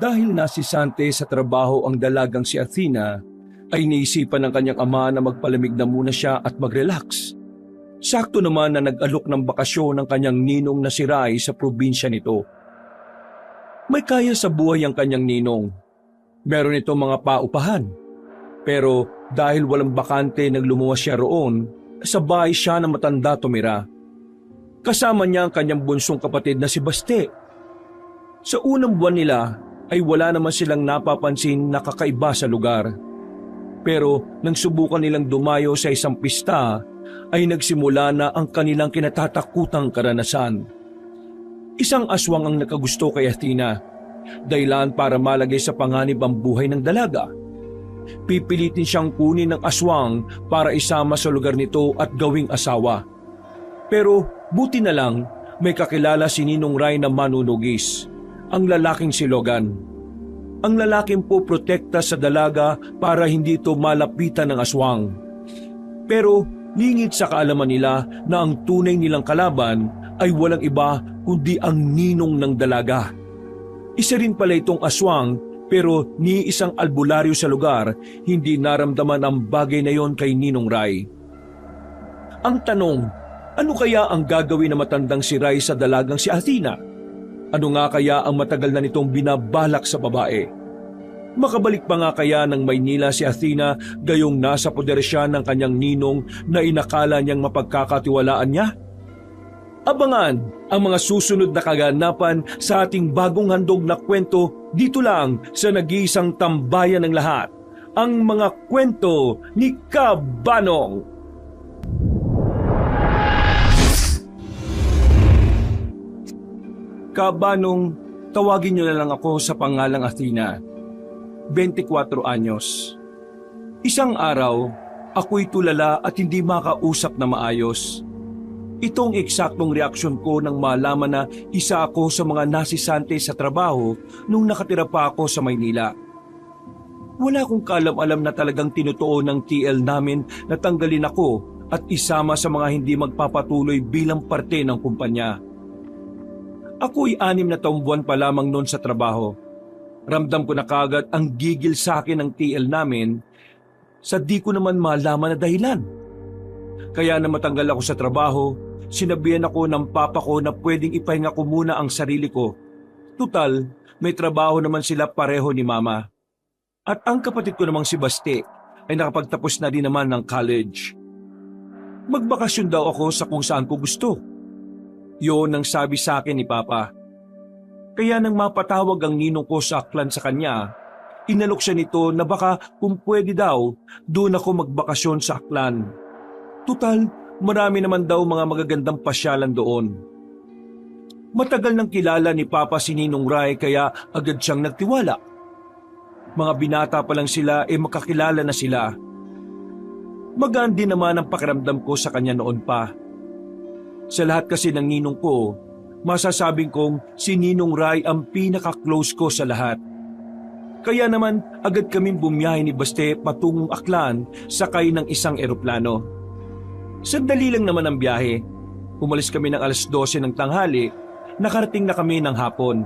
Dahil nasisante sa trabaho ang dalagang si Athena, ay naisipan ng kanyang ama na magpalamig na muna siya at mag-relax. Sakto naman na nag-alok ng bakasyon ng kanyang ninong na si Rai sa probinsya nito. May kaya sa buhay ang kanyang ninong. Meron itong mga paupahan. Pero dahil walang bakante nang lumuwas siya roon, sa bahay siya na matanda tumira. Kasama niya ang kanyang bunsong kapatid na si Baste. Sa unang buwan nila ay wala naman silang napapansin na kakaiba sa lugar. Pero nang subukan nilang dumayo sa isang pista, ay nagsimula na ang kanilang kinatatakutang karanasan. Isang aswang ang nakagusto kay Athena, dahilan para malagay sa panganib ang buhay ng dalaga. Pipilitin siyang kunin ng aswang para isama sa lugar nito at gawing asawa. Pero buti na lang may kakilala si Ninong Rai na manunugis, ang lalaking si Logan. Ang lalaking po protekta sa dalaga para hindi ito malapitan ng aswang. Pero lingid sa kaalaman nila na ang tunay nilang kalaban ay walang iba kundi ang ninong ng dalaga. Isa rin pala itong aswang, pero ni isang albularyo sa lugar hindi naramdaman ang bagay na yon kay Ninong Rai. Ang tanong, ano kaya ang gagawin na matandang si Rai sa dalagang si Athena? Ano nga kaya ang matagal na nitong binabalak sa babae? Makabalik pa nga kaya ng Maynila si Athena gayong nasa poder siya ng kanyang ninong na inakala niyang mapagkakatiwalaan niya? Abangan ang mga susunod na kaganapan sa ating bagong handog na kwento dito lang sa nag-iisang tambayan ng lahat, ang mga kwento ni Kabanong. Kabanong, tawagin niyo na lang ako sa pangalang Athena. 24 anyos. Isang araw, ako'y tulala at hindi makausap na maayos. Itong eksaktong reaksyon ko nang malaman na isa ako sa mga nasisante sa trabaho nung nakatira pa ako sa Maynila. Wala akong kaalam-alam na talagang tinutuon ng TL namin na tanggalin ako at isama sa mga hindi magpapatuloy bilang parte ng kumpanya. Ako'y 6 na taong buwan pa lamang noon sa trabaho. Ramdam ko na kagad ang gigil sa akin ng TL namin sa di ko naman malaman na dahilan. Kaya na matanggal ako sa trabaho, sinabihan ako ng papa ko na pwedeng ipahinga ko muna ang sarili ko. Tutal, may trabaho naman sila pareho ni mama. At ang kapatid ko namang si Baste ay nakapagtapos na din naman ng college. Magbakasyon daw ako sa kung saan ko gusto. Yun ang sabi sa akin ni papa. Kaya nang mapatawag ang ninong ko sa aklan sa kanya, inalok siya nito na baka kung pwede daw, doon ako magbakasyon sa aklan. Tutal, marami naman daw mga magagandang pasyalan doon. Matagal nang kilala ni Papa si Ninong Rai kaya agad siyang nagtiwala. Mga binata pa lang sila makakilala na sila. Magaan din naman ang pakiramdam ko sa kanya noon pa. Sa lahat kasi ng ninong ko, masasabing kong si Ninong Rai ang pinaka-close ko sa lahat. Kaya naman agad kaming bumiyahe ni Baste patungong aklan sakay ng isang eroplano. Sandali lang naman ang biyahe. Umalis kami ng 12:00 ng tanghali, nakarating na kami ng hapon.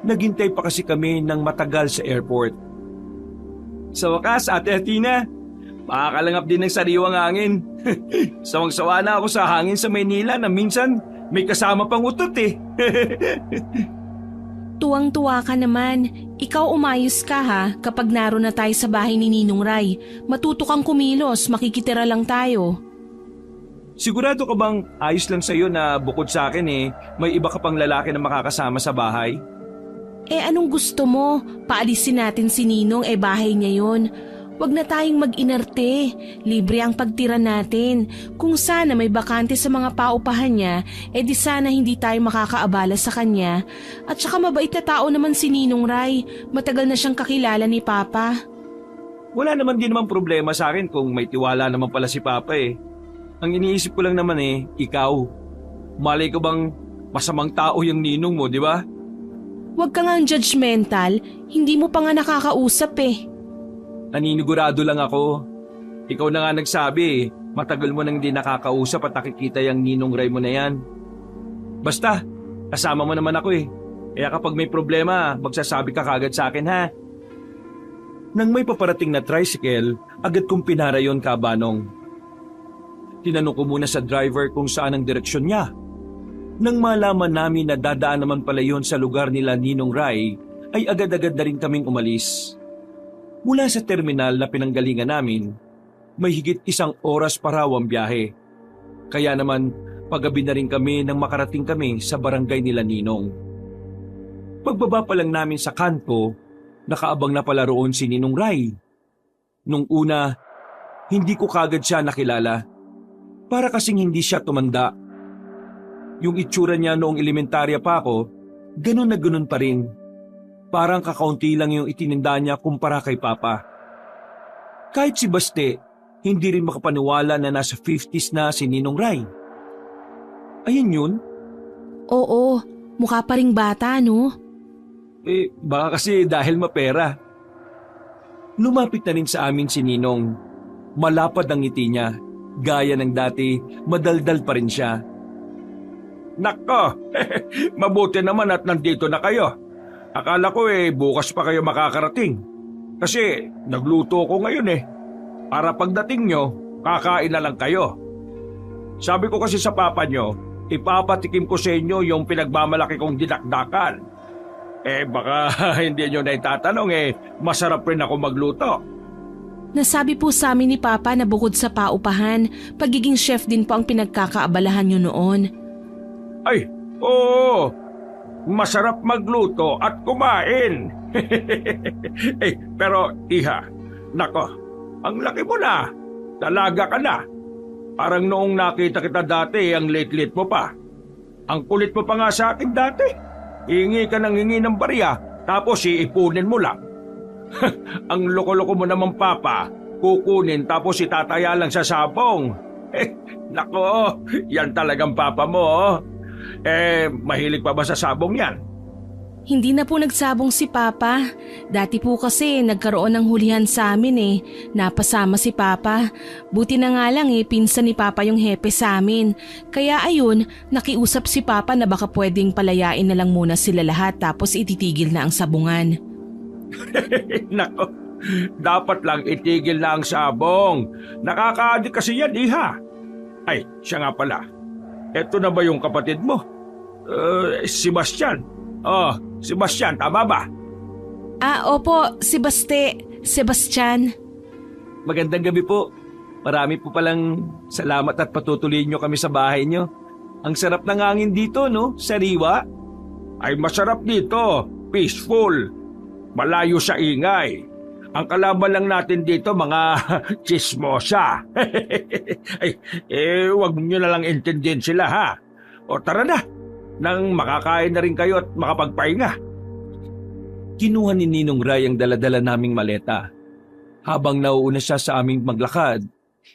Naghintay pa kasi kami ng matagal sa airport. Sa wakas, Ate Athena, makakalangap din ng sariwang hangin. Sawang-sawa na ako sa hangin sa Maynila na minsan may kasama pang utot eh. Tuwang-tuwa ka naman. Ikaw umayos ka ha kapag naroon na tayo sa bahay ni Ninong Rai. Matuto kang kumilos, makikitira lang tayo. Sigurado ka bang ayos lang sa'yo na bukod sa akin may iba ka pang lalaki na makakasama sa bahay? Anong gusto mo? Paalisin natin si Ninong bahay niya yun. Huwag na tayong mag-inarte. Libre ang pagtira natin. Kung sana may bakante sa mga paupahan niya, di sana hindi tayo makakaabala sa kanya. At saka mabait na tao naman si Ninong Rai. Matagal na siyang kakilala ni Papa. Wala naman din naman problema sa akin kung may tiwala naman pala si Papa Ang iniisip ko lang naman ikaw. Malay ko bang masamang tao yung ninong mo, di ba? Huwag ka nga judgmental. Hindi mo pa nga nakakausap Naninigurado lang ako. Ikaw na nga nagsabi matagal mo nang hindi nakakausap at nakikita yung Ninong Rai mo na yan. Basta, kasama mo naman ako Kaya kapag may problema, magsasabi ka kagad sa akin ha. Nang may paparating na tricycle, agad kong pinara yon, Kabanong. Tinanong ko muna sa driver kung saan ang direksyon niya. Nang malaman namin na dadaan naman pala yon sa lugar nila Ninong Ray, ay agad-agad na rin kaming umalis. Mula sa terminal na pinanggalingan namin, may higit 1 oras pa raw ang biyahe. Kaya naman, paggabi na rin kami nang makarating kami sa barangay nila Ninong. Pagbaba pa lang namin sa kanto, nakaabang na pala roon si Ninong Ray. Nung una, hindi ko kagad siya nakilala. Para kasing hindi siya tumanda. Yung itsura niya noong elementarya pa ako, ganun na ganun pa rin. Parang kakaunti lang yung itininda niya kumpara kay Papa. Kahit si Baste, hindi rin makapaniwala na nasa 50s na si Ninong Ray. Ayun yun. Oo, mukha pa ring bata, no? Baka kasi dahil mapera. Lumapit na rin sa amin si Ninong. Malapad ang ngiti niya. Gaya ng dati, madaldal pa rin siya. Nako, mabuti naman at nandito na kayo. Akala ko bukas pa kayo makakarating. Kasi nagluto ko ngayon Para pagdating nyo, kakain na lang kayo. Sabi ko kasi sa papa nyo, ipapatikim ko sa inyo yung pinagmamalaki kong dinakdakan. Baka hindi nyo na itatanong masarap rin ako magluto. Nasabi po sa amin ni Papa na bukod sa paupahan, pagiging chef din po ang pinagkakaabalahan nyo noon. Ay, oo. Masarap magluto at kumain. Pero iha, nako, ang laki mo na. Dalaga ka na. Parang noong nakita kita dati, ang late-late mo pa. Ang kulit mo pa nga sa akin dati. Hingi ka ng barya, tapos iipunin mo lang. Ang loko-loko mo naman, Papa. Kukunin tapos itataya lang sa sabong. Nako, yan talagang Papa mo. Mahilig pa ba sa sabong yan? Hindi na po nagsabong si Papa. Dati po kasi nagkaroon ng hulihan sa amin Napasama si Papa. Buti na nga lang pinsan ni Papa yung hepe sa amin. Kaya ayun, nakiusap si Papa na baka pwedeng palayain na lang muna sila lahat tapos ititigil na ang sabungan. Nako, dapat lang itigil na ang sabong. Nakaka-addict kasi yan, iha. Ay, siya nga pala. Eto na ba yung kapatid mo? Si Bastian. Si Bastian, tama ba? Opo, si Sebastian. Magandang gabi po. Marami po palang salamat at patutuloyin nyo kami sa bahay nyo. Ang sarap ng hangin dito, no? Sariwa. Ay, masarap dito. Peaceful. Malayo sa ingay. Ang kalaban lang natin dito, mga chismosa. Wag nyo na lang intindihin sila, ha? O tara na, nang makakain na rin kayo at makapagpahinga. Kinuha ni Ninong Ray ang daladala naming maleta. Habang nauuna siya sa aming maglakad,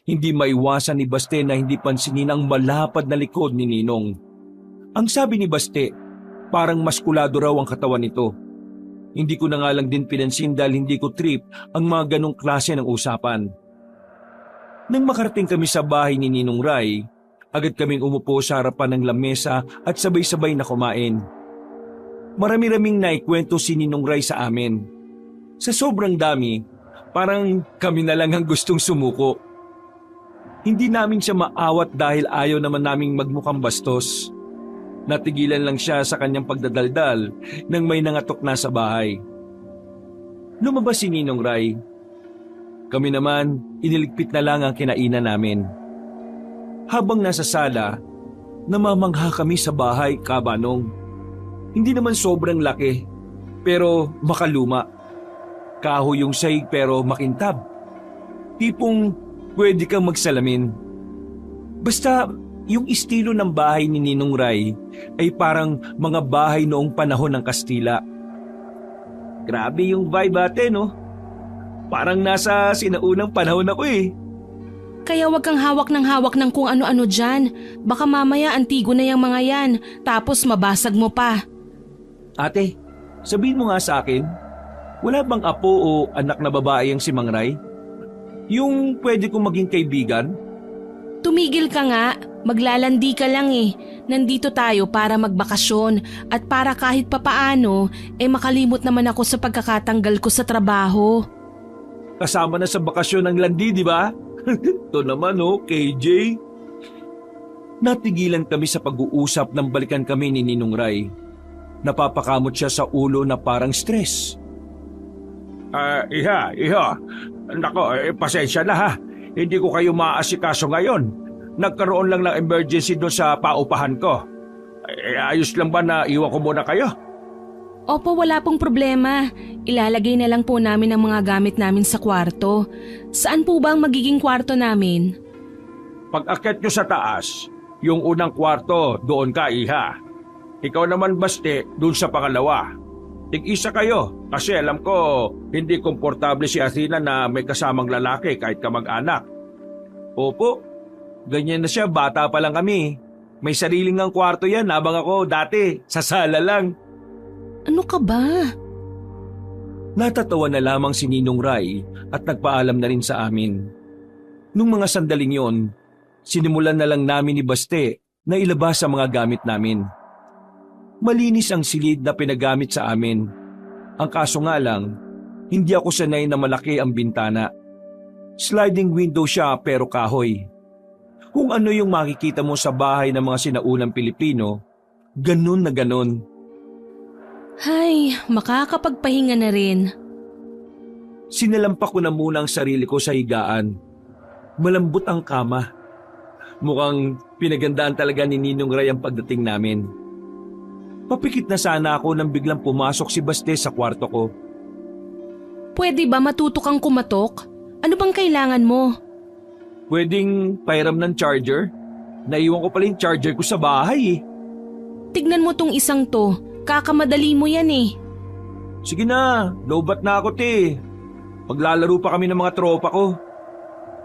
hindi maiwasan ni Baste na hindi pansinin ang malapad na likod ni Ninong. Ang sabi ni Baste, parang maskulado raw ang katawan nito. Hindi ko na nga lang din pinansin dahil hindi ko trip ang mga ganong klase ng usapan. Nang makarating kami sa bahay ni Ninong Ray, agad kaming umupo sa harapan ng lamesa at sabay-sabay na kumain. Marami-raming naikwento si Ninong Ray sa amin. Sa sobrang dami, parang kami na lang ang gustong sumuko. Hindi namin siya maawat dahil ayaw naman naming magmukhang bastos. Natigilan lang siya sa kanyang pagdadaldal nang may nangatok na sa bahay. Lumabas si Ninong Ray. Kami naman, iniligpit na lang ang kinainan namin. Habang nasa sala, namamangha kami sa bahay, Kabanong. Hindi naman sobrang laki, pero makaluma. Kahoy yung sahig pero makintab. Tipong pwede kang magsalamin. Basta yung estilo ng bahay ni Ninong Ray ay parang mga bahay noong panahon ng Kastila. Grabe yung vibe ate, no? Parang nasa sinaunang panahon ako Kaya wag kang hawak ng kung ano-ano dyan. Baka mamaya antigo na yung mga yan, tapos mabasag mo pa. Ate, sabihin mo nga sa akin, wala bang apo o anak na babae ang si Mang Ray? Yung pwede kong maging kaibigan? Tumigil ka nga, maglalandi ka lang eh. Nandito tayo para magbakasyon at para kahit papaano makalimot naman ako sa pagkakatanggal ko sa trabaho. Kasama na sa bakasyon ng landi, di ba? Ito naman KJ. Natigilan kami sa pag-uusap nang balikan kami ni Ninong Ray. Napapakamot siya sa ulo na parang stress. Iha. Nako, pasensya na ha. Hindi ko kayo maaasikaso ngayon. Nagkaroon lang ng emergency doon sa paupahan ko. Ayos lang ba na iwan ko muna kayo? Opo, wala pong problema. Ilalagay na lang po namin ang mga gamit namin sa kwarto. Saan po ba ang magiging kwarto namin? Pag akyat nyo sa taas, yung unang kwarto, doon ka, Iha. Ikaw naman, Baste, doon sa pangalawa. Tig-isa kayo kasi alam ko hindi komportable si Athena na may kasamang lalaki kahit kamag-anak. Opo, ganyan na siya, bata pa lang kami. May sariling ang kwarto yan habang ako dati, sa sala lang. Ano ka ba? Natatawa na lamang si Ninong Ray at nagpaalam na rin sa amin. Nung mga sandaling yon, sinimulan na lang namin ni Baste na ilabas ang mga gamit namin. Malinis ang silid na pinagamit sa amin. Ang kaso nga lang, hindi ako sanay na malaki ang bintana. Sliding window siya pero kahoy. Kung ano yung makikita mo sa bahay ng mga sinaunang Pilipino, ganun na ganun. Hay, makakapagpahinga na rin. Sinalampak ko na muna ang sarili ko sa higaan. Malambot ang kama. Mukhang pinagandaan talaga ni Ninong Ray ang pagdating namin. Papikit na sana ako nang biglang pumasok si Baste sa kwarto ko. Pwede ba matuto kang kumatok? Ano bang kailangan mo? Pwedeng pairam ng charger? Naiwan ko pala yung charger ko sa bahay eh. Tignan mo tong isang to. Kakamadali mo yan eh. Sige na, lobat na ako te. Paglalaro pa kami ng mga tropa ko.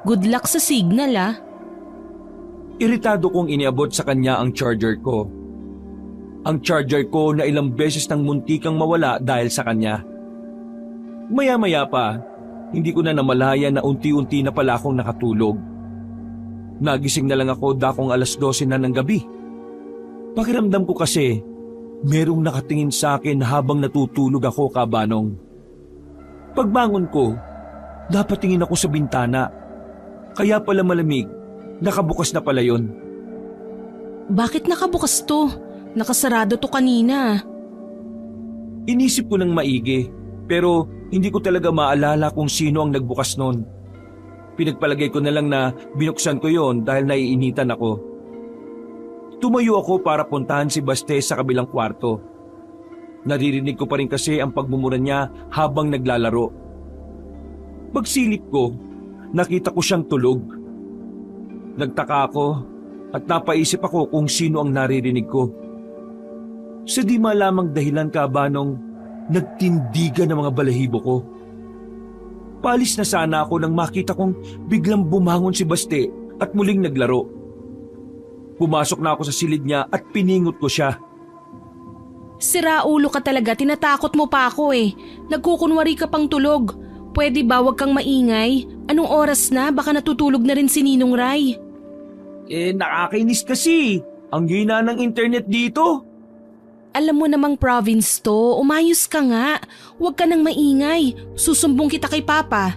Good luck sa signal ah. Iritado kong iniabot sa kanya ang charger ko. Ang charger ko na ilang beses nang muntikang mawala dahil sa kanya. Maya-maya pa, hindi ko na namalaya na unti-unti na pala akong nakatulog. Nagising na lang ako dakong 12:00 na ng gabi. Pakiramdam ko kasi, merong nakatingin sa akin habang natutulog ako, Kabanong. Pagbangon ko, napatingin ako sa bintana. Kaya pala malamig, nakabukas na pala yun. Bakit nakabukas to? Nakasarado to kanina. Inisip ko ng maigi, pero hindi ko talaga maalala kung sino ang nagbukas nun. Pinagpalagay ko na lang na binuksan ko yon dahil naiinitan ako. Tumayo ako para puntahan si Baste sa kabilang kwarto. Naririnig ko pa rin kasi ang pagmumura niya habang naglalaro. Pagsilip ko, nakita ko siyang tulog. Nagtaka ako at napaisip ako kung sino ang naririnig ko. Sa di malamang dahilan, Kabanong, nagtindigan ang mga balahibo ko. Palis na sana ako nang makita kong biglang bumangon si Baste at muling naglaro. Pumasok na ako sa silid niya at piningot ko siya. Siraulo ka talaga, tinatakot mo pa ako eh. Nagkukunwari ka pang tulog. Pwede ba wag kang maingay? Anong oras na? Baka natutulog na rin si Ninong Ray. Nakakainis kasi. Ang hina ng internet dito. Alam mo namang province to, umayos ka nga. Huwag ka nang maingay. Susumbong kita kay Papa.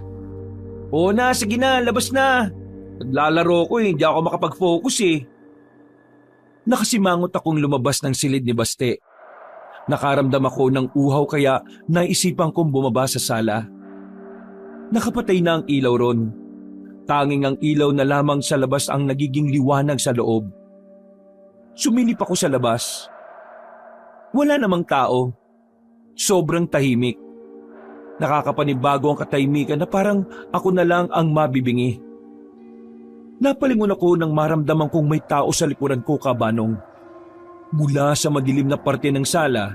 Oo na, sige na, labas na. Naglalaro ko hindi ako makapag-focus eh. Nakasimangot akong lumabas ng silid ni Baste. Nakaramdam ako ng uhaw kaya naisipan kong bumaba sa sala. Nakapatay na ang ilaw ron. Tanging ang ilaw na lamang sa labas ang nagiging liwanag sa loob. Sumilip ako sa labas. Wala namang tao. Sobrang tahimik. Nakakapanibago ang katahimikan na parang ako na lang ang mabibingi. Napalingon ako nang maramdaman kong may tao sa likuran ko, Kabanong. Mula sa madilim na parte ng sala,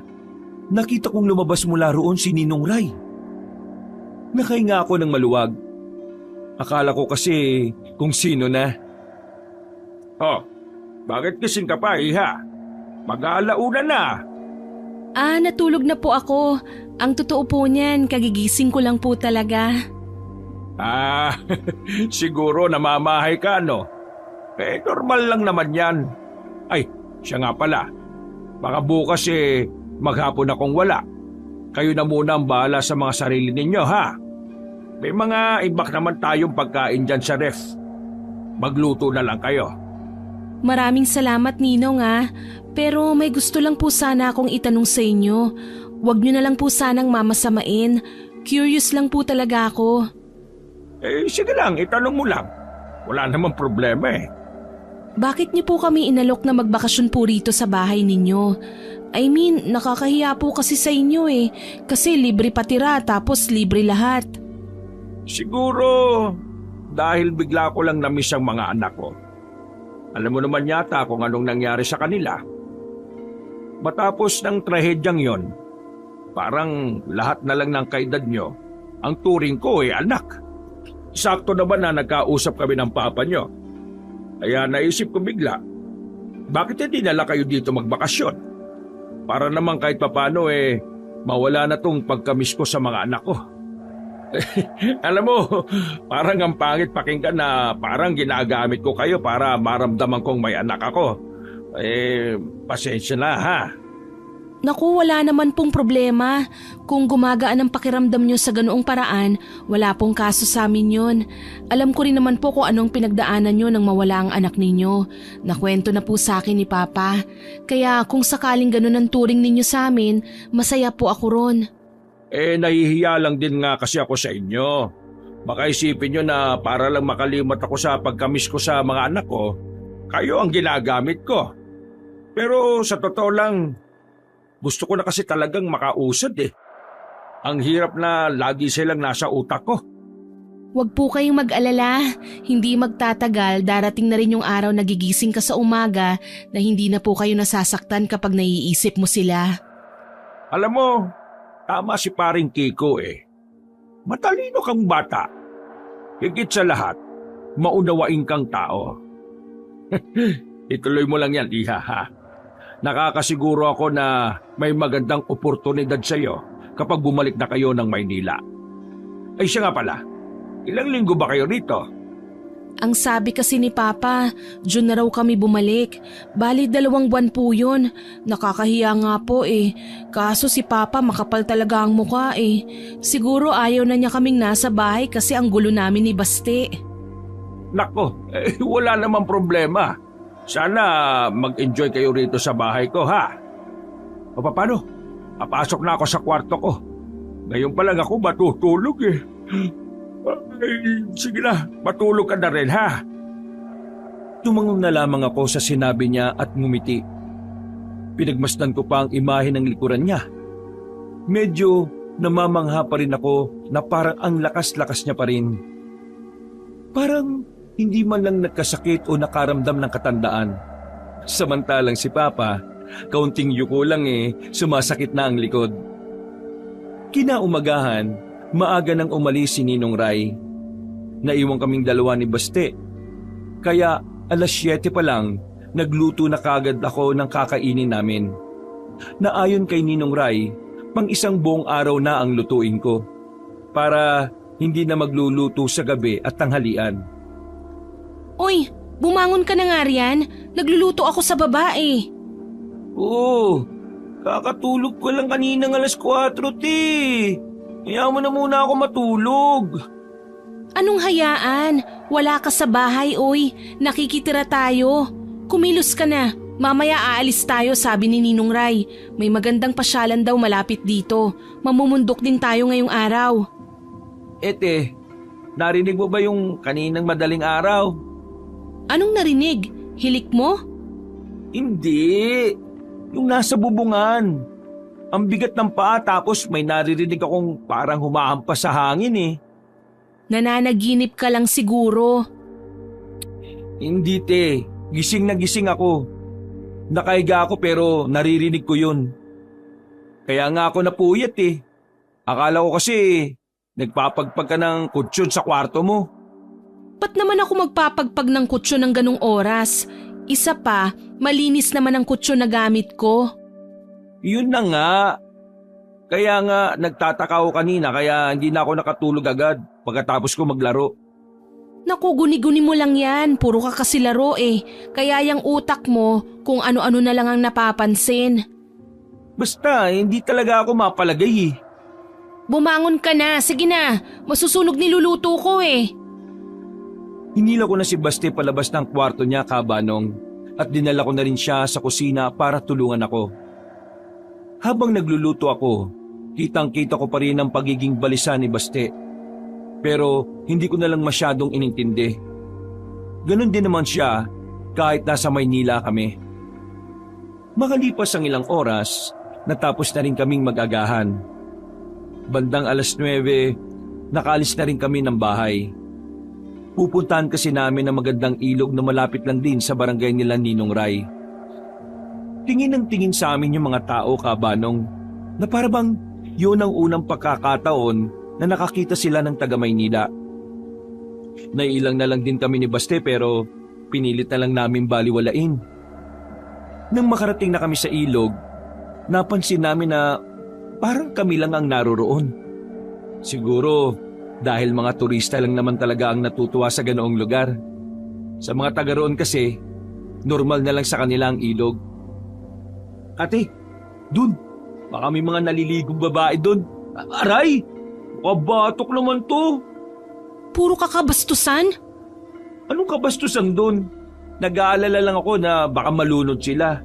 nakita kong lumabas mula roon si Ninong Ray. Nakahinga ako ng maluwag. Akala ko kasi kung sino na. Oh, bakit kasing ka pa, Iha? Mag-aalauna na. Natulog na po ako. Ang totoo po niyan, kagigising ko lang po talaga. Siguro namamahay ka, no? Normal lang naman yan. Ay, siya nga pala. Baka bukas maghapon akong wala. Kayo na muna ang bahala sa mga sarili ninyo, ha? May mga ibak naman tayong pagkain dyan sa ref. Magluto na lang kayo. Maraming salamat, Ninong, pero may gusto lang po sana akong itanong sa inyo. Huwag niyo na lang po sanang mamasamain. Curious lang po talaga ako. Sige lang, itanong mo lang. Wala namang problema Bakit niyo po kami inalok na magbakasyon po rito sa bahay ninyo? I mean, nakakahiya po kasi sa inyo kasi libre patira tapos libre lahat. Siguro dahil bigla ko lang na-miss ang mga anak ko. Alam mo naman yata kung anong nangyari sa kanila. Matapos ng trahedyang yon, parang lahat na lang ng kaedad nyo, ang turing ko anak. Sakto naman na nagkausap kami ng papa nyo. Kaya naisip ko bigla, bakit hindi nala kayo dito magbakasyon? Para naman kahit papano mawala na tong pagkamiss ko sa mga anak ko. Alam mo, parang ang pangit pakinggan na parang ginagamit ko kayo para maramdaman kong may anak ako. Pasensya na ha. Naku, wala naman pong problema. Kung gumagaan ang pakiramdam nyo sa ganoong paraan, wala pong kaso sa amin yun. Alam ko rin naman po kung anong pinagdaanan nyo nang mawala ang anak ninyo. Nakwento na po sa akin ni Papa. Kaya kung sakaling ganun ang turing ninyo sa amin, masaya po ako ron. Nahihiya lang din nga kasi ako sa inyo. Baka isipin nyo na para lang makalimot ako sa pagkamiss ko sa mga anak ko, kayo ang ginagamit ko. Pero sa totoo lang, gusto ko na kasi talagang makausad Ang hirap na lagi silang nasa utak ko. Huwag po kayong mag-alala. Hindi magtatagal, darating na rin yung araw na gigising ka sa umaga na hindi na po kayo nasasaktan kapag naiisip mo sila. Alam mo, tama si paring Kiko Matalino kang bata. Higit sa lahat, maunawain kang tao. Ituloy mo lang yan, iha ha. Nakakasiguro ako na may magandang oportunidad sa iyo kapag bumalik na kayo ng Maynila. Ay siya nga pala, ilang linggo ba kayo rito? Ang sabi kasi ni Papa, June na raw kami bumalik. Bali 2 buwan po yun. Nakakahiya nga po Kaso si Papa makapal talaga ang mukha Siguro ayaw na niya kaming nasa bahay kasi ang gulo namin ni Baste. Nako, wala namang problema. Sana mag-enjoy kayo rito sa bahay ko ha. O paano? Papasok na ako sa kwarto ko. Ngayon pa lang ako matutulog Sige na, matulog ka na rin ha. Tumangon na lamang ako sa sinabi niya at ngumiti. Pinagmasdan ko pa ang imahe ng likuran niya. Medyo namamangha pa rin ako na parang ang lakas-lakas niya pa rin. Parang hindi man lang nagkasakit o nakaramdam ng katandaan. Samantalang si Papa, kaunting yuko lang sumasakit na ang likod. Kinaumagahan, maaga nang umalis si Ninong Ray. Naiwan kaming dalawa ni Baste. Kaya 7:00 pa lang, nagluto na kagad ako ng kakainin namin. Na ayon kay Ninong Ray, pang isang buong araw na ang lutuin ko. Para hindi na magluluto sa gabi at tanghalian. Uy, bumangon ka na nga riyan. Nagluluto ako sa baba Oo, kakatulog ko lang kaninang 4:00 Kaya mo na muna ako matulog. Anong hayaan? Wala ka sa bahay, nakikitira tayo. Kumilos ka na. Mamaya aalis tayo, sabi ni Ninong Ray. May magandang pasyalan daw malapit dito. Mamumundok din tayo ngayong araw. Narinig mo ba yung kaninang madaling araw? Anong narinig? Hilik mo? Hindi. Yung nasa bubungan. Ang bigat ng paa tapos may naririnig akong parang humahampas sa hangin Nananaginip ka lang siguro. Hindi gising na gising ako. Nakahiga ako pero naririnig ko yun. Kaya nga ako napuyat Akala ko kasi nagpapagpag ka ng kutsyon sa kwarto mo. Ba't naman ako magpapagpag ng kutsyon ng ganong oras? Isa pa, malinis naman ang kutsyon na gamit ko. Yun na nga. Kaya nga nagtataka ako kanina kaya hindi na ako nakatulog agad pagkatapos ko maglaro. Naku, guni-guni mo lang yan. Puro ka kasi laro eh. Kaya yung utak mo kung ano-ano na lang ang napapansin. Basta, hindi talaga ako mapalagay eh. Bumangon ka na. Sige na. Masusunog niluluto ko eh. Hinila ko na si Baste palabas ng kwarto niya, Kabanong, at dinala ko na rin siya sa kusina para tulungan ako. Habang nagluluto ako, kitang-kita ko pa rin ang pagiging balisa ni Baste. Pero hindi ko na lang masyadong inintindi. Ganon din naman siya kahit nasa Maynila kami. Makalipas ang ilang oras, natapos na rin kaming mag-agahan. Bandang 9:00, nakaalis na rin kami ng bahay. Pupuntahan kasi namin ang magandang ilog na malapit lang din sa barangay nila Ninong Ray. Tingin ng tingin sa amin yung mga tao, Kabanong, na parabang yun ang unang pagkakataon na nakakita sila ng taga Maynila. Nailang na lang din kami ni Baste pero pinilit na lang namin baliwalain. Nang makarating na kami sa ilog, napansin namin na parang kami lang ang naroroon. Siguro dahil mga turista lang naman talaga ang natutuwa sa ganoong lugar. Sa mga taga roon kasi, normal na lang sa kanila ang ilog. Ate, dun, baka may mga naliligong babae dun. Aray! Kabatok naman to. Puro kakabastusan? Anong kabastusan doon? Nag-aalala lang ako na baka malunod sila.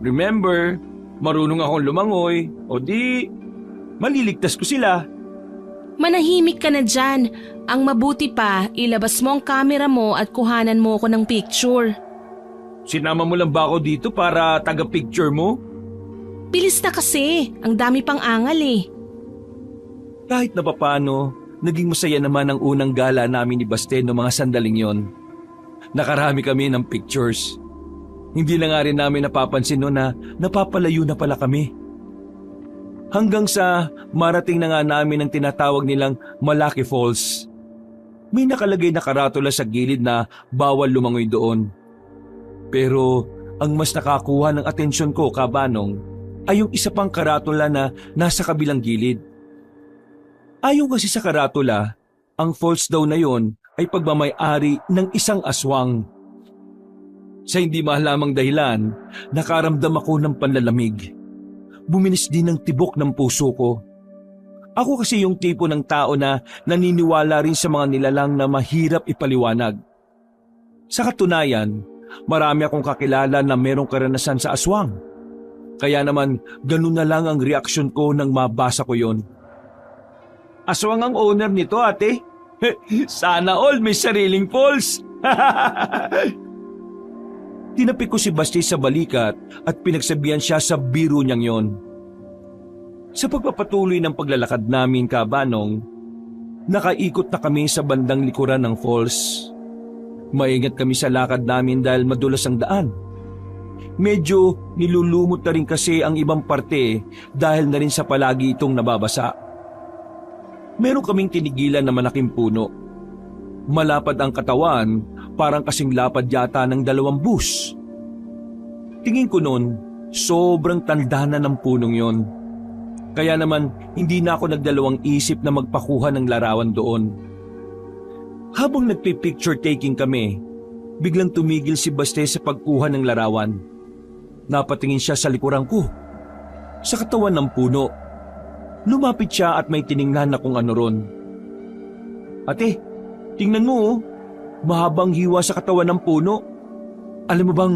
Remember, marunong akong lumangoy, o di maliligtas ko sila. Manahimik ka na dyan. Ang mabuti pa, ilabas mo ang kamera mo at kuhanan mo ako ng picture. Sinama mo lang ba ako dito para taga-picture mo? Bilis na kasi, ang dami pang angal eh. Kahit na papano, naging masaya naman ang unang gala namin ni Baste no mga sandaling yon. Nakarami kami ng pictures. Hindi na nga rin namin napapansin no na napapalayo na pala kami. Hanggang sa marating na nga namin ang tinatawag nilang Malaki Falls. May nakalagay na karatula sa gilid na bawal lumangoy doon. Pero ang mas nakakuha ng atensyon ko, Kabanong, ay yung isa pang karatula na nasa kabilang gilid. Ayon kasi sa karatula, ang falls daw na yon ay pagmamay-ari ng isang aswang. Sa hindi mahalamang dahilan, nakaramdam ako ng panlalamig. Bumilis din ang tibok ng puso ko. Ako kasi yung tipo ng tao na naniniwala rin sa mga nilalang na mahirap ipaliwanag. Sa katunayan, marami akong kakilala na merong karanasan sa aswang. Kaya naman, ganun na lang ang reaksyon ko nang mabasa ko yon. Aswang ang owner nito, ate. Sana all may sariling falls. Tinapik ko si Basti sa balikat at pinagsabihan siya sa biro niyang yon. Sa pagpapatuloy ng paglalakad namin, Kabanong, nakaikot na kami sa bandang likuran ng falls. Maingat kami sa lakad namin dahil madulas ang daan. Medyo nilulumot na rin kasi ang ibang parte dahil na rin sa palagi itong nababasa. Meron kaming tinigilan na malaking puno. Malapad ang katawan, parang kasing lapad yata ng 2 bus. Tingin ko noon, sobrang tanda na ng punong yon. Kaya naman, hindi na ako nagdalawang isip na magpakuha ng larawan doon. Habang nagpipicture taking kami, biglang tumigil si Baste sa pagkuha ng larawan. Napatingin siya sa likuran ko, sa katawan ng puno. Lumapit siya at may tiningnan na kung ano ron. Ate, tingnan mo oh, mahabang hiwa sa katawan ng puno. Alam mo bang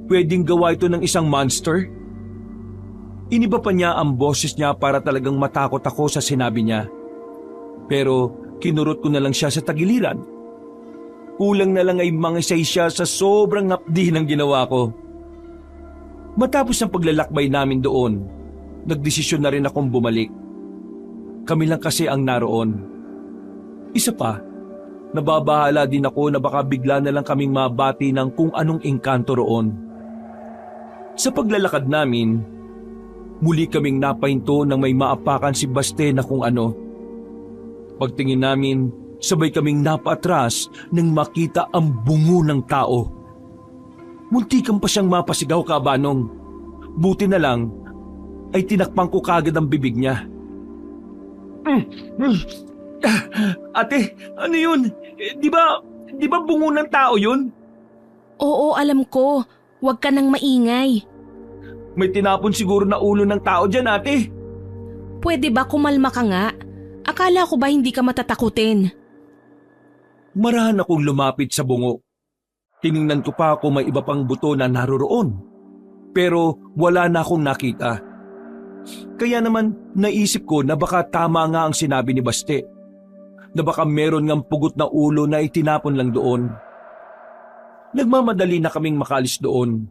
pwedeng gawa ito ng isang monster? Iniba pa niya ang boses niya para talagang matakot ako sa sinabi niya. Pero kinurot ko na lang siya sa tagiliran. Kulang na lang ay mangisay siya sa sobrang hapdi ng ginawa ko. Matapos ang paglalakbay namin doon, nagdesisyon na rin akong bumalik. Kami lang kasi ang naroon. Isa pa, nababahala din ako na baka bigla na lang kaming mabati ng kung anong engkanto roon. Sa paglalakad namin, muli kaming napahinto nang may maapakan si Baste na kung ano. Pagtingin namin, sabay kaming napaatras nang makita ang bungo ng tao. Muntikan pa siyang mapasigaw, Kabanong. Buti na lang ay tinakpan ko kagad ang bibig niya. Ate, ano yun? Di ba Di ba bungo ng tao yun? Oo, alam ko. Huwag ka nang maingay. May tinapon siguro na ulo ng tao dyan, ate. Pwede ba kumalma ka nga? Akala ko ba hindi ka matatakutin? Marahan akong lumapit sa bungo. Tiningnan ko pa kung may iba pang buto na naroroon. Pero wala na akong nakita. Kaya naman naisip ko na baka tama nga ang sinabi ni Baste. Na baka meron ngang pugot na ulo na itinapon lang doon. Nagmamadali na kaming makalis doon.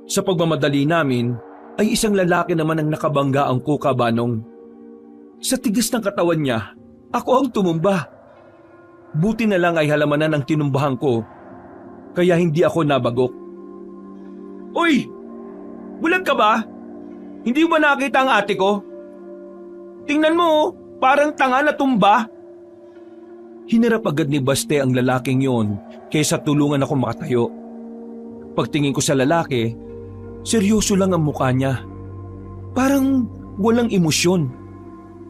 Sa pagmamadali namin ay isang lalaki naman ang nakabangga ang kuka, Banong. Sa tigas ng katawan niya, ako ang tumumba. Buti na lang ay halamanan ang tinumbahan ko, kaya hindi ako nabagok. Uy! Bulag ka ba? Hindi mo ba nakita ang ate ko? Tingnan mo, parang tanga na tumba. Hinarap agad ni Baste ang lalaking yon kaysa tulungan ako makatayo. Pagtingin ko sa lalaki, seryoso lang ang mukha niya. Parang walang emosyon.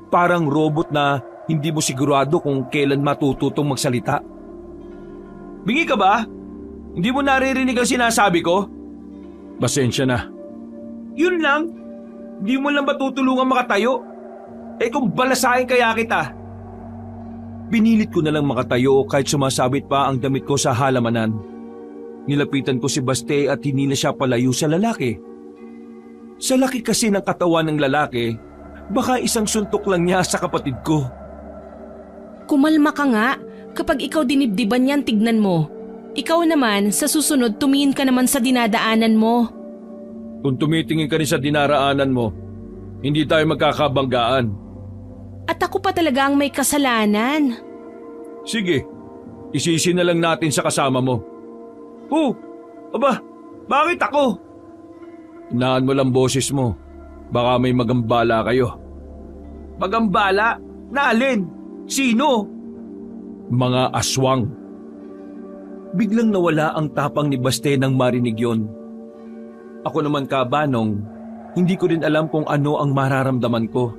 Parang robot na hindi mo sigurado kung kailan matututong magsalita. Bingi ka ba? Hindi mo naririnig ang sinasabi ko? Pasensya na. Yun lang. Hindi mo lang ba tutulungan makatayo? Kung balasahin kaya kita. Pinilit ko na lang makatayo kahit sumasabit pa ang damit ko sa halamanan. Nilapitan ko si Baste at hindi na siya palayo sa lalaki. Sa laki kasi ng katawan ng lalaki, baka isang suntok lang niya sa kapatid ko. Kumalma ka nga. Kapag ikaw dinibdiban yan, tignan mo. Ikaw naman, sa susunod tumingin ka naman sa dinadaanan mo. Kung tumitingin ka rin sa dinaraanan mo, hindi tayo magkakabanggaan. At ako pa talaga ang may kasalanan. Sige, isisi na lang natin sa kasama mo. Aba, bakit ako? Inaan mo lang boses mo. Baka may magambala kayo. Magambala? Na alin? Sino? Mga aswang. Biglang nawala ang tapang ni Baste nang marinig yon. Ako naman, Banong, hindi ko rin alam kung ano ang mararamdaman ko.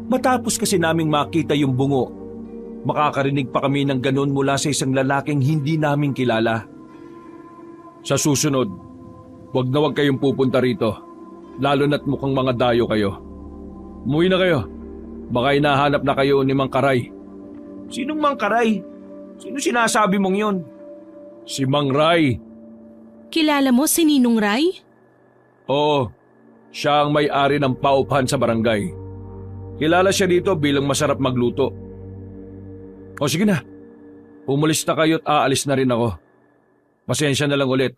Matapos kasi naming makita yung bungo, makakarinig pa kami ng ganon mula sa isang lalaking hindi namin kilala. Sa susunod, wag na wag kayong pupunta rito, lalo na't mukhang mga dayo kayo. Umuwi na kayo, baka hinahanap na kayo ni Mang Karay. Sinong Mang Karay? Sino sinasabi mong yon? Si Mang Ray. Kilala mo si Ninong Ray? Oo, siya ang may-ari ng paupahan sa barangay. Kilala siya dito bilang masarap magluto. O sige na, umalis na kayo at aalis na rin ako. Pasensya na lang ulit.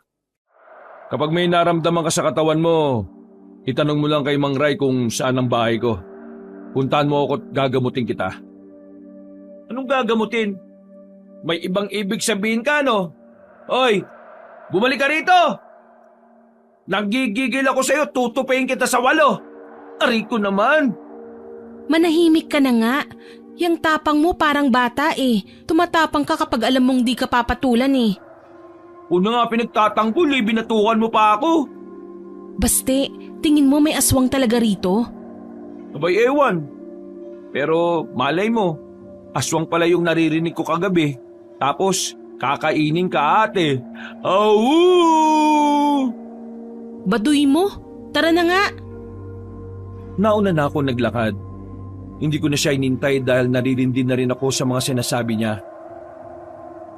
Kapag may naramdaman ka sa katawan mo, itanong mo lang kay Mang Ray kung saan ang bahay ko. Puntahan mo ako at gagamutin kita. Anong gagamutin? May ibang ibig sabihin ka, no? Hoy, bumalik ka rito! Nagigigil ako sa'yo, tutupayin kita sa 8. Aray ko naman! Manahimik ka na nga. Yang tapang mo parang bata eh. Tumatapang ka kapag alam mong di ka papatulan eh. Una nga pinagtatanggol eh, binatukan mo pa ako. Baste, tingin mo may aswang talaga rito? Abay ewan. Pero malay mo, aswang pala yung naririnig ko kagabi. Tapos kakainin ka, ate. Awoo! Baduy mo? Tara na nga. Nauna na ako naglakad. Hindi ko na siya inintay dahil naririndi na rin ako sa mga sinasabi niya.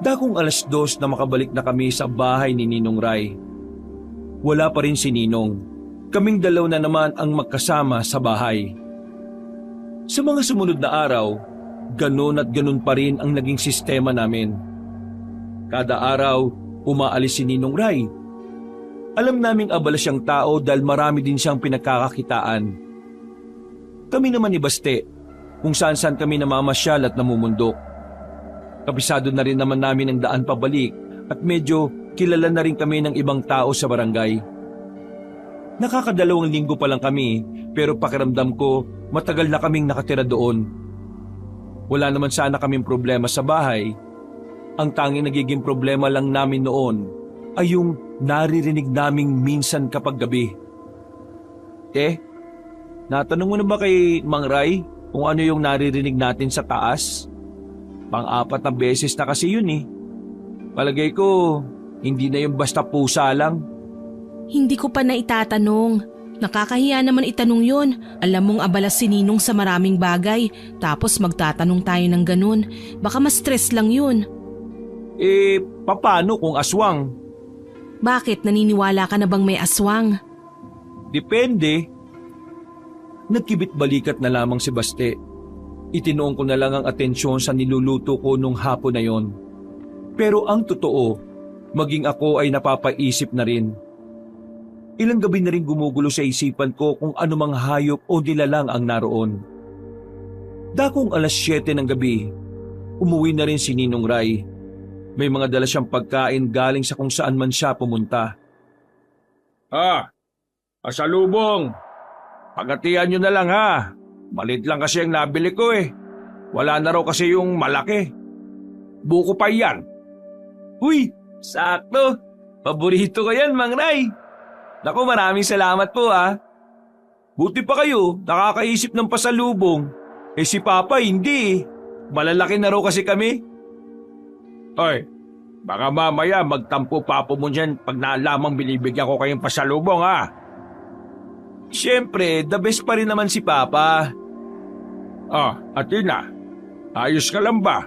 Dakong 2:00 na makabalik na kami sa bahay ni Ninong Ray. Wala pa rin si Ninong. Kaming dalaw na naman ang magkasama sa bahay. Sa mga sumunod na araw, ganun at ganun pa rin ang naging sistema namin. Kada araw, umaalis si Ninong Ray. Alam naming abala siyang tao dahil marami din siyang pinagkakakitaan. Kami naman ni Baste, kung saan-saan kami namamasyal at namumundok. Kabisado na rin naman namin ang daan pabalik at medyo kilala na rin kami ng ibang tao sa barangay. Nakakadalawang linggo pa lang kami pero pakiramdam ko matagal na kaming nakatira doon. Wala naman sana kaming problema sa bahay. Ang tanging nagiging problema lang namin noon ay yung naririnig naming minsan kapag gabi. Natanong mo na ba kay Mang Ray kung ano yung naririnig natin sa taas? Pang-apat na beses na kasi yun eh. Palagay ko, hindi na yung basta pusa lang. Hindi ko pa na itatanong. Nakakahiya naman itanong yun. Alam mong abala si Ninong sa maraming bagay, tapos magtatanong tayo ng ganun. Baka mas stress lang yun. Paano kung aswang? Bakit, naniniwala ka na bang may aswang? Depende. Nagkibit-balikat na lamang si Baste. Itinoon ko na lang ang atensyon sa niluluto ko nung hapon na yon. Pero ang totoo, maging ako ay napapaisip na rin. Ilang gabi na rin gumugulo sa isipan ko kung anumang hayop o nilalang ang naroon. Dakong 7:00 ng gabi, umuwi na rin si Ninong Ray. May mga dala siyang pagkain galing sa kung saan man siya pumunta. Pasalubong! Pagatian nyo na lang ha. Malit lang kasi ang nabili ko eh. Wala na raw kasi yung malaki. Buko pa yan. Uy, sakto. Paborito ko yan, Mang Ray. Naku, maraming salamat po ah. Buti pa kayo, nakakaisip ng pasalubong. Si Papa hindi eh. Malalaki na raw kasi kami. Oy, baka mamaya magtampo papo mo dyan pag naalamang binibigyan ko kayong pasalubong ha. Siyempre, the best pa rin naman si Papa. Atina, ayos ka lang ba?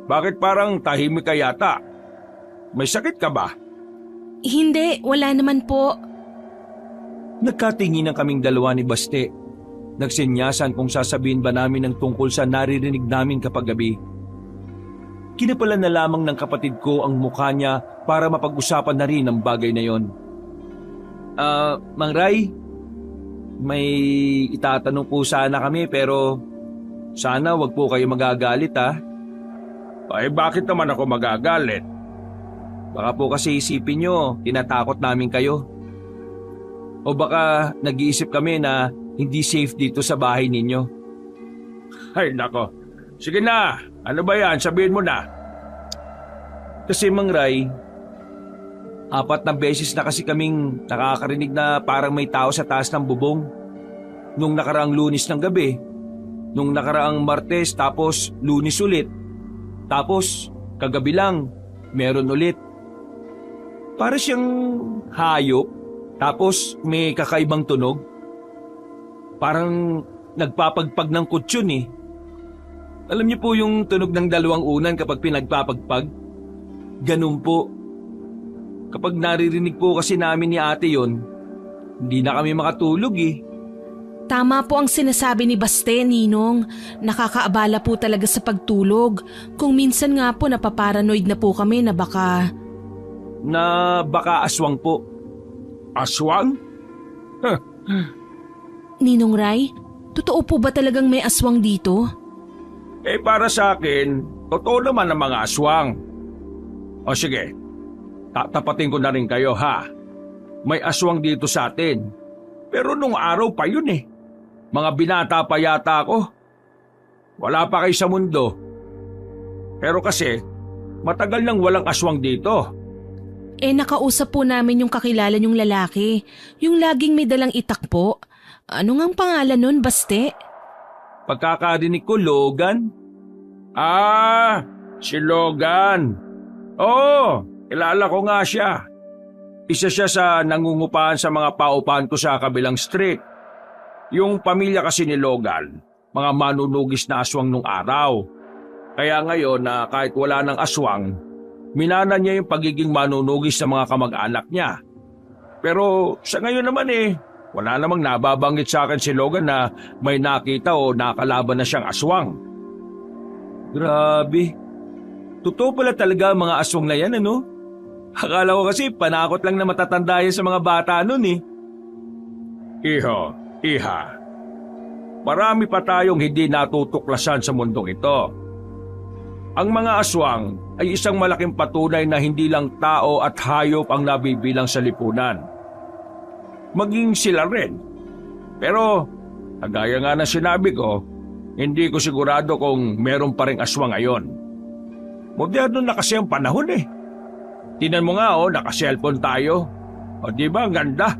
Bakit parang tahimik ka yata? May sakit ka ba? Hindi, wala naman po. Nagkatinginan kaming dalawa ni Baste. Nagsenyasan kung sasabihin ba namin ang tungkol sa naririnig namin kapag gabi. Kinapalan na lamang ng kapatid ko ang mukha niya para mapag-usapan na rin ang bagay na yon. Mang Ray, may itatanong po sana kami pero sana wag po kayo magagalit ha. Ay bakit naman ako magagalit? Baka po kasi isipin nyo, tinatakot namin kayo. O baka nag-iisip kami na hindi safe dito sa bahay ninyo. Ay nako, sige na, ano ba yan? Sabihin mo na. Kasi Mang Ray, 4 na beses na kasi kaming nakakarinig na parang may tao sa taas ng bubong. Nung nakaraang Lunes ng gabi, nung nakaraang Martes tapos Lunes ulit. Tapos kagabi lang, meron ulit. Para siyang hayop, tapos may kakaibang tunog. Parang nagpapagpag ng kutsyon eh. Alam niyo po yung tunog ng 2 unan kapag pinagpapagpag? Ganun po. Kapag naririnig po kasi namin ni ate yon, hindi na kami makatulog eh. Tama po ang sinasabi ni Baste, Ninong. Nakakaabala po talaga sa pagtulog. Kung minsan nga po napaparanoid na po kami na baka... Na baka aswang po. Aswang? Ninong Ray, totoo po ba talagang may aswang dito? Para sa akin, totoo naman ang mga aswang. O sige, tatapatin ko na rin kayo ha. May aswang dito sa atin. Pero nung araw pa yun eh. Mga binata pa yata ako. Wala pa kayo sa mundo. Pero kasi, matagal nang walang aswang dito. Nakausap po namin yung kakilala niyong lalaki. Yung laging may dalang itak po. Ano ngang pangalan nun, Baste? Pagkakarinig ko, Logan. Si Logan. Oo, kilala ko nga siya. Isa siya sa nangungupahan sa mga paupahan ko sa kabilang street. Yung pamilya kasi ni Logan, mga manunugis na aswang nung araw. Kaya ngayon na kahit wala ng aswang, minana niya yung pagiging manunugis sa mga kamag-anak niya. Pero sa ngayon naman wala namang nababanggit sa akin si Logan na may nakita o nakalaban na siyang aswang. Grabe. Totoo pala talaga ang mga aswang na yan, ano? Akala ko kasi panakot lang na matatanda yan sa mga bata nun eh. Iha, marami pa tayong hindi natutuklasan sa mundong ito. Ang mga aswang ay isang malaking patunay na hindi lang tao at hayop ang nabibilang sa lipunan. Maging sila rin. Pero, kagaya nga na sinabi ko, hindi ko sigurado kung meron pa ring aswang ngayon. Moderno na kasi ang panahon eh. Tingnan mo nga naka-cellphone tayo. O diba, ang ganda.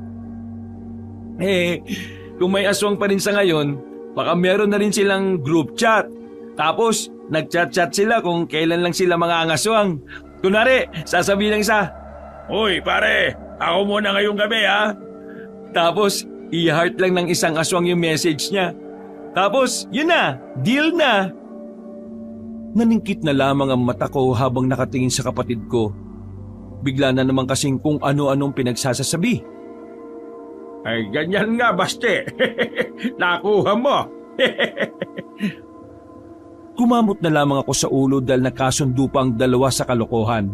Kung may aswang pa rin sa ngayon, baka meron na rin silang group chat. Tapos, nagchat-chat sila kung kailan lang sila mga angaswang. Kunwari, sasabihin ng isa, "Uy pare, ako muna ngayong gabi ha." Tapos, i-heart lang ng isang aswang yung message niya. Tapos, yun na, deal na. Naningkit na lamang ang mata ko habang nakatingin sa kapatid ko. Bigla na naman kasing kung ano-anong pinagsasasabi. Ay, ganyan nga, Baste. Nakuha mo. Kumamot na lamang ako sa ulo dahil nakasundo pa ang dalawa sa kalokohan.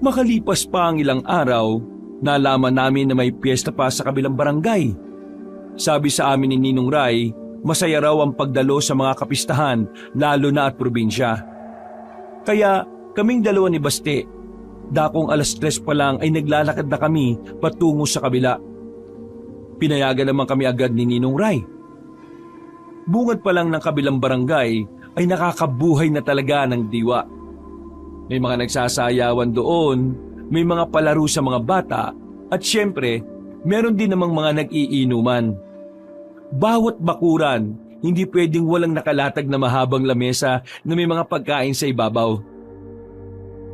Makalipas pa ang ilang araw, nalaman namin na may piyesta pa sa kabilang barangay. Sabi sa amin ni Ninong Ray, masaya raw ang pagdalo sa mga kapistahan, lalo na at probinsya. Kaya kaming dalawa ni Baste, dakong 3:00 pa lang ay naglalakad na kami patungo sa kabila. Pinayagan naman kami agad ni Ninong Ray. Bungad pa lang ng kabilang barangay ay nakakabuhay na talaga ng diwa. May mga nagsasayawan doon, may mga palaro sa mga bata, at syempre, meron din namang mga nag-iinuman. Bawat bakuran, hindi pwedeng walang nakalatag na mahabang lamesa na may mga pagkain sa ibabaw.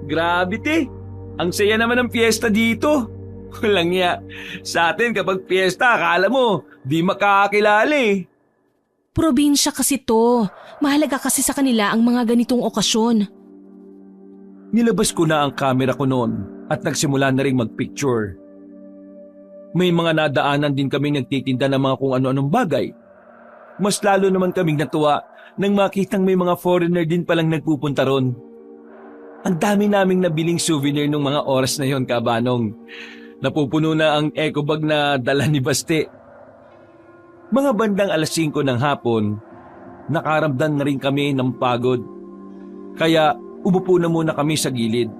Grabe te, ang saya naman ng piyesta dito. Walang niya. Sa atin kapag piyesta, akala mo, di makakakilala eh. Probinsya kasi to. Mahalaga kasi sa kanila ang mga ganitong okasyon. Nilabas ko na ang camera ko noon at nagsimula na rin magpicture. May mga nadaanan din kaming nagtitinda ng mga kung ano-anong bagay. Mas lalo naman kaming natuwa nang makitang may mga foreigner din palang nagpupunta ron. Ang dami naming nabiling souvenir nung mga oras na yon, Kabanong. Napupuno na ang eco bag na dala ni Baste. Mga bandang 5:00 ng hapon, nakaramdam na rin kami ng pagod. Kaya umupo na muna kami sa gilid.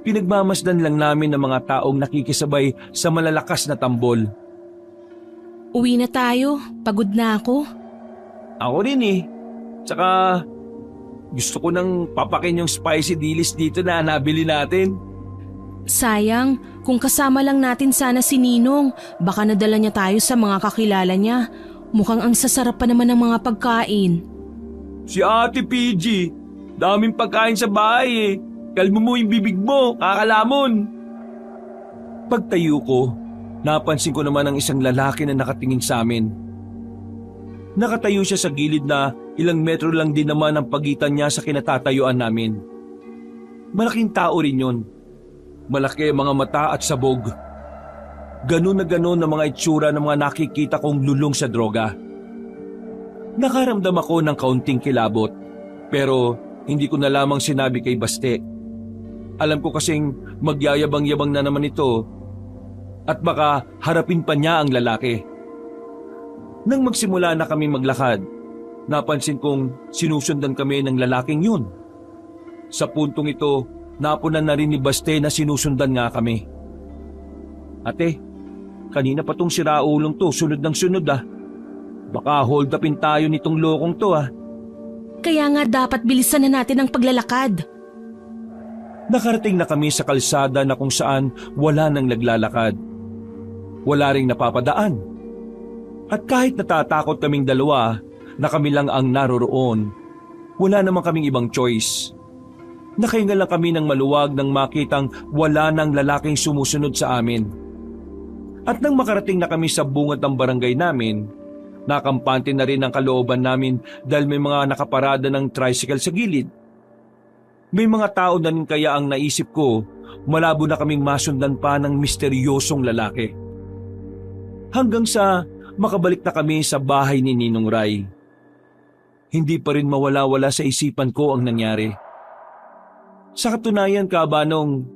Pinagmamasdan lang namin ng mga taong nakikisabay sa malalakas na tambol. Uwi na tayo. Pagod na ako. Ako rin eh. Tsaka gusto ko nang papakin yung spicy dilis dito na nabili natin. Sayang, kung kasama lang natin sana si Ninong, baka nadala niya tayo sa mga kakilala niya. Mukhang ang sasarap pa naman ng mga pagkain. Si Ate PG, daming pagkain sa bahay eh. Kalmo mo yung bibig mo, kakalamon. Pagtayo ko, napansin ko naman ang isang lalaki na nakatingin sa amin. Nakatayo siya sa gilid na ilang metro lang din naman ang pagitan niya sa kinatatayuan namin. Malaking tao rin yun. Malaki ang mga mata at sabog. Ganun na ganun ang mga itsura ng mga nakikita kong lulong sa droga. Nakaramdam ako ng kaunting kilabot, pero hindi ko na lamang sinabi kay Baste. Alam ko kasing magyayabang-yabang na naman ito at baka harapin pa niya ang lalaki. Nang magsimula na kami maglakad, napansin kong sinusundan kami ng lalaking yun. Sa puntong ito, napunan na rin ni Baste na sinusundan nga kami. Ate, kanina pa tong siraulong to, sunod ng sunod ah. Baka hold upin tayo nitong lokong to ah. Kaya nga dapat bilisan na natin ang paglalakad. Nakarating na kami sa kalsada na kung saan wala nang naglalakad. Wala ring napapadaan. At kahit natatakot kaming dalawa na kami lang ang naroroon, wala naman kaming ibang choice. Nakahinga lang kami ng maluwag nang makitang wala nang lalaking sumusunod sa amin. At nang makarating na kami sa bungad ng barangay namin, nakampante na rin ang kalooban namin dahil may mga nakaparada ng tricycle sa gilid. May mga tao na rin kaya ang naisip ko, malabo na kaming masundan pa ng misteryosong lalaki. Hanggang sa makabalik na kami sa bahay ni Ninong Ray. Hindi pa rin mawala-wala sa isipan ko ang nangyari. Sa katunayan, Kabanong,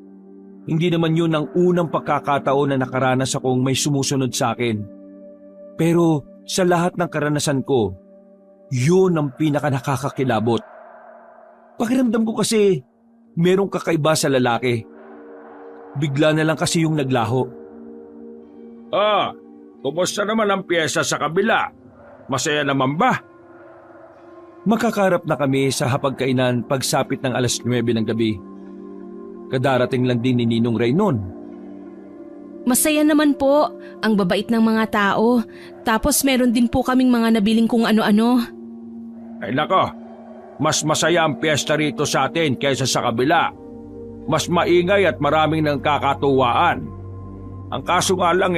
hindi naman yun ang unang pagkakataon na nakaranas akong may sumusunod sa akin. Pero sa lahat ng karanasan ko, yun ang pinaka nakakakilabot. Pakiramdam ko kasi merong kakaiba sa lalaki. Bigla na lang kasi yung naglaho. Kumusta naman ang piyesa sa kabila? Masaya naman ba? Makakarap na kami sa hapagkainan pagsapit ng 9:00 ng gabi. Kadarating lang din ni Ninong Ray noon. Masaya naman po, ang babait ng mga tao. Tapos meron din po kaming mga nabiling kung ano-ano. Ay nako, Mas masaya ang piyesta rito sa atin kaysa sa kabila. Mas maingay at maraming nagkakatuwaan. Ang kaso nga lang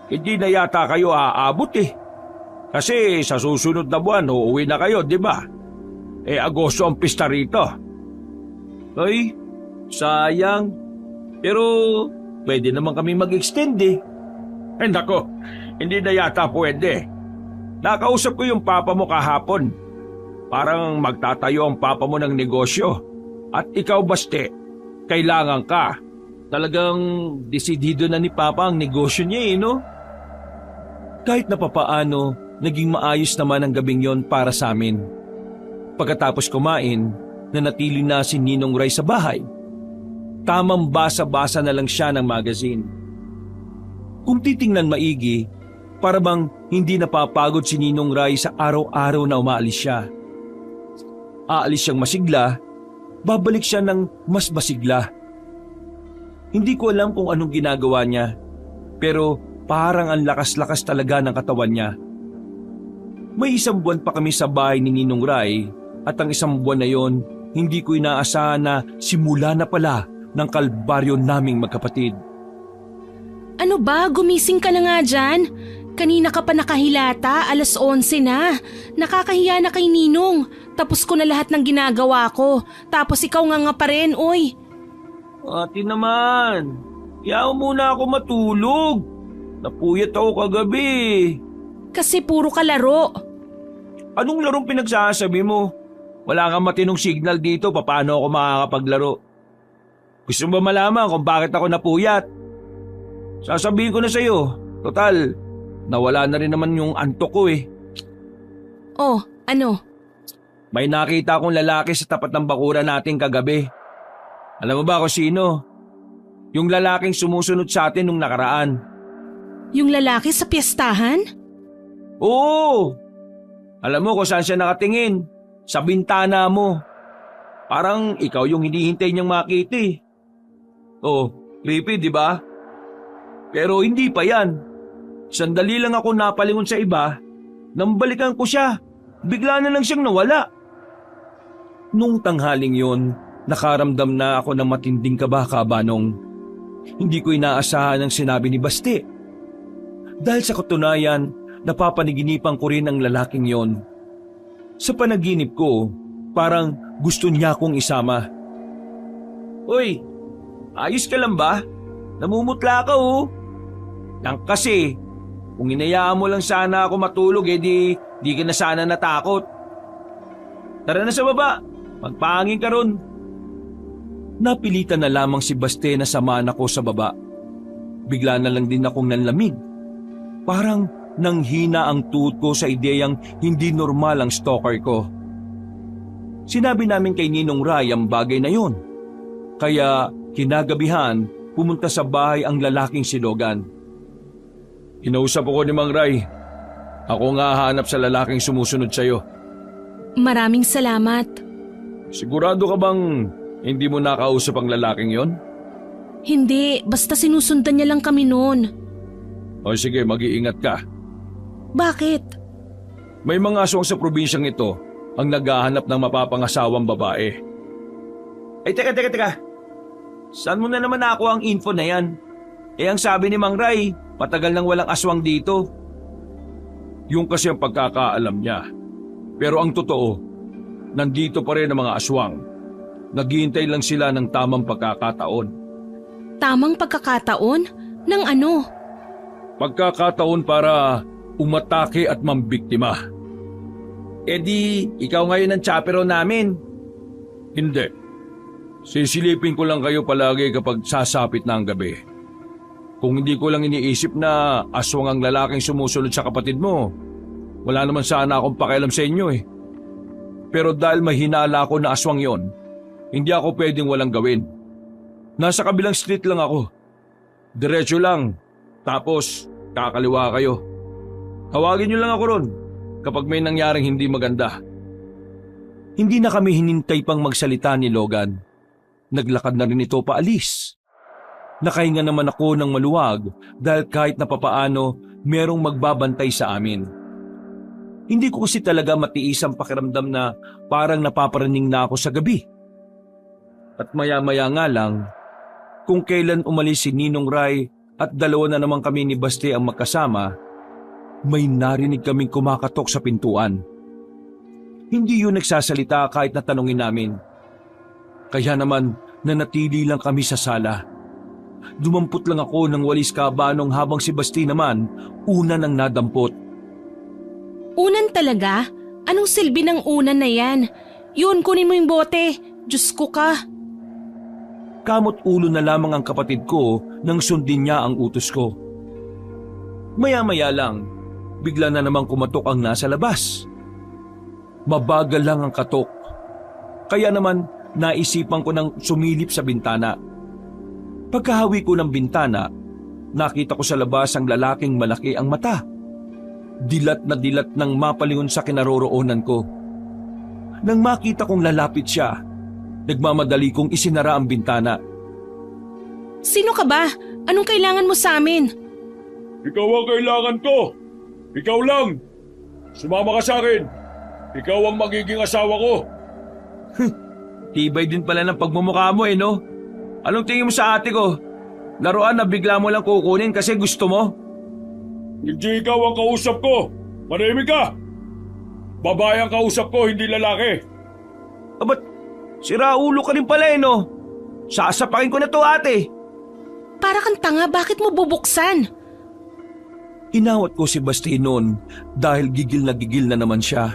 hindi na yata kayo aabot Kasi sa susunod na buwan, uuwi na kayo, di ba? Agosto ang pista rito. Ay, sayang. Pero pwede naman kami mag-extend nako, hindi na yata pwede. Nakausap ko yung papa mo kahapon. Parang magtatayo ang papa mo ng negosyo. At ikaw, Baste, kailangan ka. Talagang desidido na ni papa ang negosyo niya no? Kahit na papaano, naging maayos naman ang gabing yon para sa amin. Pagkatapos kumain, nanatili na si Ninong Ray sa bahay. Tamang basa-basa na lang siya ng magazine. Kung titingnan maigi, para bang hindi napapagod si Ninong Ray sa araw-araw na umaalis siya. Aalis siyang masigla, babalik siya ng mas masigla. Hindi ko alam kung anong ginagawa niya, pero parang ang lakas-lakas talaga ng katawan niya. May 1 buwan pa kami sa bahay ni Ninong Ray at ang 1 buwan na yon, hindi ko inaasahan na simula na pala ng kalbaryo naming magkapatid. Ano ba? Gumising ka na nga dyan? Kanina ka pa nakahilata, 11:00 na. Nakakahiya na kay Ninong. Tapos ko na lahat ng ginagawa ko. Tapos ikaw nga pa rin, oy. Ate naman, yaw muna ako matulog. Napuyat ako kagabi. Kasi puro ka laro. Anong larong pinagsasabi mo? Wala kang matinong signal dito, paano ako makakapaglaro? Gusto mo ba malaman kung bakit ako napuyat? Sasabihin ko na sa'yo. Total, nawala na rin naman yung antok ko Oh, ano? May nakita akong lalaki sa tapat ng bakuran natin kagabi. Alam mo ba kung sino? Yung lalaking sumusunod sa atin nung nakaraan. Yung lalaki sa piyestahan? Oo! Alam mo kung saan siya nakatingin? Sa bintana mo. Parang ikaw yung hinihintay niyang makita Oh, creepy di ba? Pero hindi pa yan. Sandali lang ako napalingon sa iba, nang balikan ko siya. Bigla na lang siyang nawala. Nung tanghaling yon, nakaramdam na ako ng matinding kaba-kabanong. Hindi ko inaasahan ang sinabi ni Baste. Dahil sa katunayan, napapaniginipan ko rin ang lalaking yon. Sa panaginip ko, parang gusto niya akong isama. Uy, ayos ka lang ba? Namumutla ka Nang kasi, kung inayaan mo lang sana ako matulog di ka na sana natakot. Tara na sa baba, magpahangin ka ron. Napilitan na lamang si Baste na samahan ako sa baba. Bigla na lang din akong nanlamig. Parang nanghina ang tuhod ko sa ideyang hindi normal ang stalker ko. Sinabi namin kay Ninong Ray ang bagay na yon. Kaya kinagabihan, pumunta sa bahay ang lalaking si Logan. Inausap ako ni Mang Ray. Ako nga hahanap sa lalaking sumusunod sa'yo. Maraming salamat. Sigurado ka bang hindi mo nakausap ang lalaking yon? Hindi, basta sinusundan niya lang kami noon. O sige, mag-iingat ka. Bakit? May mga aswang sa probinsyang ito ang naghahanap ng mapapangasawang babae. Ay, teka. Saan mo na naman nakuha ang info na yan? Ang sabi ni Mang Ray, matagal nang walang aswang dito. Yung kasi ang pagkakaalam niya. Pero ang totoo, nandito pa rin ang mga aswang. Naghihintay lang sila ng tamang pagkakataon. Tamang pagkakataon? Ng ano? Pagkakataon para umatake at mambiktima. Ikaw ngayon ang chaperone namin. Hindi. Sisilipin ko lang kayo palagi kapag sasapit na ang gabi. Kung hindi ko lang iniisip na aswang ang lalaking sumusunod sa kapatid mo, wala naman sana akong pakialam sa inyo Pero dahil mahinala ako na aswang yon, hindi ako pwedeng walang gawin. Nasa kabilang street lang ako. Diretso lang, tapos kakaliwa kayo. Tawagin niyo lang ako ron kapag may nangyaring hindi maganda. Hindi na kami hinintay pang magsalita ni Logan. Naglakad na rin ito paalis. Nakahinga naman ako ng maluwag dahil kahit na papaano merong magbabantay sa amin. Hindi ko kasi talaga matiis ang pakiramdam na parang napaparaning na ako sa gabi. At maya-maya nga lang, kung kailan umalis si Ninong Ray at dalawa na naman kami ni Baste ang magkasama, may narinig kaming kumakatok sa pintuan. Hindi yun nagsasalita kahit natanungin namin. Kaya naman nanatili lang kami sa sala. Dumampot lang ako ng walis kabanong habang si Basti naman una nang nadampot. Unan talaga? Anong silbi ng unan na yan? Yun, kunin mo yung bote. Diyos ko ka. Kamot ulo na lamang ang kapatid ko nang sundin niya ang utos ko. Maya-maya lang, bigla na namang kumatok ang nasa labas. Mabagal lang ang katok. Kaya naman naisipan ko nang sumilip sa bintana. Pagkahawi ko ng bintana, nakita ko sa labas ang lalaking malaki ang mata. Dilat na dilat nang mapalingon sa kinaroroonan ko. Nang makita kong lalapit siya, nagmamadali kong isinara ang bintana. Sino ka ba? Anong kailangan mo sa amin? Ikaw ang kailangan ko. Ikaw lang. Sumama ka sa akin. Ikaw ang magiging asawa ko. Tibay din pala ng pagmumukha mo no? Anong tingin mo sa ate ko? Laruan na bigla mo lang kukunin kasi gusto mo? Hindi ikaw ang kausap ko. Manahimik ka. Babae ang kausap ko, hindi lalaki. Ba't sira ulo ka rin pala no? Sasapakin ko na to ate. Para kang tanga, bakit mo bubuksan? Inawat ko si Basti noon dahil gigil na naman siya.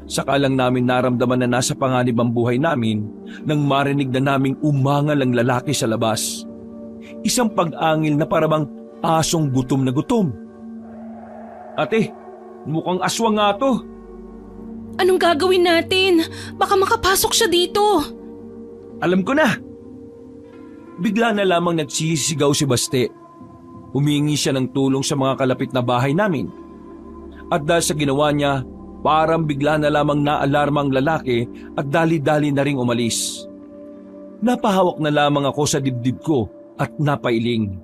Saka lang namin naramdaman na nasa panganib ang buhay namin nang marinig na naming umangal ang lalaki sa labas. Isang pag-angil na parabang asong gutom na gutom. Ate, mukhang aswang nga to. Anong gagawin natin? Baka makapasok siya dito. Alam ko na. Bigla na lamang nagsisigaw si Baste. Humingi siya ng tulong sa mga kalapit na bahay namin. At dahil sa ginawa niya, parang bigla na lamang naalarma ang lalaki at dali-dali na ring umalis. Napahawak na lamang ako sa dibdib ko at napailing.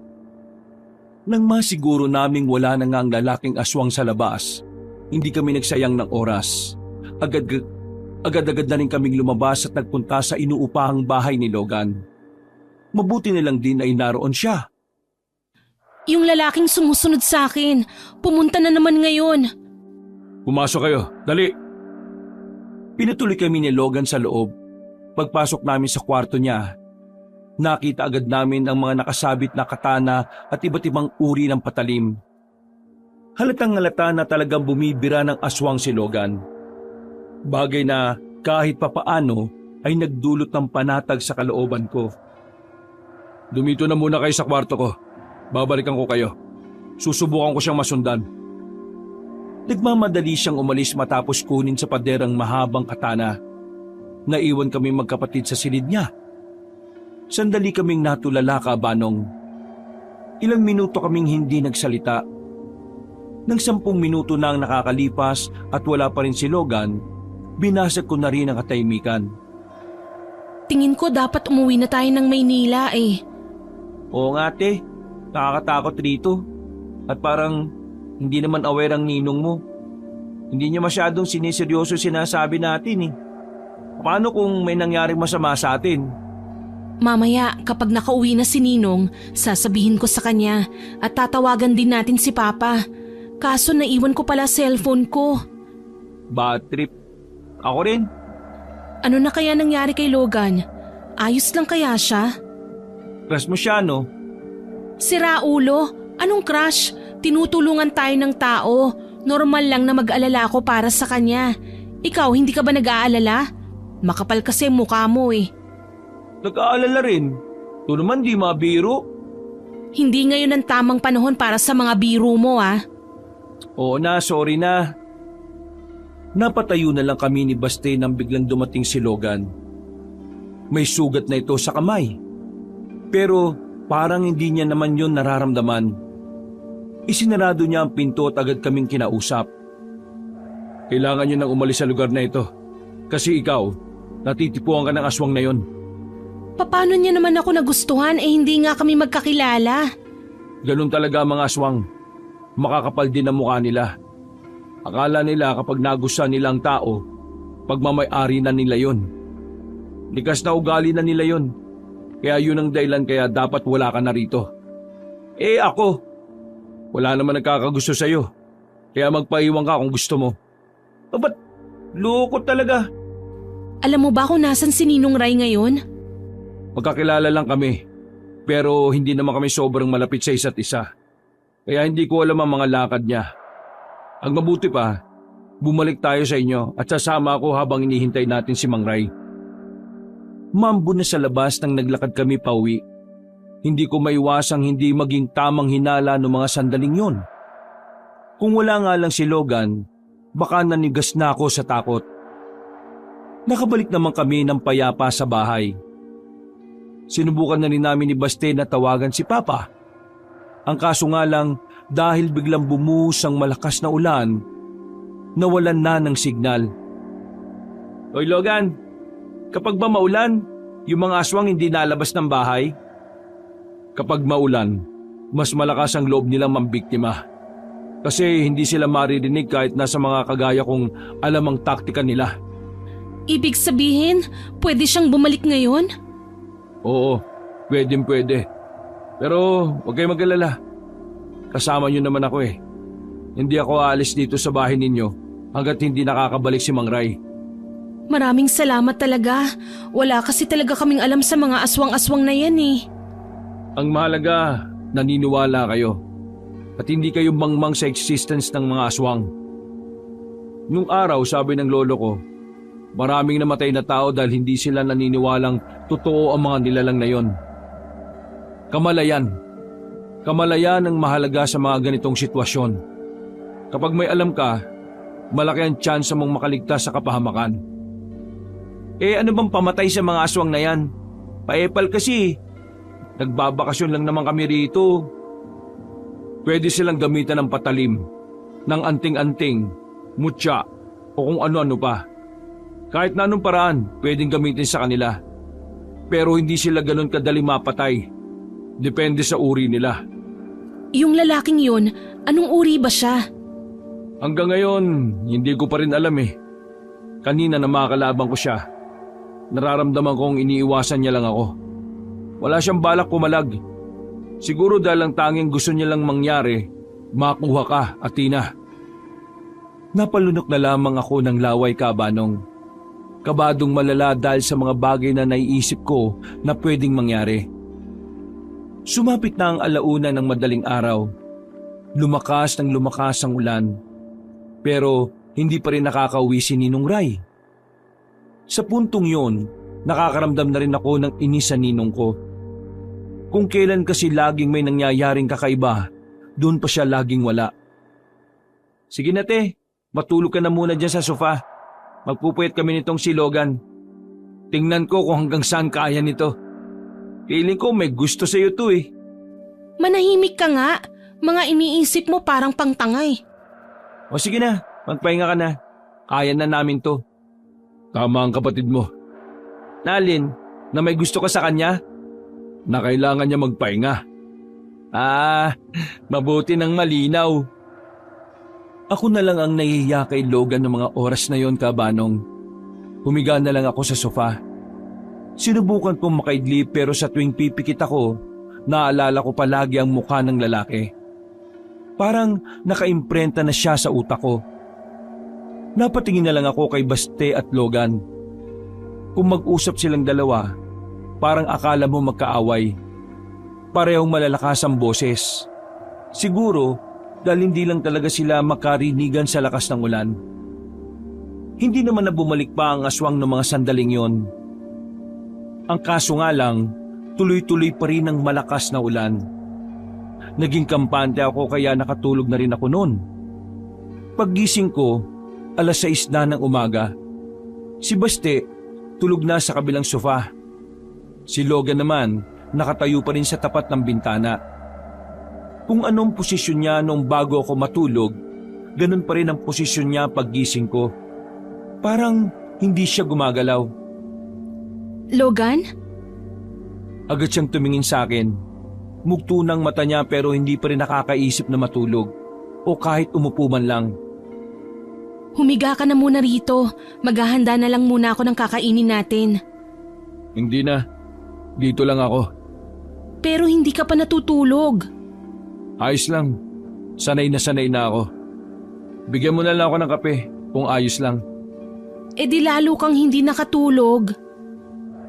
Nang masiguro naming wala na nga ang lalaking aswang sa labas, hindi kami nagsayang ng oras. Agad-agad na rin kaming lumabas at nagpunta sa inuupahang bahay ni Logan. Mabuti na lang din ay naroon siya. Yung lalaking sumusunod sa akin, pumunta na naman ngayon. Pumasok kayo, dali! Pinatuloy kami ni Logan sa loob. Pagpasok namin sa kwarto niya, nakita agad namin ang mga nakasabit na katana at iba't ibang uri ng patalim. Halatang halata na talagang bumibira ng aswang si Logan. Bagay na kahit papaano ay nagdulot ng panatag sa kalooban ko. Dumito na muna kayo sa kwarto ko. Babalikan ko kayo. Susubukan ko siyang masundan. Nagmamadali siyang umalis matapos kunin sa paderang mahabang katana. Naiwan kami magkapatid sa silid niya. Sandali kaming natulala kabanong. Ilang minuto kaming hindi nagsalita. Nang 10 minuto na ang nakakalipas at wala pa rin si Logan, binasag ko na rin ang katahimikan. Tingin ko dapat umuwi na tayo ng Maynila eh. Oo nga ate, nakakatakot rito. At parang hindi naman aware ang ninong mo. Hindi niya masyadong siniseryoso sinasabi natin eh. Paano kung may nangyaring masama sa atin? Mamaya, kapag nakauwi na si Ninong, sasabihin ko sa kanya at tatawagan din natin si Papa. Kaso naiwan ko pala cellphone ko. Bad trip. Ako rin. Ano na kaya nangyari kay Logan? Ayos lang kaya siya? Crush mo siya no? Sira ulo? Anong crush? Tinutulungan tayo ng tao. Normal lang na mag-alala ako para sa kanya. Ikaw, hindi ka ba nag-aalala? Makapal kasi mukha mo eh. Nag-aalala rin. Ito naman di mabiro. Hindi ngayon ang tamang panahon para sa mga biro mo ah. Oo na, sorry na. Napatayo na lang kami ni Baste nang biglang dumating si Logan. May sugat na ito sa kamay. Pero parang hindi niya naman yon nararamdaman. Isinarado niya ang pinto at agad kaming kinausap. Kailangan niyo nang umalis sa lugar na ito. Kasi ikaw, natitipuan ka ng aswang na yon. Paano niya naman ako nagustuhan hindi nga kami magkakilala? Ganun talaga ang mga aswang. Makakapal din ang mukha nila. Akala nila kapag nagustuhan nilang tao, pagmamay-ari na nila yon. Likas na ugali na nila yon. Kaya yun ang dahilan kaya dapat wala ka na rito. Ako, wala naman nagkakagusto sa'yo. Kaya magpaiwan ka kung gusto mo. Ba't loko talaga? Alam mo ba kung nasan si Ninong Ray ngayon? Magkakilala lang kami. Pero hindi naman kami sobrang malapit sa isa't isa. Kaya hindi ko alam ang mga lakad niya. Ang mabuti pa, bumalik tayo sa inyo at sasama ako habang inihintay natin si Mang Ray. Mambo na sa labas nang naglakad kami pauwi. Hindi ko maiwasang hindi maging tamang hinala ng mga sandaling yun. Kung wala nga lang si Logan, baka nanigas na ako sa takot. Nakabalik naman kami ng payapa sa bahay. Sinubukan na rin namin ni Baste na tawagan si Papa. Ang kaso nga lang, dahil biglang bumuhos ang malakas na ulan, nawalan na ng signal. Hoy Logan, kapag ba maulan, yung mga aswang hindi nalabas ng bahay? Kapag maulan, mas malakas ang loob nilang mambiktima. Kasi hindi sila maririnig kahit nasa mga kagaya kong alam ang taktika nila. Ibig sabihin, pwede siyang bumalik ngayon? Oo, pwede. Pero huwag kayong mag-alala. Kasama niyo naman ako eh. Hindi ako aalis dito sa bahay ninyo hanggat hindi nakakabalik si Mang Ray. Maraming salamat talaga. Wala kasi talaga kaming alam sa mga aswang-aswang na yan eh. Ang mahalaga, naniniwala kayo. At hindi kayo mangmang sa existence ng mga aswang. Nung araw, sabi ng lolo ko, maraming namatay na tao dahil hindi sila naniniwalang totoo ang mga nilalang na yon. Kamalayan ang mahalaga sa mga ganitong sitwasyon. Kapag may alam ka, malaki ang tsansa mong makaligtas sa kapahamakan. Ano bang pamatay sa mga aswang na yan? Paepal kasi. Nagbabakasyon lang naman kami rito. Pwede silang gamitan ng patalim, ng anting-anting, mutya, o kung ano-ano pa. Kahit na anong paraan, pwedeng gamitin sa kanila. Pero hindi sila ganun kadali mapatay. Depende sa uri nila. Yung lalaking yun, anong uri ba siya? Hanggang ngayon, hindi ko pa rin alam eh. Kanina na makakalabang ko siya. Nararamdaman kong iniiwasan niya lang ako. Wala siyang balak pumalag. Siguro dahil ang tanging gusto niya lang mangyari, makuha ka, Athena. Napalunok na lamang ako ng laway kabanong. Kabadong malala dahil sa mga bagay na naiisip ko na pwedeng mangyari. Sumapit na ang alauna ng madaling araw. Lumakas ng lumakas ang ulan. Pero hindi pa rin nakakauwi si Ninong Ray. Sa puntong yon, nakakaramdam na rin ako ng inis sa ninong ko. Kung kailan kasi laging may nangyayaring kakaiba, doon pa siya laging wala. Sige na te, matulog ka na muna dyan sa sofa. Magpupuyat kami nitong si Logan. Tingnan ko kung hanggang saan kaya nito. Feeling ko may gusto sa'yo to eh. Manahimik ka nga. Mga iniisip mo parang pangtangay. O sige na, magpahinga ka na. Kaya na namin to. Tama ang kapatid mo. Nalin, na may gusto ka sa kanya? Na kailangan niya magpahinga. Mabuti ng malinaw. Ako na lang ang nahihiya kay Logan ng mga oras na yon, kabanong. Humiga na lang ako sa sofa. Sinubukan kong makaidlip pero sa tuwing pipikit ako, naalala ko palagi ang mukha ng lalaki. Parang nakaimprenta na siya sa utak ko. Napatingin na lang ako kay Baste at Logan. Kung mag-usap silang dalawa, parang akala mo magkaaway. Parehong malalakas ang boses. Siguro dahil hindi lang talaga sila makarinigan sa lakas ng ulan. Hindi naman na bumalik pa ang aswang ng mga sandaling yon. Ang kaso nga lang, tuloy-tuloy pa rin ang malakas na ulan. Naging kampante ako kaya nakatulog na rin ako noon. Paggising ko, 6:00 na ng umaga. Si Baste, tulog na sa kabilang sofa. Si Logan naman, nakatayo pa rin sa tapat ng bintana. Kung anong posisyon niya nung bago ako matulog, ganun pa rin ang posisyon niya paggising ko. Parang hindi siya gumagalaw. Logan? Agad siyang tumingin sa akin. Mugto ng mata niya pero hindi pa rin nakakaisip na matulog o kahit umupo man lang. Humiga ka na muna rito. Maghahanda na lang muna ako ng kakainin natin. Hindi na. Dito lang ako. Pero hindi ka pa natutulog. Ayos lang. Sanay na ako. Bigyan mo na lang ako ng kape kung ayos lang. E di lalo kang hindi nakatulog.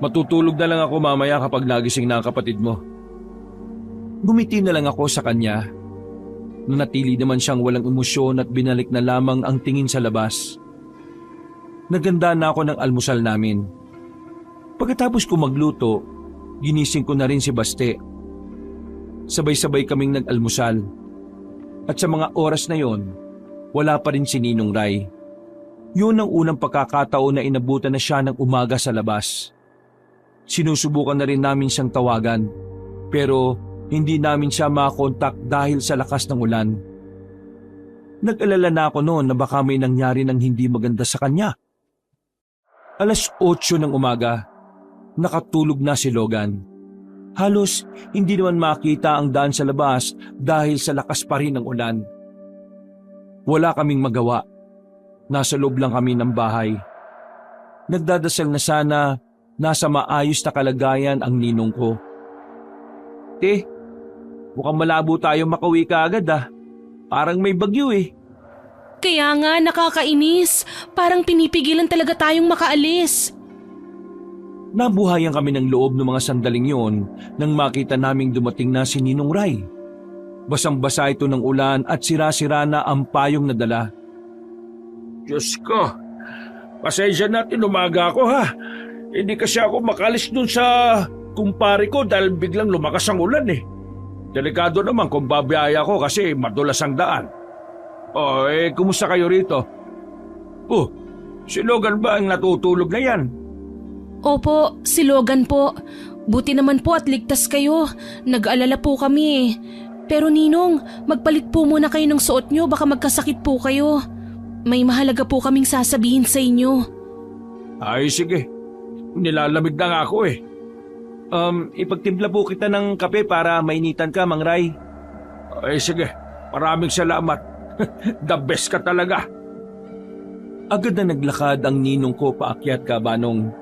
Matutulog na lang ako mamaya kapag nagising na ang kapatid mo. Gumiti na lang ako sa kanya. Nanatili naman siyang walang emosyon at binalik na lamang ang tingin sa labas. Naganda na ako ng almusal namin. Pagkatapos ko magluto, ginising ko na rin si Baste. Sabay-sabay kaming nag-almusal. At sa mga oras na yon, wala pa rin si Ninong Ray. Yun ang unang pagkakataon na inabutan na siya ng umaga sa labas. Sinusubukan na rin namin siyang tawagan, pero hindi namin siya makakontak dahil sa lakas ng ulan. Nag-alala na ako noon na baka may nangyari ng hindi maganda sa kanya. 8:00 ng umaga, nakatulog na si Logan. Halos hindi naman makita ang daan sa labas dahil sa lakas pa rin ng ulan. Wala kaming magawa. Nasa loob lang kami ng bahay. Nagdadasal na sana nasa maayos na kalagayan ang ninong ko. Mukhang malabo tayo makauwi kaagad ah. Parang may bagyo eh. Kaya nga nakakainis. Parang pinipigilan talaga tayong makaalis. Nabuhayan kami ng loob ng mga sandaling yon nang makita naming dumating na si Ninong Ray. Basang-basa ito ng ulan at sira-sira na ang payong na dala. Diyos ko, pasensya natin umaga ako ha. Hindi kasi ako makalis dun sa kumpare ko dahil biglang lumakas ang ulan eh. Delikado naman kung babiyaya ko kasi madulas ang daan. Kumusta kayo rito? Si Logan ba ang natutulog na yan? Opo, si Logan po. Buti naman po at ligtas kayo. Nag-alala po kami eh. Pero Ninong, magpalit po muna kayo ng suot nyo, baka magkasakit po kayo. May mahalaga po kaming sasabihin sa inyo. Ay sige, nilalamig na nga ako eh. Ipagtimpla po kita ng kape para mainitan ka, Mang Ray. Ay sige, maraming salamat. The best ka talaga. Agad na naglakad ang ninong ko paakyat ka, Banong.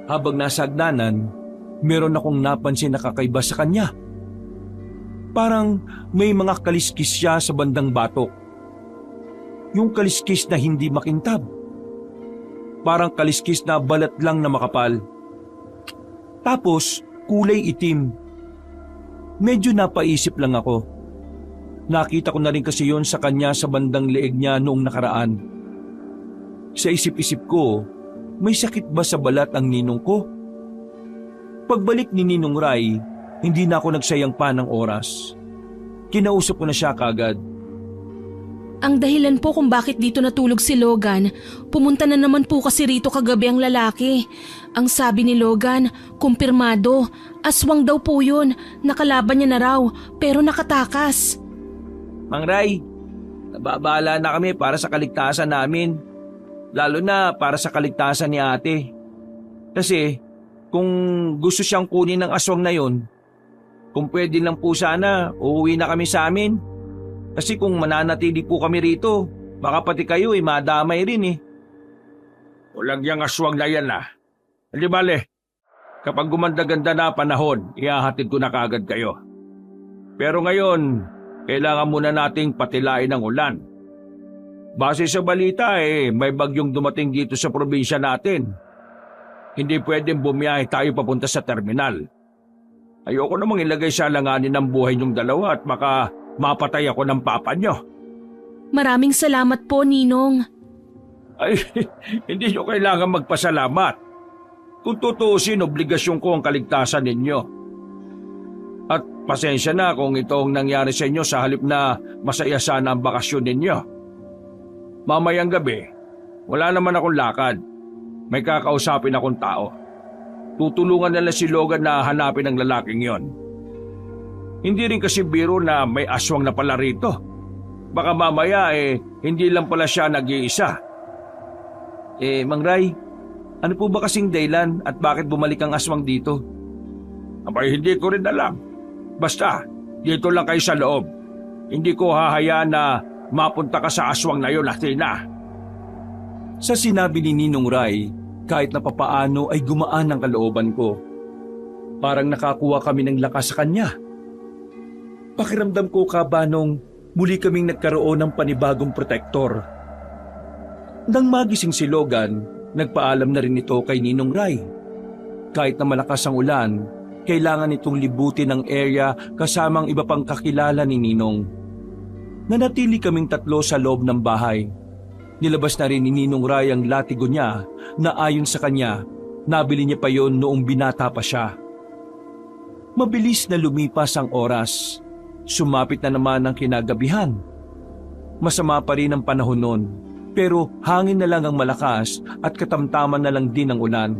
Habang nasa hagdanan, meron akong napansin na kakaiba sa kanya. Parang may mga kaliskis siya sa bandang batok. Yung kaliskis na hindi makintab. Parang kaliskis na balat lang na makapal. Tapos kulay itim. Medyo napaisip lang ako. Nakita ko na rin kasi yon sa kanya sa bandang leeg niya noong nakaraan. Sa isip-isip ko, may sakit ba sa balat ang ninong ko? Pagbalik ni Ninong Ray, hindi na ako nagsayang pa ng oras. Kinausap ko na siya kagad. Ang dahilan po kung bakit dito natulog si Logan, pumunta na naman po kasi rito kagabi ang lalaki. Ang sabi ni Logan, kumpirmado, aswang daw po yun, nakalaban niya na raw, pero nakatakas. Mang Ray, nababala na kami para sa kaligtasan namin. Lalo na para sa kaligtasan ni ate. Kasi kung gusto siyang kunin ng aswang na yon, kung pwede lang po sana, uuwi na kami sa amin. Kasi kung mananatili po kami rito, baka pati kayo madamay rin eh. Walang yang aswang na yan ah. Hindi bale, kapag gumanda-ganda na panahon, ihahatid ko na kagad kayo. Pero ngayon, kailangan muna nating patilain ang ulan. Base sa balita may bagyong dumating dito sa probinsya natin. Hindi pwedeng bumiyahe tayo papunta sa terminal. Ayoko namang ilagay sa alanganin ng buhay niyong dalawa at baka mapatay ako ng papa niyo. Maraming salamat po, Ninong. Ay, hindi niyo kailangan magpasalamat. Kung tutuusin, obligasyon ko ang kaligtasan ninyo. At pasensya na kung ito ang nangyari sa inyo sa halip na masaya sana ang bakasyon ninyo. Mamayang gabi, wala naman akong lakad. May kakausapin akong tao. Tutulungan nila si Logan na hanapin ang lalaking yon. Hindi rin kasi biro na may aswang na pala rito. Baka mamaya hindi lang pala siya nag-iisa. Mang Ray, ano po ba kasing dahilan at bakit bumalik ang aswang dito? Abay, hindi ko rin alam. Basta, dito lang kayo sa loob. Hindi ko hahayaan na mapunta ka sa aswang na yon, Athena. Sa sinabi ni Ninong Ray, kahit na papaano ay gumaan ang kalooban ko. Parang nakakuha kami ng lakas sa kanya. Pakiramdam ko Kabanong, muli kaming nagkaroon ng panibagong protektor. Nang magising si Logan, nagpaalam na rin ito kay Ninong Ray. Kahit na malakas ang ulan, kailangan itong libutin ang area kasamang iba pang kakilala ni Ninong. Nanatili kaming tatlo sa loob ng bahay. Nilabas na rin ni Ninong Ray ang latigo niya na ayon sa kanya, nabili niya pa yon noong binata pa siya. Mabilis na lumipas ang oras. Sumapit na naman ang kinagabihan. Masama pa rin ang panahon noon, pero hangin na lang ang malakas at katamtaman na lang din ang ulan.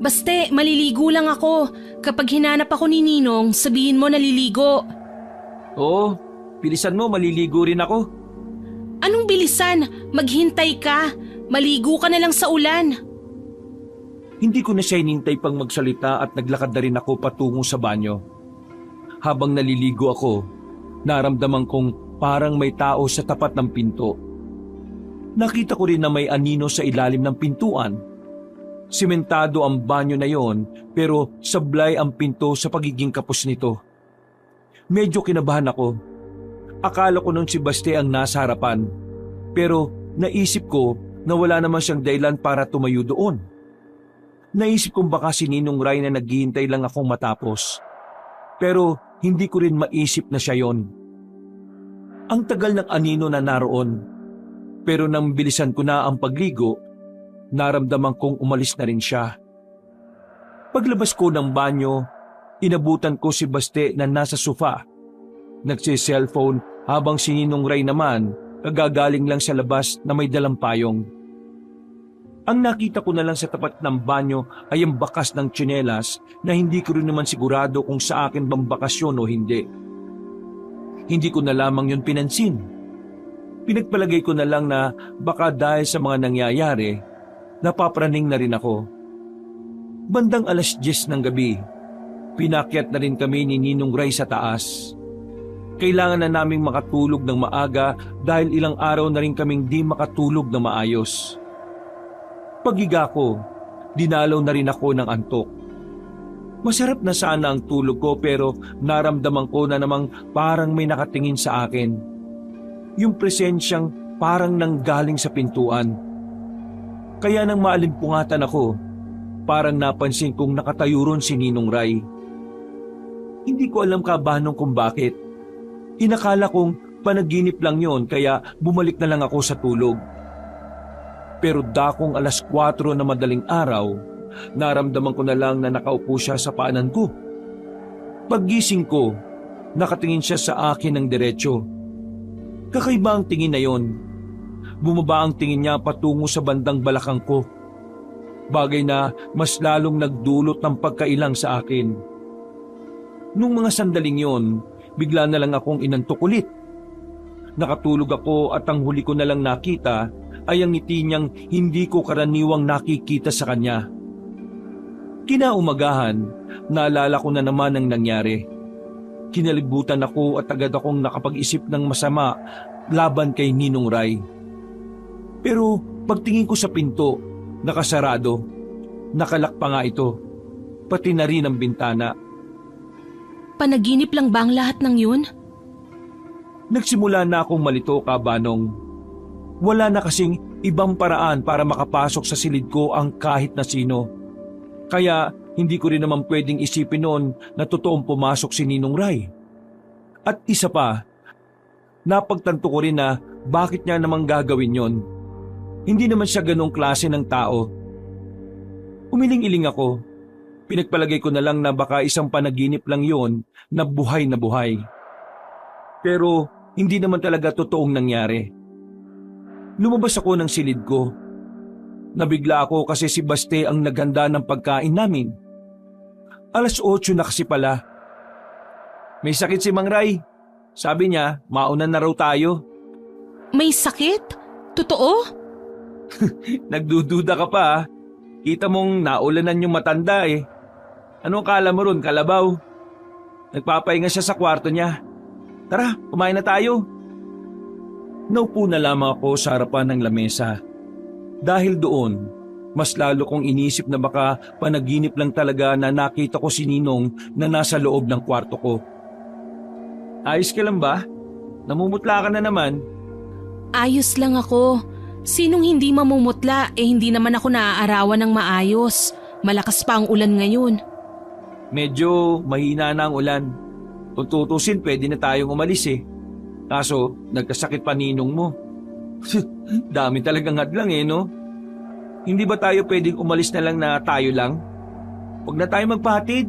Baste, maliligo lang ako. Kapag hinanap ako ni Ninong, sabihin mo naliligo. Oo, bilisan mo, maliligo rin ako. Anong bilisan? Maghintay ka. Maligo ka na lang sa ulan. Hindi ko na siya hinintay pang magsalita at naglakad na rin ako patungo sa banyo. Habang naliligo ako, naramdaman kong parang may tao sa tapat ng pinto. Nakita ko rin na may anino sa ilalim ng pintuan. Simentado ang banyo na yon, pero sablay ang pinto sa pagiging kapos nito. Medyo kinabahan ako. Akala ko noon si Baste ang nasa harapan, pero naisip ko na wala naman siyang dahilan para tumayo doon. Naisip kong baka si Ninong Ray na naghihintay lang akong matapos. Pero hindi ko rin maisip na siya yon. Ang tagal ng anino na naroon, pero nang bilisan ko na ang pagligo, naramdaman kong umalis na rin siya. Paglabas ko ng banyo, inabutan ko si Baste na nasa sofa. Nagsi-cellphone habang si Ninong Ray naman kagagaling lang sa labas na may dalang payong. Ang nakita ko na lang sa tapat ng banyo ay ang bakas ng tsinelas na hindi ko rin naman sigurado kung sa akin bang bakasyon o hindi. Hindi ko na lamang yun pinansin. Pinagpalagay ko na lang na baka dahil sa mga nangyayari, napapraning na rin ako. Bandang 10:00 ng gabi, pinakyat na rin kami ni Ninong Ray sa taas. Kailangan na naming makatulog ng maaga dahil ilang araw na rin kaming di makatulog na maayos. Paghiga ko, dinalaw na rin ako ng antok. Masarap na sana ang tulog ko pero naramdaman ko na namang parang may nakatingin sa akin. Yung presensyang parang nanggaling sa pintuan. Kaya nang maalimpungatan ako, parang napansin kong nakatayo ron si Ninong Ray. Hindi ko alam Kabanong kung bakit. Inakala kong panaginip lang yon kaya bumalik na lang ako sa tulog. Pero dakong 4:00 na madaling araw, naramdaman ko na lang na nakaupo siya sa paanan ko. Paggising ko, nakatingin siya sa akin ng diretsyo. Kakaiba ang tingin na yon. Bumaba ang tingin niya patungo sa bandang balakang ko. Bagay na mas lalong nagdulot ng pagkailang sa akin. Nung mga sandaling yon, bigla na lang akong inantok ulit. Nakatulog ako at ang huli ko na lang nakita ay ang ngiti niyang hindi ko karaniwang nakikita sa kanya. Kinaumagahan, naalala ko na naman ang nangyari. Kinalibutan ako at agad akong nakapag-isip ng masama laban kay Ninong Ray. Pero pagtingin ko sa pinto, nakasarado. Nakalak pa nga ito, pati na rin ang bintana. Panaginip lang ba ang lahat ng yun? Nagsimula na akong malito Kabanong. Wala na kasing ibang paraan para makapasok sa silid ko ang kahit na sino. Kaya hindi ko rin naman pwedeng isipin noon na totoong pumasok si Ninong Ray. At isa pa, napagtanto ko rin na bakit niya namang gagawin yon. Hindi naman siya ganong klase ng tao. Umiling-iling ako. Pinagpalagay ko na lang na baka isang panaginip lang yon na buhay na buhay. Pero hindi naman talaga totoong nangyari. Lumabas ako ng silid ko. Nabigla ako kasi si Baste ang naghanda ng pagkain namin. 8:00 na kasi pala. May sakit si Mang Ray. Sabi niya, mauna na raw tayo. May sakit? Totoo? Nagdududa ka pa ah. Kita mong naulanan yung matanda eh. Anong kala mo ron, kalabaw? Nagpapahinga siya sa kwarto niya. Tara, kumain na tayo. Naupo na lamang ako sa harapan ng lamesa. Dahil doon, mas lalo kong inisip na baka panaginip lang talaga na nakita ko si Ninong na nasa loob ng kwarto ko. Ayos ka lang ba? Namumutla ka na naman. Ayos lang ako. Sinong hindi mamumutla hindi naman ako naaarawan ng maayos. Malakas pa ang ulan ngayon. Medyo mahina na ang ulan. Kung tutusin, pwede na tayong umalis eh. Kaso, nagkasakit pa Ninong mo. Dami talagang hadlang no? Hindi ba tayo pwedeng umalis na lang na tayo lang? Huwag na tayo magpahatid.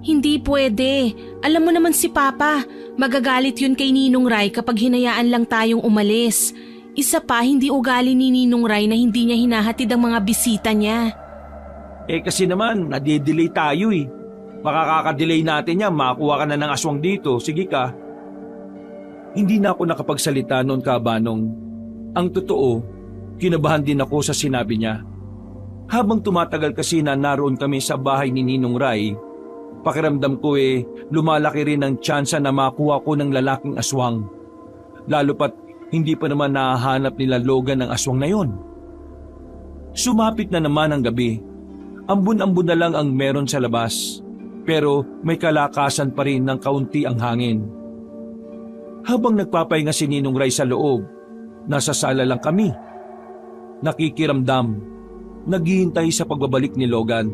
Hindi pwede. Alam mo naman si Papa, magagalit yun kay Ninong Ray kapag hinayaan lang tayong umalis. Isa pa, hindi ugali ni Ninong Ray na hindi niya hinahatid ang mga bisita niya. Kasi naman, nade-delay tayo eh. Makakaka-delay natin yan, makakuha ka na ng aswang dito. Sige ka. Hindi na ako nakapagsalita noon, Kabanong. Ang totoo, kinabahan din ako sa sinabi niya. Habang tumatagal kasi na naroon kami sa bahay ni Ninong Ray, pakiramdam ko lumalaki rin ang tsansa na makuha ko ng lalaking aswang. Lalo pat hindi pa naman nahahanap nila Logan ng aswang na yon. Sumapit na naman ang gabi. Ambon-ambon na lang ang meron sa labas, pero may kalakasan pa rin ng kaunti ang hangin. Habang nagpapahinga si Ninong Ray sa loob, nasa sala lang kami. Nakikiramdam, naghihintay sa pagbabalik ni Logan.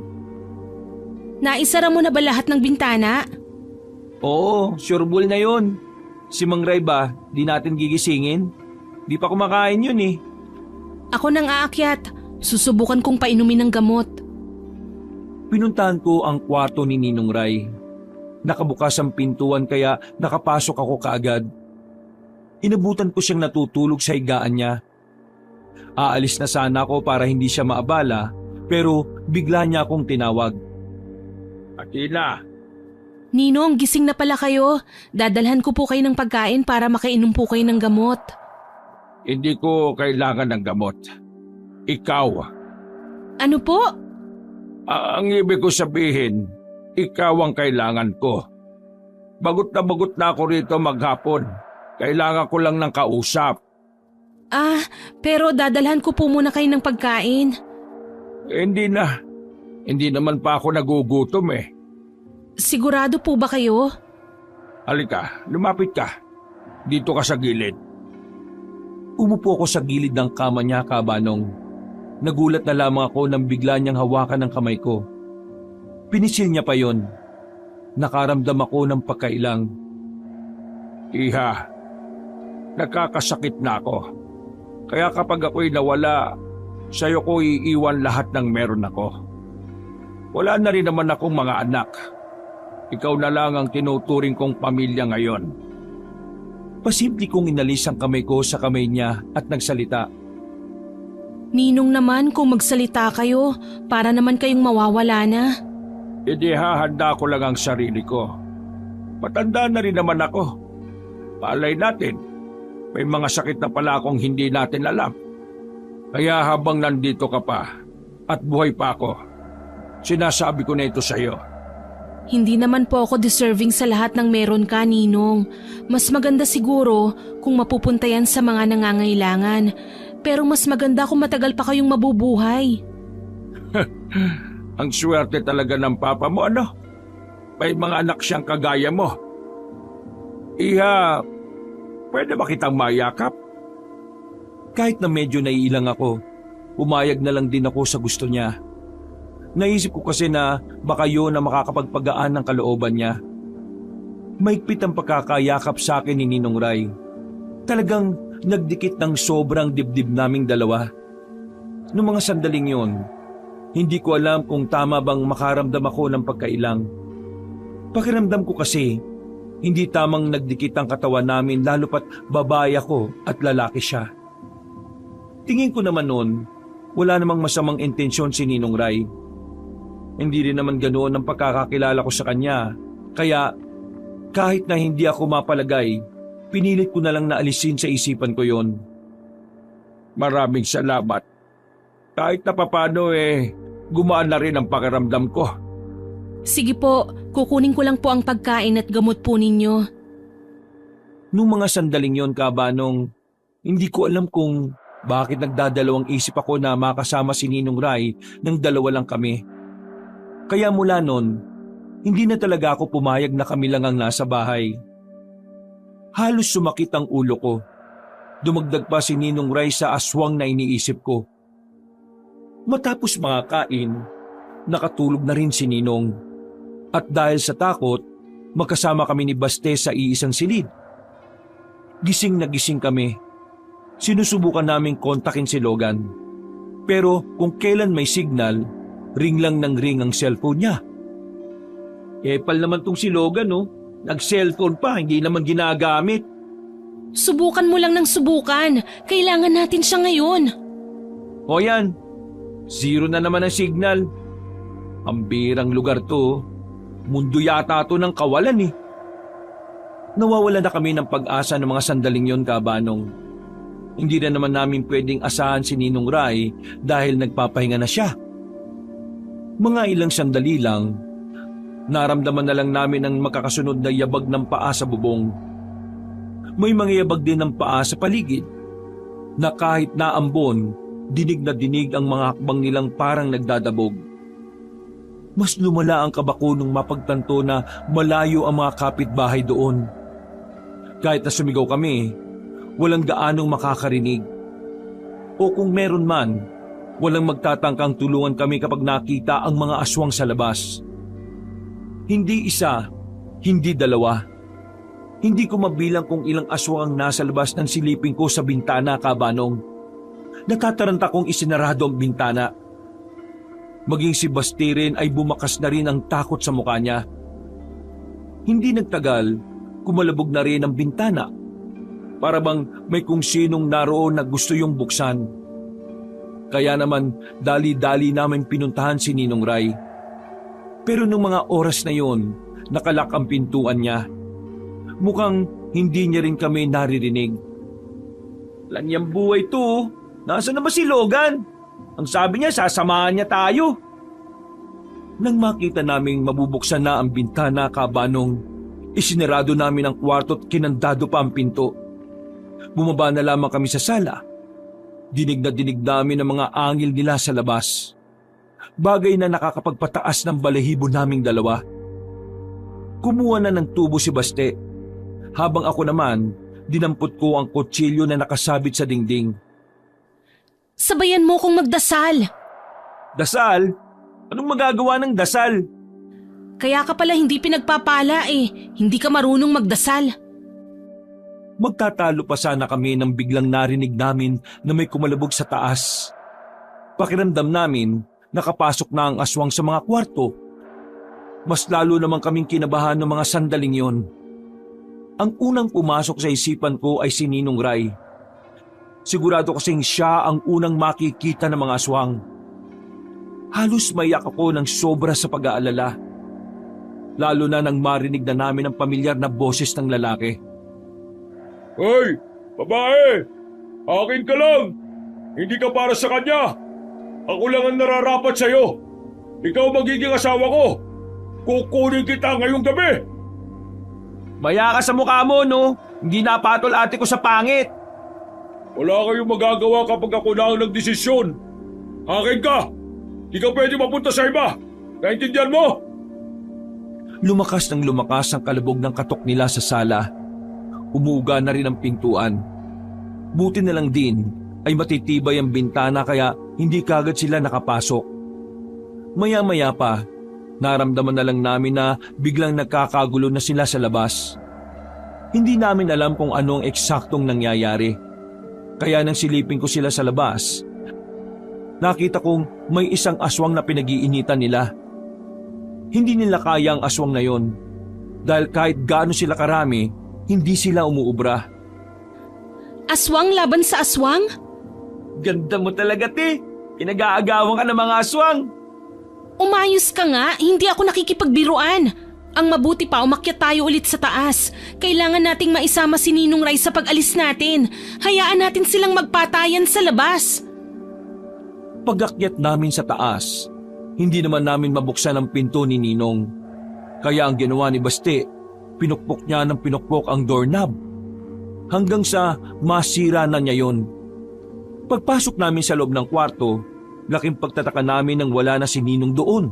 Naisara mo na ba lahat ng bintana? Oo, sureball na yon. Si Mang Ray ba, di natin gigisingin? Di pa kumakain yun eh. Ako nang aakyat. Susubukan kong painumin ng gamot. Pinuntahan ko ang kwarto ni Ninong Ray. Nakabukas ang pintuan kaya nakapasok ako kaagad. Inabutan ko siyang natutulog sa higaan niya. Aalis na sana ako para hindi siya maabala, pero bigla niya akong tinawag. Athena, Ninong, gising na pala kayo. Dadalhan ko po kayo ng pagkain para makainom po kayo ng gamot. hindi ko kailangan ng gamot. Ikaw. Ano po? Ang ibig ko sabihin, ikaw ang kailangan ko. Bagot na ako rito maghapon. Kailangan ko lang ng kausap. Pero dadalhan ko po muna kayo ng pagkain. Hindi na. Hindi naman pa ako nagugutom Sigurado po ba kayo? Halika, lumapit ka. Dito ka sa gilid. Umupo ako sa gilid ng kama niya, Kabanong. Nagulat na lamang ako nang bigla niyang hawakan ang kamay ko. Pinisil niya pa yon. Nakaramdam ako ng pagkailang. Iha, nakakasakit na ako. Kaya kapag ako'y nawala, sa'yo ko iiwan lahat ng meron ako. Wala na rin naman akong mga anak. Ikaw na lang ang tinuturing kong pamilya ngayon. Pasimple kong inalis ang kamay ko sa kamay niya at nagsalita. Ninong naman kung magsalita kayo, para naman kayong mawawala na. Hindi hahanda ko lang ang sarili ko. Matanda na rin naman ako. Palay natin, may mga sakit na pala akong hindi natin alam. Kaya habang nandito ka pa at buhay pa ako, sinasabi ko na ito sa iyo. Hindi naman po ako deserving sa lahat ng meron ka, Ninong. Mas maganda siguro kung mapupunta yan sa mga nangangailangan. Pero mas maganda kung matagal pa kayong mabubuhay. Ang swerte talaga ng papa mo, ano? May mga anak siyang kagaya mo. Iha, pwede ba kitang mayakap? Kahit na medyo naiilang ako, umayag na lang din ako sa gusto niya. Naisip ko kasi na baka yun na makakapagpagaan ng kalooban niya. Maigpit ang pagkakayakap sa akin ni Ninong Ray. Talagang nagdikit ng sobrang dibdib naming dalawa. Noong mga sandaling yon, hindi ko alam kung tama bang makaramdam ako ng pagkailang. Pakiramdam ko kasi, hindi tamang nagdikit ang katawan namin lalo pat babae ako at lalaki siya. Tingin ko naman noon, wala namang masamang intensyon si Ninong Ray. Hindi rin naman ganoon ang pagkakakilala ko sa kanya, kaya kahit na hindi ako mapalagay, pinilit ko na lang na alisin sa isipan ko yon. Maraming salamat. Kahit na papano gumaan na rin ang pakiramdam ko. Sige po, kukunin ko lang po ang pagkain at gamot po ninyo. Nung mga sandaling yon, Kabanong, hindi ko alam kung Bakit nagdadalawang isip ako na makasama si Ninong Ray nang dalawa lang kami? Kaya mula nun, hindi na talaga ako pumayag na kami lang ang nasa bahay. Halos sumakit ang ulo ko. Dumagdag pa si Ninong Ray sa aswang na iniisip ko. Matapos makakain, nakatulog na rin si Ninong. At dahil sa takot, magkasama kami ni Baste sa iisang silid. Gising na gising kami. Sinusubukan naming kontakin si Logan. Pero kung kailan may signal, ring lang ng ring ang cellphone niya. Epal naman tong si Logan, no? Nag-cellphone pa, hindi naman ginagamit. Subukan mo lang ng subukan. Kailangan natin siya ngayon. O yan, zero na naman ang signal. Ang birang lugar to, mundo yata to ng kawalan eh. Nawawala na kami ng pag-asa ng mga sandaling yon, Kabanong. Hindi na naman namin pwedeng asahan si Ninong Ray dahil nagpapahinga na siya. Mga ilang sandali lang, naramdaman na lang namin ang makakasunod na yabag ng paa sa bubong. May mga yabag din ng paa sa paligid na kahit naambon, dinig na dinig ang mga hakbang nilang parang nagdadabog. Mas lumala ang kabako nung mapagtanto na malayo ang mga kapitbahay doon. Kahit na sumigaw kami, walang gaanong makakarinig. O kung meron man, walang magtatangkang tulungan kami kapag nakita ang mga aswang sa labas. Hindi isa, hindi dalawa. Hindi ko mabilang kung ilang aswang ang nasa labas ng siliping ko sa bintana, Kabanong. Natataranta kong isinarado ang bintana. Maging si Basti rin ay bumakas na rin ang takot sa mukha niya. Hindi nagtagal, kumalabog na rin ang bintana. Para bang may kung sinong naroon na gusto yung buksan. Kaya naman dali-dali namin pinuntahan si Ninong Ray. Pero nung mga oras na yon, nakalak ang pintuan niya. Mukhang hindi niya rin kami naririnig. Lanyang buhay to. Nasaan na ba si Logan? Ang sabi niya, sasamahan niya tayo. Nang makita naming mabubuksan na ang bintana, Kabanong, isinarado namin ang kwarto at kinandado pa ang pinto. Bumaba na lamang kami sa sala. Dinig na dinig namin ang mga angil nila sa labas. Bagay na nakakapagpataas ng balahibo naming dalawa. Kumuha na ng tubo si Baste. Habang ako naman, dinampot ko ang kutsilyo na nakasabit sa dingding. Sabayan mo kong magdasal. Dasal? Anong magagawa ng dasal? Kaya ka pala hindi pinagpapala eh. Hindi ka marunong magdasal. Magtatalo pa sana kami nang biglang narinig namin na may kumalabog sa taas. Pakiramdam namin, nakapasok na ang aswang sa mga kwarto. Mas lalo naman kaming kinabahan ng mga sandaling yon. Ang unang pumasok sa isipan ko ay si Ninong Ray. Sigurado kasing siya ang unang makikita ng mga aswang. Halos maiyak ako ng sobra sa pag-aalala. Lalo na nang marinig na namin ang pamilyar na boses ng lalaki. Hoy! Babae! Akin ka lang! Hindi ka para sa kanya! Ako lang ang nararapat sa'yo! Ikaw magiging asawa ko! Kukunin kita ngayong gabi! Maya ka sa mukha mo, no? Hindi napatol ate ko sa pangit. Wala kayong magagawa kapag ako na ang nagdesisyon. Akin ka! Di ka pwede mapunta sa iba! Naintindihan mo? Lumakas ng lumakas ang kalabog ng katok nila sa sala. Umuga na rin ang pintuan. Buti na lang din ay matitibay ang bintana kaya hindi kagad sila nakapasok. Maya-maya pa, naramdaman na lang namin na biglang nagkakagulo na sila sa labas. Hindi namin alam kung anong eksaktong nangyayari. Kaya nang silipin ko sila sa labas, nakita kong may isang aswang na pinag-iinitan nila. Hindi nila kaya ang aswang na yon dahil kahit gaano sila karami, hindi sila umuubra. Aswang laban sa aswang? Ganda mo talaga, te. Pinag-aagawan ka ng mga aswang. Umayos ka nga, hindi ako nakikipagbiruan. Ang mabuti pa, umakyat tayo ulit sa taas. Kailangan nating maisama si Ninong Ray sa pag-alis natin. Hayaan natin silang magpatayan sa labas. Pag-akyat namin sa taas, hindi naman namin mabuksan ang pinto ni Ninong. Kaya ang ginawa ni Baste, pinukpok niya ng pinukpok ang doorknob. Hanggang sa masira na niya yon. Pagpasok namin sa loob ng kwarto, laking pagtataka namin nang wala na si Ninong doon.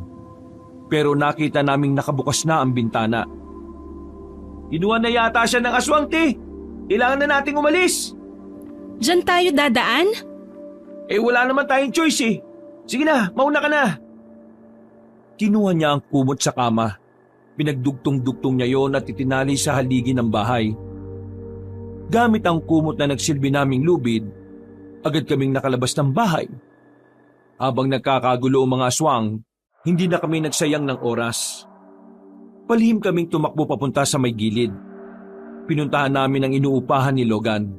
Pero nakita naming nakabukas na ang bintana. Kinuha na yata siya ng aswang, te. Kailangan na nating umalis. Diyan tayo dadaan? Wala naman tayong choice eh. Sige na, mauna ka na. Kinuha niya ang kumot sa kama. Pinagdugtong-dugtong niya yon at itinali sa haligi ng bahay. Gamit ang kumot na nagsilbi naming lubid, agad kaming nakalabas ng bahay. Habang nagkakagulo ang mga aswang, hindi na kami nagsayang ng oras. Palihim kaming tumakbo papunta sa may gilid. Pinuntahan namin ang inuupahan ni Logan.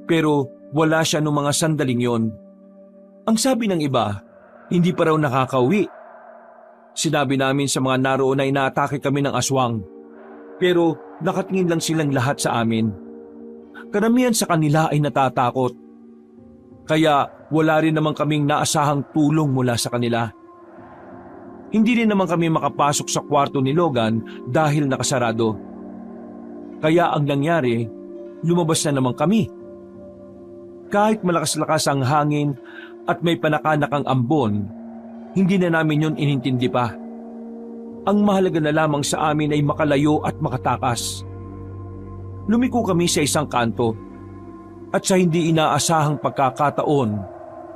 Pero wala siya nung mga sandaling yon. Ang sabi ng iba, hindi pa raw nakakauwi. Sinabi namin sa mga naroon na inaatake kami ng aswang. Pero nakatingin lang silang lahat sa amin. Karamihan sa kanila ay natatakot. Kaya wala rin naman kaming naasahang tulong mula sa kanila. Hindi rin naman kami makapasok sa kwarto ni Logan dahil nakasarado. Kaya ang nangyari, lumabas na naman kami. Kahit malakas-lakas ang hangin at may panakanak ang ambon, hindi na namin yon inintindi pa. Ang mahalaga na lamang sa amin ay makalayo at makatakas. Lumiko kami sa isang kanto at sa hindi inaasahang pagkakataon,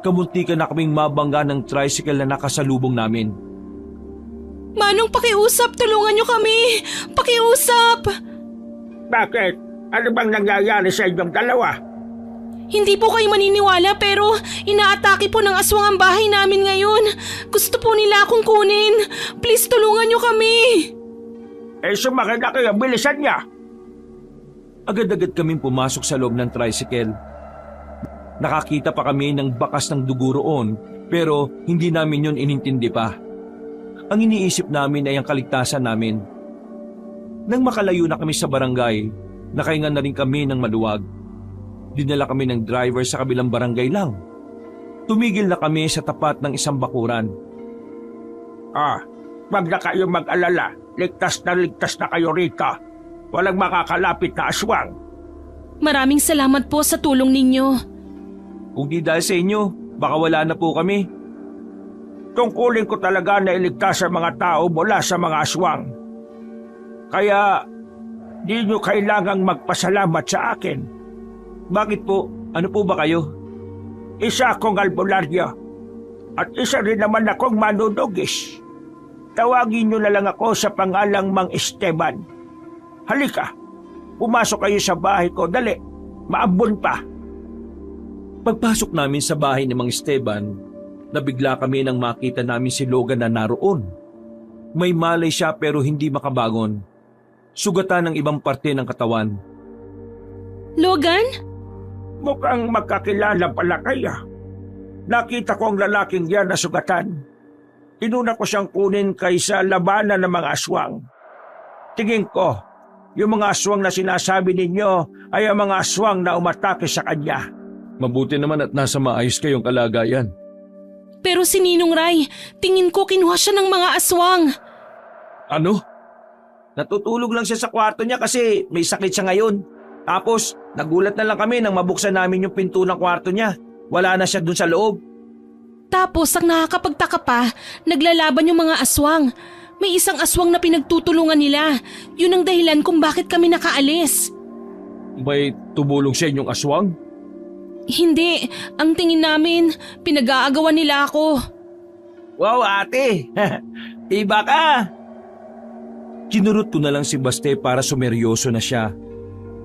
kamuntikan na kaming mabangga ng tricycle na nakasalubong namin. Manong, pakiusap, tulungan niyo kami! Pakiusap! Bakit? Ano bang nangyayari sa inyong dalawa? Hindi po kayo maniniwala pero inaatake po ng aswang ang bahay namin ngayon. Gusto po nila akong kunin. Please, tulungan niyo kami! Sumakay na kayo, bilisan niya! Agad-agad kaming pumasok sa loob ng tricycle. Nakakita pa kami ng bakas ng dugo roon pero hindi namin yon inintindi pa. Ang iniisip namin ay ang kaligtasan namin. Nang makalayo na kami sa barangay, nakahinga na rin kami ng maluwag. Dinala kami ng driver sa kabilang barangay lang. Tumigil na kami sa tapat ng isang bakuran. Wag na kayo mag-alala. Ligtas na kayo rito. Walang makakalapit na aswang. Maraming salamat po sa tulong ninyo. Kung di dahil sa inyo, baka wala na po kami. Tungkulin ko talaga na iligtas ang mga tao mula sa mga aswang. Kaya, di nyo kailangang magpasalamat sa akin. Bakit po? Ano po ba kayo? Isa akong albularyo. At isa rin naman akong manunugis. Tawagin nyo na lang ako sa pangalang Mang Esteban. Halika, pumasok kayo sa bahay ko, dali. Maambon pa. Pagpasok namin sa bahay ni Mang Esteban, nabigla kami nang makita namin si Logan na naroon. May malay siya pero hindi makabangon. Sugatan ng ibang parte ng katawan. Logan? Mukhang magkakilala pala kayo. Nakita ko ang lalaking yan na sugatan. Inuna ko siyang kunin kaysa labanan ng mga aswang. Tingin ko, yung mga aswang na sinasabi ninyo ay ang mga aswang na umatake sa kanya. Mabuti naman at nasa maayos kayong kalagayan. Pero si Ninong Ray, tingin ko kinuha siya ng mga aswang. Ano? Natutulog lang siya sa kwarto niya kasi may sakit siya ngayon. Tapos, nagulat na lang kami nang mabuksan namin yung pinto ng kwarto niya. Wala na siya dun sa loob. Tapos, ang nakakapagtaka pa, naglalaban yung mga aswang. May isang aswang na pinagtutulungan nila. Yun ang dahilan kung bakit kami nakaalis. May tumulong sa inyong aswang? Hindi. Ang tingin namin, pinag-aagawan nila ako. Wow, ate! Iba ka! Kinurot ko na lang si Baste para sumeryoso na siya.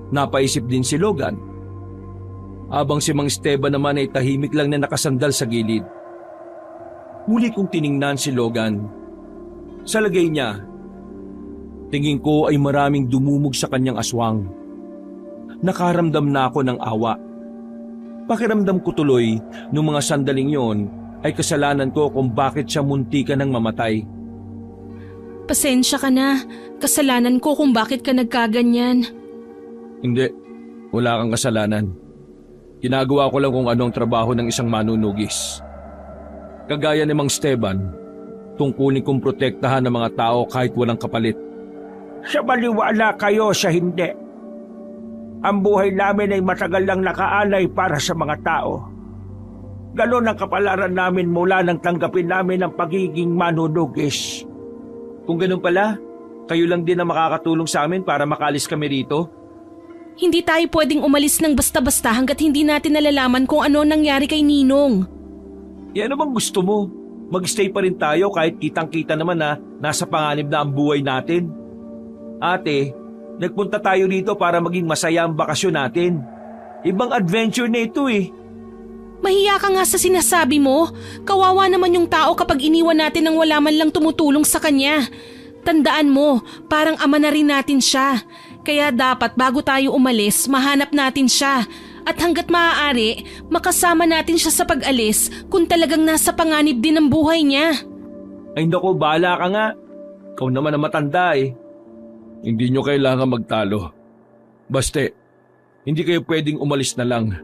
Napaisip din si Logan. Habang si Mang Esteban naman ay tahimik lang na nakasandal sa gilid. Muli kong tiningnan si Logan. Sa lagay niya, tingin ko ay maraming dumumog sa kanyang aswang. Nakaramdam na ako ng awa. Pakiramdam ko tuloy nung mga sandaling yon ay kasalanan ko kung bakit siya muntikan ng mamatay. Pasensya ka na. Kasalanan ko kung bakit ka nagkaganyan. Hindi, wala kang kasalanan. Ginagawa ko lang kung anong trabaho ng isang manunugis. Kagaya ni Mang Esteban, tungkulin kong protektahan ng mga tao kahit walang kapalit. Sa baliwala kayo, sa hindi. Ang buhay namin ay matagal lang nakaalay para sa mga tao. Ganon ang kapalaran namin mula nang tanggapin namin ang pagiging manunugis. Kung ganun pala, kayo lang din ang makakatulong sa amin para makalis kami rito? Hindi tayo pwedeng umalis ng basta-basta hanggat hindi natin nalalaman kung ano nangyari kay Ninong. Ano bang gusto mo? Mag-stay pa rin tayo kahit kitang-kita naman na nasa panganib na ang buhay natin. Ate, nagpunta tayo rito para maging masaya ang bakasyon natin. Ibang adventure na ito eh. Mahiya ka nga sa sinasabi mo. Kawawa naman yung tao kapag iniwan natin nang wala man lang tumutulong sa kanya. Tandaan mo, parang ama na rin natin siya. Kaya dapat bago tayo umalis, mahanap natin siya. At hanggat maaari, makasama natin siya sa pag-alis kung talagang nasa panganib din ang buhay niya. Ay naku, bahala ka nga. Ikaw naman ang matanda eh. Hindi nyo kailangan magtalo. Baste, hindi kayo pwedeng umalis na lang.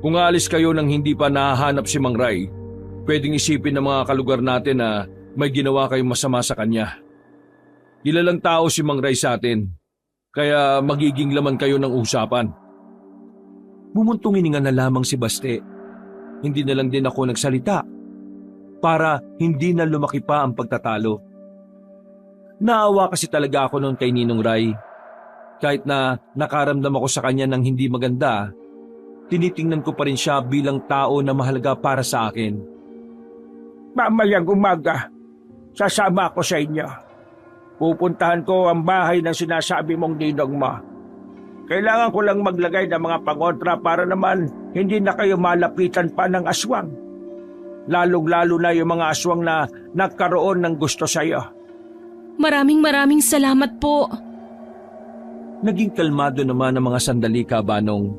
Kung aalis kayo nang hindi pa nahahanap si Mang Ray, pwedeng isipin ng mga kalugar natin na may ginawa kayong masama sa kanya. Kilalang tao si Mang Ray sa atin, kaya magiging laman kayo ng usapan. Bumuntong hininga na lamang si Baste. Hindi na lang din ako nagsalita para hindi na lumaki pa ang pagtatalo. Naawa kasi talaga ako noon kay Ninong Ray. Kahit na nakaramdam ako sa kanya ng hindi maganda, tinitingnan ko pa rin siya bilang tao na mahalaga para sa akin. Mamayang umaga, sasama ako sa inyo. Pupuntahan ko ang bahay ng sinasabi mong ninong mo. Kailangan ko lang maglagay ng mga pangontra para naman hindi na kayo malapitan pa ng aswang. Lalong-lalo na yung mga aswang na nagkaroon ng gusto sa iyo. Maraming salamat po. Naging kalmado naman ang mga sandali, Kabanong.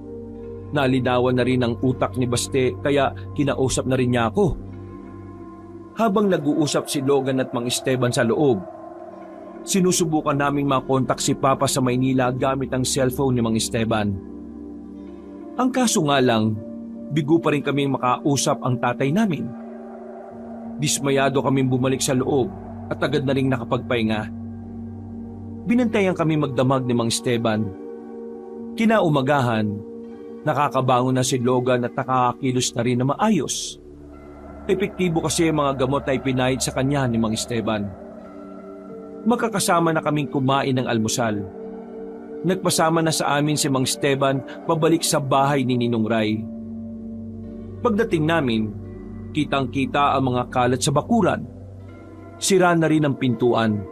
Nalinawan na rin ang utak ni Baste kaya kinausap na rin niya ako. Habang nag-uusap si Logan at Mang Esteban sa loob, sinusubukan naming makontak si Papa sa Maynila gamit ang cellphone ni Mang Esteban. Ang kaso nga lang, bigo pa rin kaming makausap ang tatay namin. Dismayado kaming bumalik sa loob at agad na rin nakapagpahinga. Binantayan kami magdamag ni Mang Esteban. Kinaumagahan, nakakabangon na si Logan at nakakakilos na rin na maayos. Epektibo kasi ang mga gamot na ipinahid sa kanya ni Mang Esteban. Magkakasama na kaming kumain ng almusal. Nagpasama na sa amin si Mang Esteban pabalik sa bahay ni Ninong Ray. Pagdating namin, kitang-kita ang mga kalat sa bakuran. Sira na rin ang pintuan.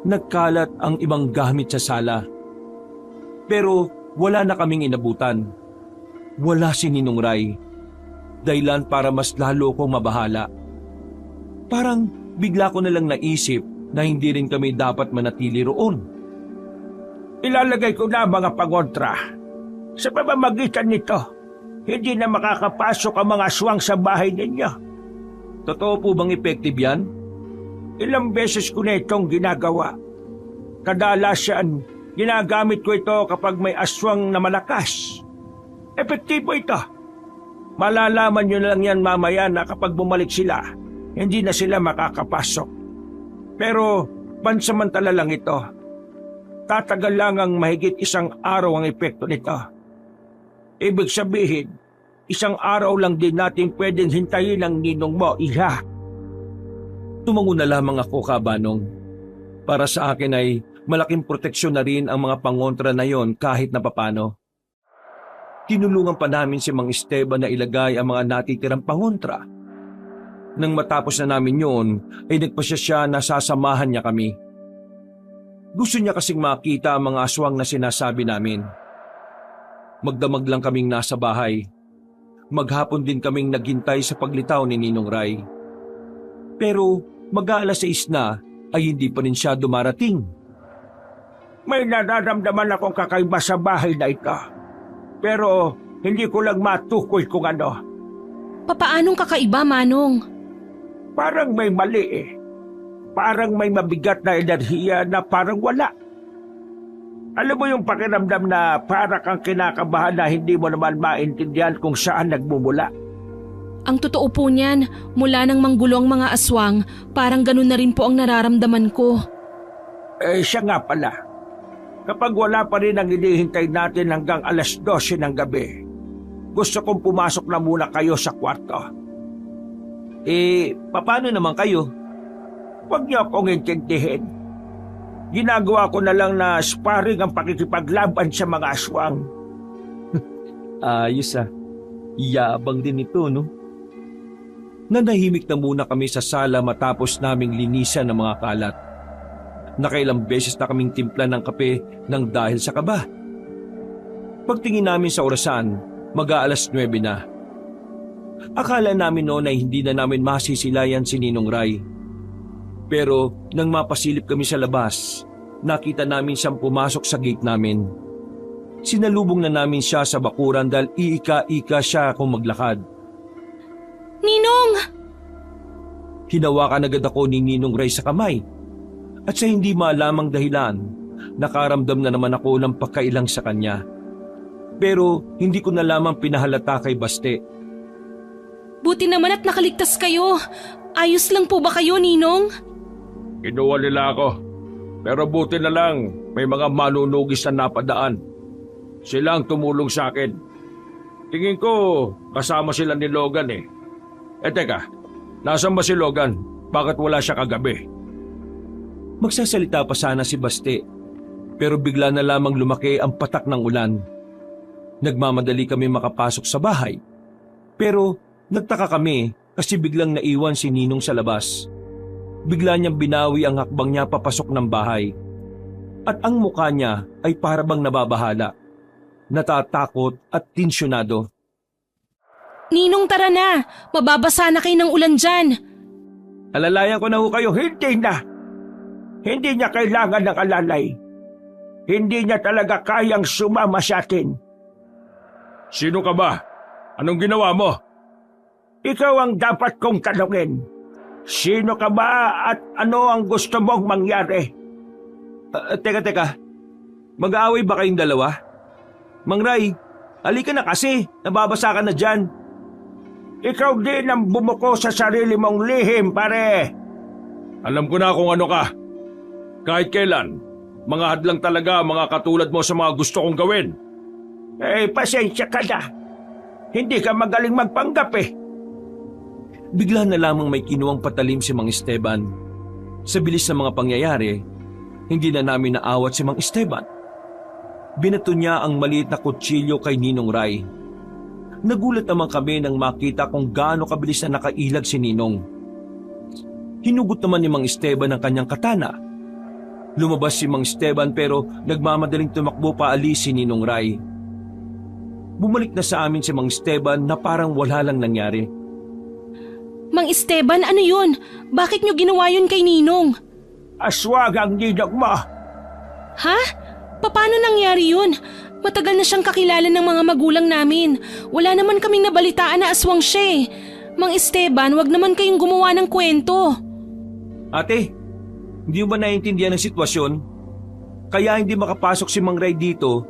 Nagkalat ang ibang gamit sa sala. Pero wala na kaming inabutan. Wala si Ninong Ray. Dahilan para mas lalo kong mabahala. Parang bigla ko na lang naisip na hindi rin kami dapat manatili roon. Ilalagay ko na mga pangontra. Sa pamamagitan nito, hindi na makakapasok ang mga aswang sa bahay ninyo. Totoo po bang effective yan? Ilang beses ko na itong ginagawa. Kadalasan, ginagamit ko ito kapag may aswang na malakas. Epektibo ito. Malalaman nyo lang yan mamaya na kapag bumalik sila, hindi na sila makakapasok. Pero pansamantala lang ito. Tatagal lang ang mahigit 1 araw ang epekto nito. Ibig sabihin, 1 araw lang din natin pwedeng hintayin ang ninong mo, iha. Tumango na lamang ako, Kabanong. Para sa akin ay malaking proteksyon na rin ang mga pangontra na yon kahit na papano. Tinulungan pa namin si Mang Esteban na ilagay ang mga natitirang pangontra. Nang matapos na namin yon, ay nagpasya siya na sasamahan niya kami. Gusto niya kasing makita ang mga aswang na sinasabi namin. Magdamag lang kaming nasa bahay. Maghapon din kaming naghintay sa paglitaw ni Ninong Ray. Pero mag-aalas 6 na ay hindi pa rin siya dumarating. May nararamdaman akong kakaiba sa bahay na ito. Pero hindi ko lang matukoy kung ano. Papaanong kakaiba, Manong? Parang may mali eh. Parang may mabigat na enerhiya na parang wala. Alam mo yung pakiramdam na para kang kinakabahan na hindi mo naman maintindihan kung saan nagmumula. Ang totoo po niyan, mula nang manggulo ang mga aswang, parang ganun na rin po ang nararamdaman ko. Siya nga pala. Kapag wala pa rin ang hinihintay natin hanggang alas 12 ng gabi, gusto kong pumasok na muna kayo sa kwarto. Paano naman kayo? Huwag niyo akong intindihin. Ginagawa ko na lang na sparring ang pakikipaglaban sa mga aswang. Ayos Yabang din ito, no? Nanahimik na muna kami sa sala matapos naming linisan ng mga kalat. Nakailang beses na kaming timpla ng kape nang dahil sa kaba. Pagtingin namin sa orasan, mag-aalas 9 na. Akala namin noon ay hindi na namin masisilayan si Ninong Ray. Pero nang mapasilip kami sa labas, nakita namin siyang pumasok sa gate namin. Sinalubong na namin siya sa bakuran dahil iika-ika siya kung maglakad. Ninong! Hinawakan agad ako ni Ninong Ray sa kamay. At sa hindi malamang dahilan, nakaramdam na naman ako ng pagkailang sa kanya. Pero hindi ko na lamang pinahalata kay Baste. Buti naman at nakaligtas kayo. Ayos lang po ba kayo, Ninong? Kinuha nila ako. Pero buti na lang, may mga manunugis na napadaan. Sila ang tumulong sa akin. Tingin ko, kasama sila ni Logan eh. Teka, nasaan ba si Logan? Bakit wala siya kagabi? Magsasalita pa sana si Baste, pero bigla na lamang lumaki ang patak ng ulan. Nagmamadali kami makapasok sa bahay. Pero nagtaka kami kasi biglang naiwan si Ninong sa labas. Bigla niyang binawi ang hakbang niya papasok ng bahay. At ang mukha niya ay parabang nababahala, natatakot at tensyonado. Ninong, tara na! Mababasa na kayo ng ulan dyan! Alalayan ko na ho kayo. Hindi na! Hindi niya kailangan ng alalay. Hindi niya talaga kayang sumama sa atin. Sino ka ba? Anong ginawa mo? Ikaw ang dapat kong tanungin. Sino ka ba at ano ang gusto mong mangyari? Teka. Mag-aaway ba kayong dalawa? Mang Ray, halika na kasi. Nababasa ka na dyan. Ikaw din ang bumuko sa sarili mong lihim, pare. Alam ko na kung ano ka. Kahit kailan, mga hadlang talaga ang mga katulad mo sa mga gusto kong gawin. Pasensya ka na. Hindi ka magaling magpanggap eh. Bigla na lamang may kinuwang patalim si Mang Esteban. Sa bilis ng mga pangyayari, hindi na namin naawat si Mang Esteban. Binato niya ang maliit na kutsilyo kay Ninong Ray. Nagulat naman kami nang makita kung gaano kabilis na nakailag si Ninong. Hinugot naman ni Mang Esteban ang kanyang katana. Lumabas si Mang Esteban pero nagmamadaling tumakbo paalis si Ninong Ray. Bumalik na sa amin si Mang Esteban na parang wala lang nangyari. Mang Esteban, ano yun? Bakit nyo ginawa yun kay Ninong? Aswag ang ninong mo. Ha? Paano nangyari yun? Matagal na siyang kakilala ng mga magulang namin. Wala naman kaming nabalitaan na aswang siya eh. Mang Esteban, wag naman kayong gumawa ng kwento. Ate, hindi mo ba naiintindihan ang sitwasyon? Kaya hindi makapasok si Mang Ray dito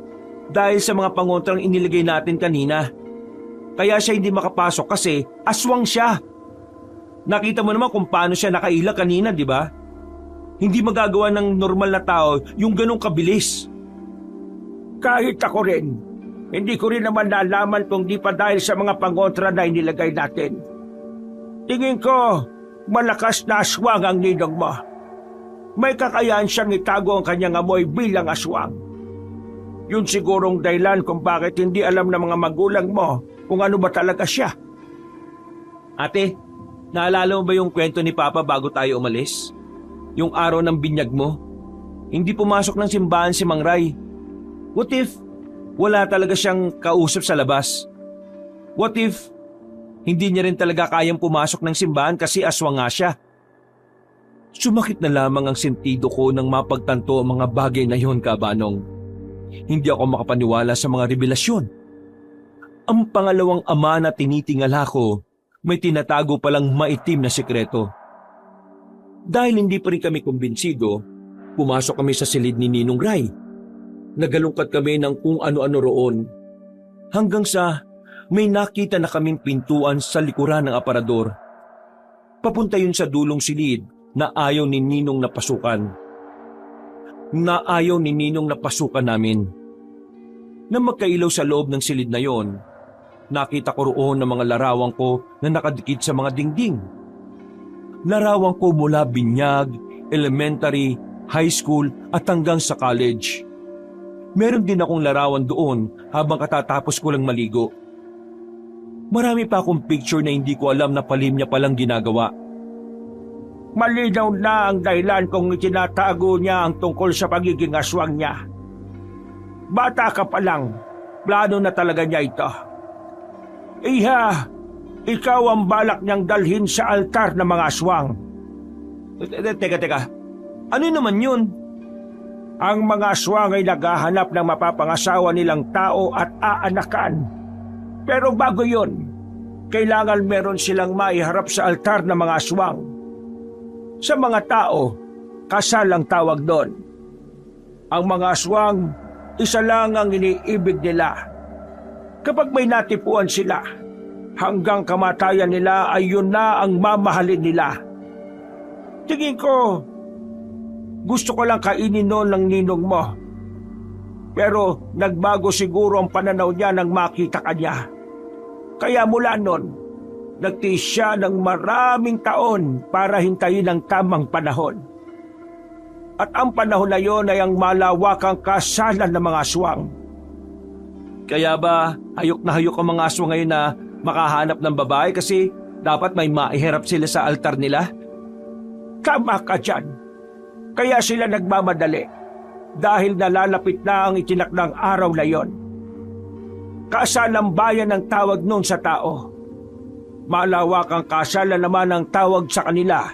dahil sa mga pangontrang inilagay natin kanina. Kaya siya hindi makapasok kasi aswang siya. Nakita mo naman kung paano siya nakailag kanina, di ba? Hindi magagawa ng normal na tao yung ganong kabilis. Kahit ako rin, hindi ko rin naman nalaman kung di pa dahil sa mga pangontra na inilagay natin. Tingin ko, malakas na aswang ang ninong mo. May kakayahan siyang itago ang kanyang amoy bilang aswang. Yun sigurong dahilan kung bakit hindi alam ng mga magulang mo kung ano ba talaga siya. Ate, naalala mo ba yung kwento ni Papa bago tayo umalis? Yung araw ng binyag mo? Hindi pumasok ng simbahan si Mang Ray. What if wala talaga siyang kausap sa labas? What if hindi niya rin talaga kayang pumasok ng simbahan kasi aswang nga siya? Sumakit na lamang ang sentido ko nang mapagtanto ang mga bagay na yon, Kabanong. Hindi ako makapaniwala sa mga revelasyon. Ang pangalawang ama na tinitingala ko, may tinatago palang maitim na sekreto. Dahil hindi pa rin kami kumbinsido, pumasok kami sa silid ni Ninong Ray. Nagalungkat kami ng kung ano-ano roon. Hanggang sa may nakita na kaming pintuan sa likuran ng aparador. Papunta yun sa dulong silid na ayaw ni Ninong na pasukan. Nang magkailaw sa loob ng silid na yon, nakita ko roon ng mga larawan ko na nakadikit sa mga dingding. Larawan ko mula binyag, elementary, high school at hanggang sa college. Meron din akong larawan doon habang katatapos ko lang maligo. Marami pa akong picture na hindi ko alam na palim niya palang ginagawa. Malinaw na ang dahilan kung itinatago niya ang tungkol sa pagiging aswang niya. Bata ka pa lang, plano na talaga niya ito. Iha, ikaw ang balak niyang dalhin sa altar ng mga aswang. Teka. Ano naman yun? Ang mga aswang ay naghahanap ng mapapangasawa nilang tao at aanakan. Pero bago yun, kailangan meron silang maiharap sa altar ng mga aswang. Sa mga tao, kasal ang tawag doon. Ang mga aswang, isa lang ang iniibig nila. Kapag may natipuan sila, hanggang kamatayan nila ay yun na ang mamahalin nila. Tingin ko, gusto ko lang kainin noon ng ninong mo. Pero nagbago siguro ang pananaw niya nang makita ka niya. Kaya mula noon, nagtiis siya ng maraming taon para hintayin ang tamang panahon. At ang panahon na yon ay ang malawakang kasalan ng mga aswang. Kaya ba hayok na hayok ang mga aswang ngayon na makahanap ng babae kasi dapat may maiharap sila sa altar nila? Tama ka dyan. Kaya sila nagmamadali dahil nalalapit na ang itinakdang araw na yon. Kasalang bayan ang tawag noon sa tao. Malawakang kasalan naman ang tawag sa kanila.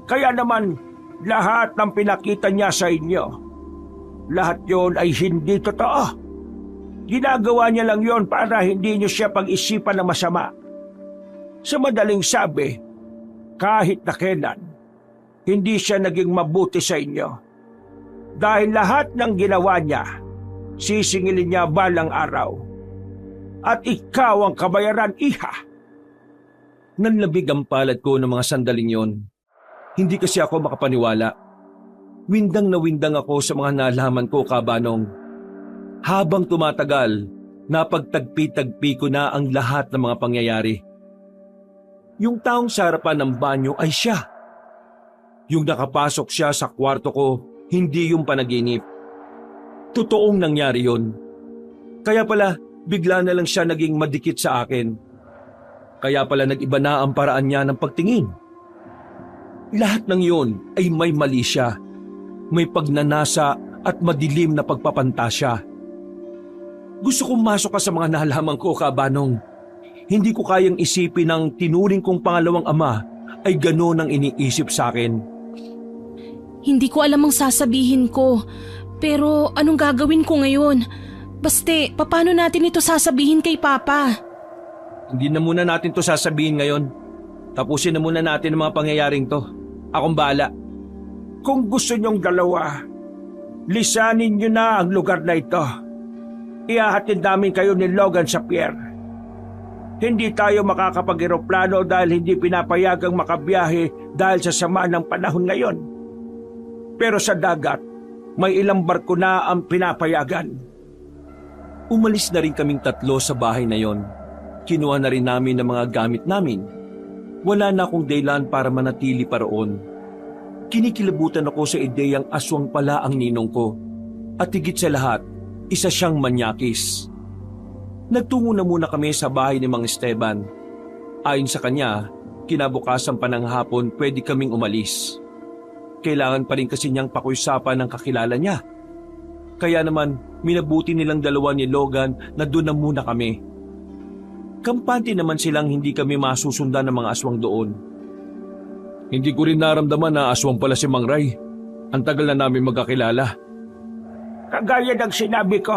Kaya naman, lahat ng pinakita niya sa inyo, lahat yon ay hindi totoo. Ginagawa niya lang yon para hindi niyo siya pag-isipan na masama. Sa madaling sabi, kahit na kailan, hindi siya naging mabuti sa inyo. Dahil lahat ng ginawa niya, sisingilin niya balang araw. At ikaw ang kabayaran, iha. Nanlabig ang palad ko ng mga sandaling yon. Hindi kasi ako makapaniwala. Windang na windang ako sa mga nalaman ko, Kabanong. Habang tumatagal, napagtagpi-tagpi ko na ang lahat ng mga pangyayari. Yung taong sa harapan ng banyo ay siya. Yung nakapasok siya sa kwarto ko, hindi yung panaginip. Totoong nangyari yon. Kaya pala, bigla na lang siya naging madikit sa akin. Kaya pala nag-iba na ang paraan niya ng pagtingin. Lahat ng yun ay may mali siya. May pagnanasa at madilim na pagpapantasya. Gusto kong masok ka sa mga nalaman ko, Kabanong. Hindi ko kayang isipin ng tinuring kong pangalawang ama ay gano'n ang iniisip sa akin. Hindi ko alam ang sasabihin ko. Pero anong gagawin ko ngayon? Baste, paano natin ito sasabihin kay Papa? Hindi na muna natin to sasabihin ngayon. Tapusin na muna natin ang mga pangyayaring to. Akong bahala. Kung gusto niyong dalawa, lisanin niyo na ang lugar na ito. Ihahatid namin kayo ni Logan sa pier. Hindi tayo makakapag-eroplano dahil hindi pinapayagang makabiyahe dahil sa sama ng panahon ngayon. Pero sa dagat, may ilang barko na ang pinapayagan. Umalis na rin kaming tatlo sa bahay na yon. Kinuha na rin namin ang mga gamit namin. Wala na akong daylan para manatili pa roon. Kinikilabutan ako sa ideyang aswang pala ang ninong ko. At higit sa lahat, isa siyang manyakis. Nagtungo na muna kami sa bahay ni Mang Esteban. Ayon sa kanya, kinabukasan pa ng hapon pwede kaming umalis. Kailangan pa rin kasi niyang pakiusapan ng kakilala niya. Kaya naman, minabuti nilang dalawa ni Logan na doon na muna kami. Kampante naman silang hindi kami masusundan ng mga aswang doon. Hindi ko rin naramdaman na aswang pala si Mang Ray. Ang tagal na namin magkakilala. Kagaya ng sinabi ko,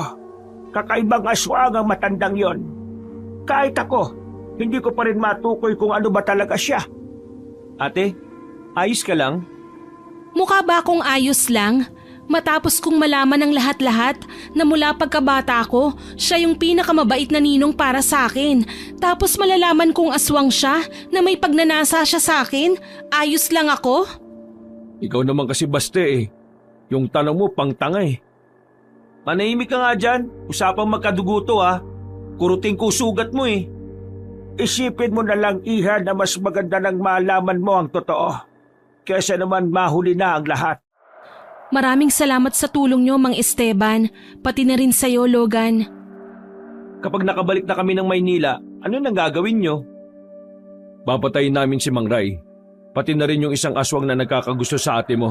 kakaibang aswang ang matandang yon. Kahit ako, hindi ko pa rin matukoy kung ano ba talaga siya. Ate, ayos ka lang? Mukha ba akong ayos lang? Matapos kong malaman ng lahat-lahat na mula pagkabata ko, siya yung pinakamabait na ninong para sa akin. Tapos malalaman kong aswang siya na may pagnanasa siya sa akin, ayos lang ako? Ikaw naman kasi baste eh. Yung tanong mo pang tanga eh. Manahimik ka nga dyan, usapang magkadugo to ah. Kuruting ko sugat mo eh. Isipin mo na lang, Iha, na mas maganda nang malaman mo ang totoo kesa naman mahuli na ang lahat. Maraming salamat sa tulong nyo, Mang Esteban, pati na rin sa'yo, Logan. Kapag nakabalik na kami ng Maynila, ano nang gagawin nyo? Papatayin namin si Mang Ray, pati na rin yung isang aswang na nagkakagusto sa ate mo.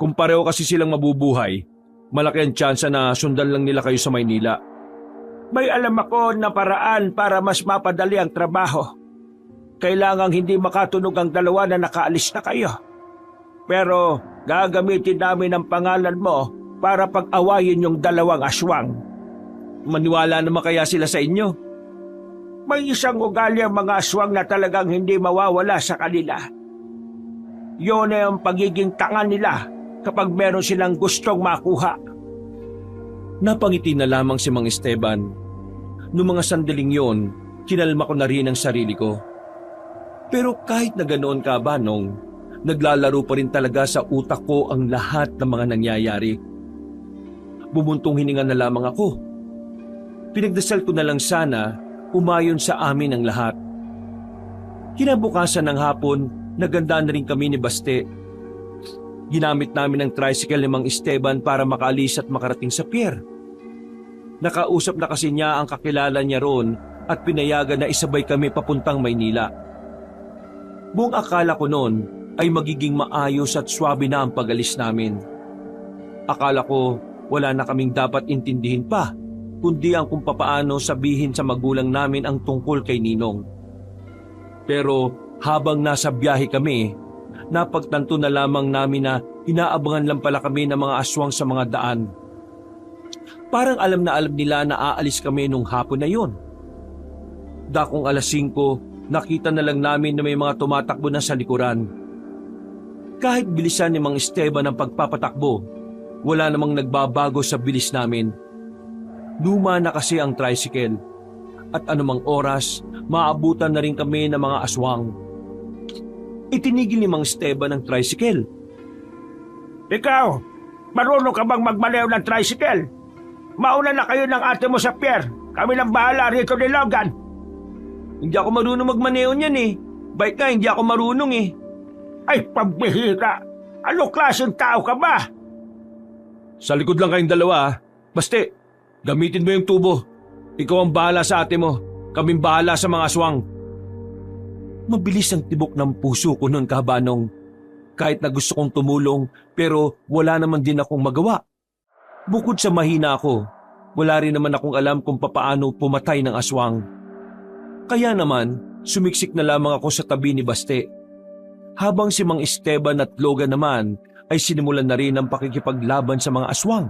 Kung pareho kasi silang mabubuhay, malaki ang tsansa na sundan lang nila kayo sa Maynila. May alam ako na paraan para mas mapadali ang trabaho. Kailangang hindi makatunog ang dalawa na nakaalis na kayo. Pero gagamitin namin ang pangalan mo para pag-awayin yung dalawang aswang. Maniwala naman kaya sila sa inyo? May isang ugali ang mga aswang na talagang hindi mawawala sa kanila. Yun ay ang pagiging tanga nila kapag meron silang gustong makuha. Napangiti na lamang si Mang Esteban. Noong mga sandaling yon, kinalma ko na rin ang sarili ko. Pero kahit na ganoon ka, Banong, naglalaro pa rin talaga sa utak ko ang lahat ng mga nangyayari. Bumuntong hininga na lamang ako. Pinagdasal ko na lang sana umayon sa amin ang lahat. Kinabukasan ng hapon, naganda na rin kami ni Baste. Ginamit namin ang tricycle ni Mang Esteban para makaalis at makarating sa pier. Nakausap na kasi niya ang kakilala niya roon at pinayagan na isabay kami papuntang Maynila. Buong akala ko noon ay magiging maayos at swabe na ang pag-alis namin. Akala ko wala na kaming dapat intindihin pa, kundi ang kung papaano sabihin sa magulang namin ang tungkol kay Ninong. Pero habang nasa biyahe kami, napagtanto na lamang namin na inaabangan lang pala kami ng mga aswang sa mga daan. Parang alam na alam nila na aalis kami nung hapon na yon. Dakong 5:00, nakita na lang namin na may mga tumatakbo na sa likuran. Kahit bilisan ni Mang Esteban ang pagpapatakbo, wala namang nagbabago sa bilis namin. Luma na kasi ang tricycle at anumang oras, maabutan na rin kami ng mga aswang. Itinigil ni Mang Esteban ang tricycle. Ikaw, marunong ka bang magmaneho ng tricycle? Mauna na kayo ng ate mo sa pier. Kami lang bahala rito ni Logan. Hindi ako marunong magmaneho niyan eh. Bait nga, hindi ako marunong eh. Ay, pambihira! Ano klaseng tao ka ba? Sa likod lang kayong dalawa ah. Baste, gamitin mo yung tubo. Ikaw ang bahala sa ate mo. Kaming bahala sa mga aswang. Mabilis ang tibok ng puso ko noon, Kabanong. Kahit na gusto kong tumulong, pero wala naman din akong magawa. Bukod sa mahina ako, wala rin naman akong alam kung papaano pumatay ng aswang. Kaya naman, sumiksik na lamang ako sa tabi ni Baste. Habang si Mang Esteban at Logan naman ay sinimulan na rin ang pakikipaglaban sa mga aswang.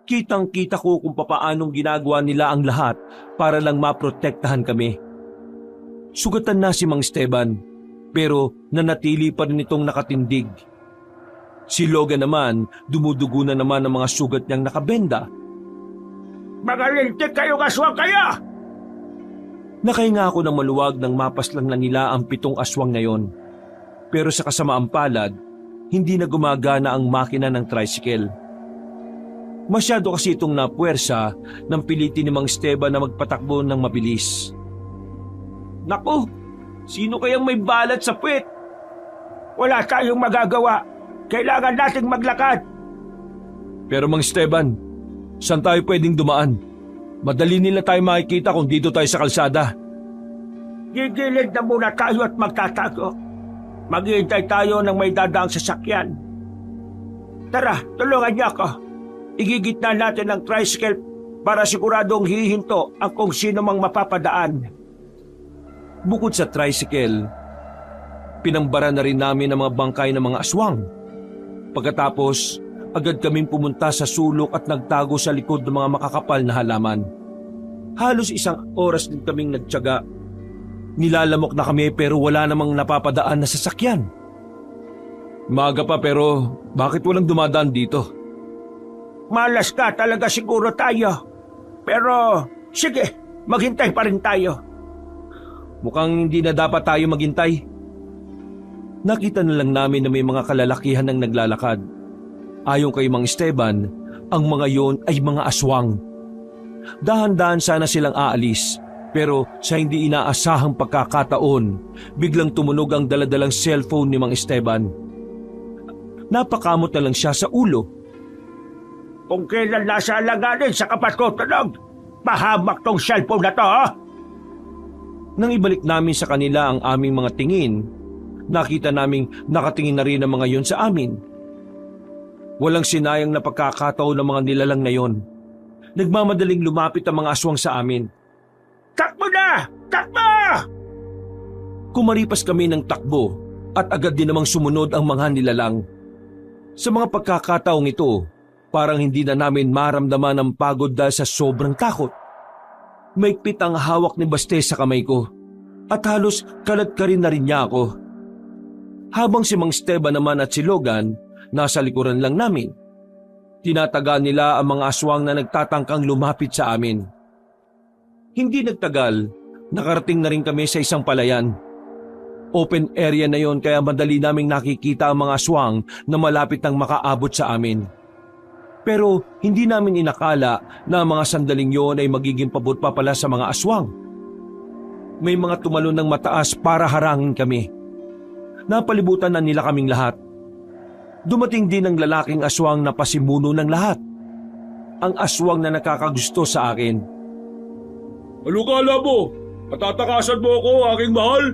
Kitang-kita ko kung papaanong ginagawa nila ang lahat para lang maprotektahan kami. Sugatan na si Mang Esteban, pero nanatili pa rin itong nakatindig. Si Logan naman, dumudugo na naman ang mga sugat niyang nakabenda. Mga lintik kayo, aswang kayo! Nakahinga ako ng maluwag nang mapaslang na nila ang 7 aswang na yon. Pero sa kasamaang palad, hindi na gumagana ang makina ng tricycle. Masyado kasi itong napuwersa nang pilitin ni Mang Esteban na magpatakbo ng mabilis. Naku, sino kayang may balat sa puwet? Wala tayong magagawa. Kailangan nating maglakad. Pero Mang Esteban, saan tayo pwedeng dumaan? Madali nila tayo makikita kung dito tayo sa kalsada. Gigilid na muna tayo at magtatago. Maghihintay tayo ng may dadaang sasakyan. Tara, tulungan niyo ako. Igigitna natin ang tricycle para siguradong hihinto ang kung sino mang mapapadaan. Bukod sa tricycle, pinambara na rin namin ang mga bangkay ng mga aswang. Pagkatapos, agad kaming pumunta sa sulok at nagtago sa likod ng mga makakapal na halaman. Halos 1 oras din kaming nagtiyaga. Nilalamok na kami pero wala namang napapadaan na sasakyan. Maaga pa pero bakit walang dumadaan dito? Malas ka talaga siguro tayo. Pero sige, maghintay pa rin tayo. Mukhang hindi na dapat tayo maghintay. Nakita na lang namin na may mga kalalakihan ang naglalakad. Ayon kay Mang Esteban, ang mga yon ay mga aswang. Dahan-dahan sana silang aalis, pero sa hindi inaasahang pagkakataon, biglang tumunog ang daladalang cellphone ni Mang Esteban. Napakamot na lang siya sa ulo. Kung kailan nasa alanganin sa kapat ko tunog, pahamak tong cellphone na to, ha? Nang ibalik namin sa kanila ang aming mga tingin, nakita naming nakatingin na rin ang mga yon sa amin. Walang sinayang na pagkakataon ng mga nilalang na yon. Nagmamadaling lumapit ang mga aswang sa amin. Takbo na! Takbo! Kumaripas kami ng takbo at agad din namang sumunod ang mga nilalang. Sa mga pagkakataong ito, parang hindi na namin maramdaman ang pagod dahil sa sobrang takot. Maigpit ang hawak ni Baste sa kamay ko at halos kalad-karin na rin niya ako. Habang si Mang Esteban naman at si Logan nasa likuran lang namin. Tinataga nila ang mga aswang na nagtatangkang lumapit sa amin. Hindi nagtagal, nakarating na rin kami sa isang palayan. Open area na yon kaya madali naming nakikita ang mga aswang na malapit nang makaabot sa amin. Pero hindi namin inakala na ang mga sandaling yon ay magiging pabot pa pala sa mga aswang. May mga tumalon ng mataas para harangin kami. Napalibutan na nila kaming lahat. Dumating din ang lalaking aswang na pasimuno ng lahat. Ang aswang na nakakagusto sa akin. Ano kala mo? Matatakasan mo ako, aking mahal?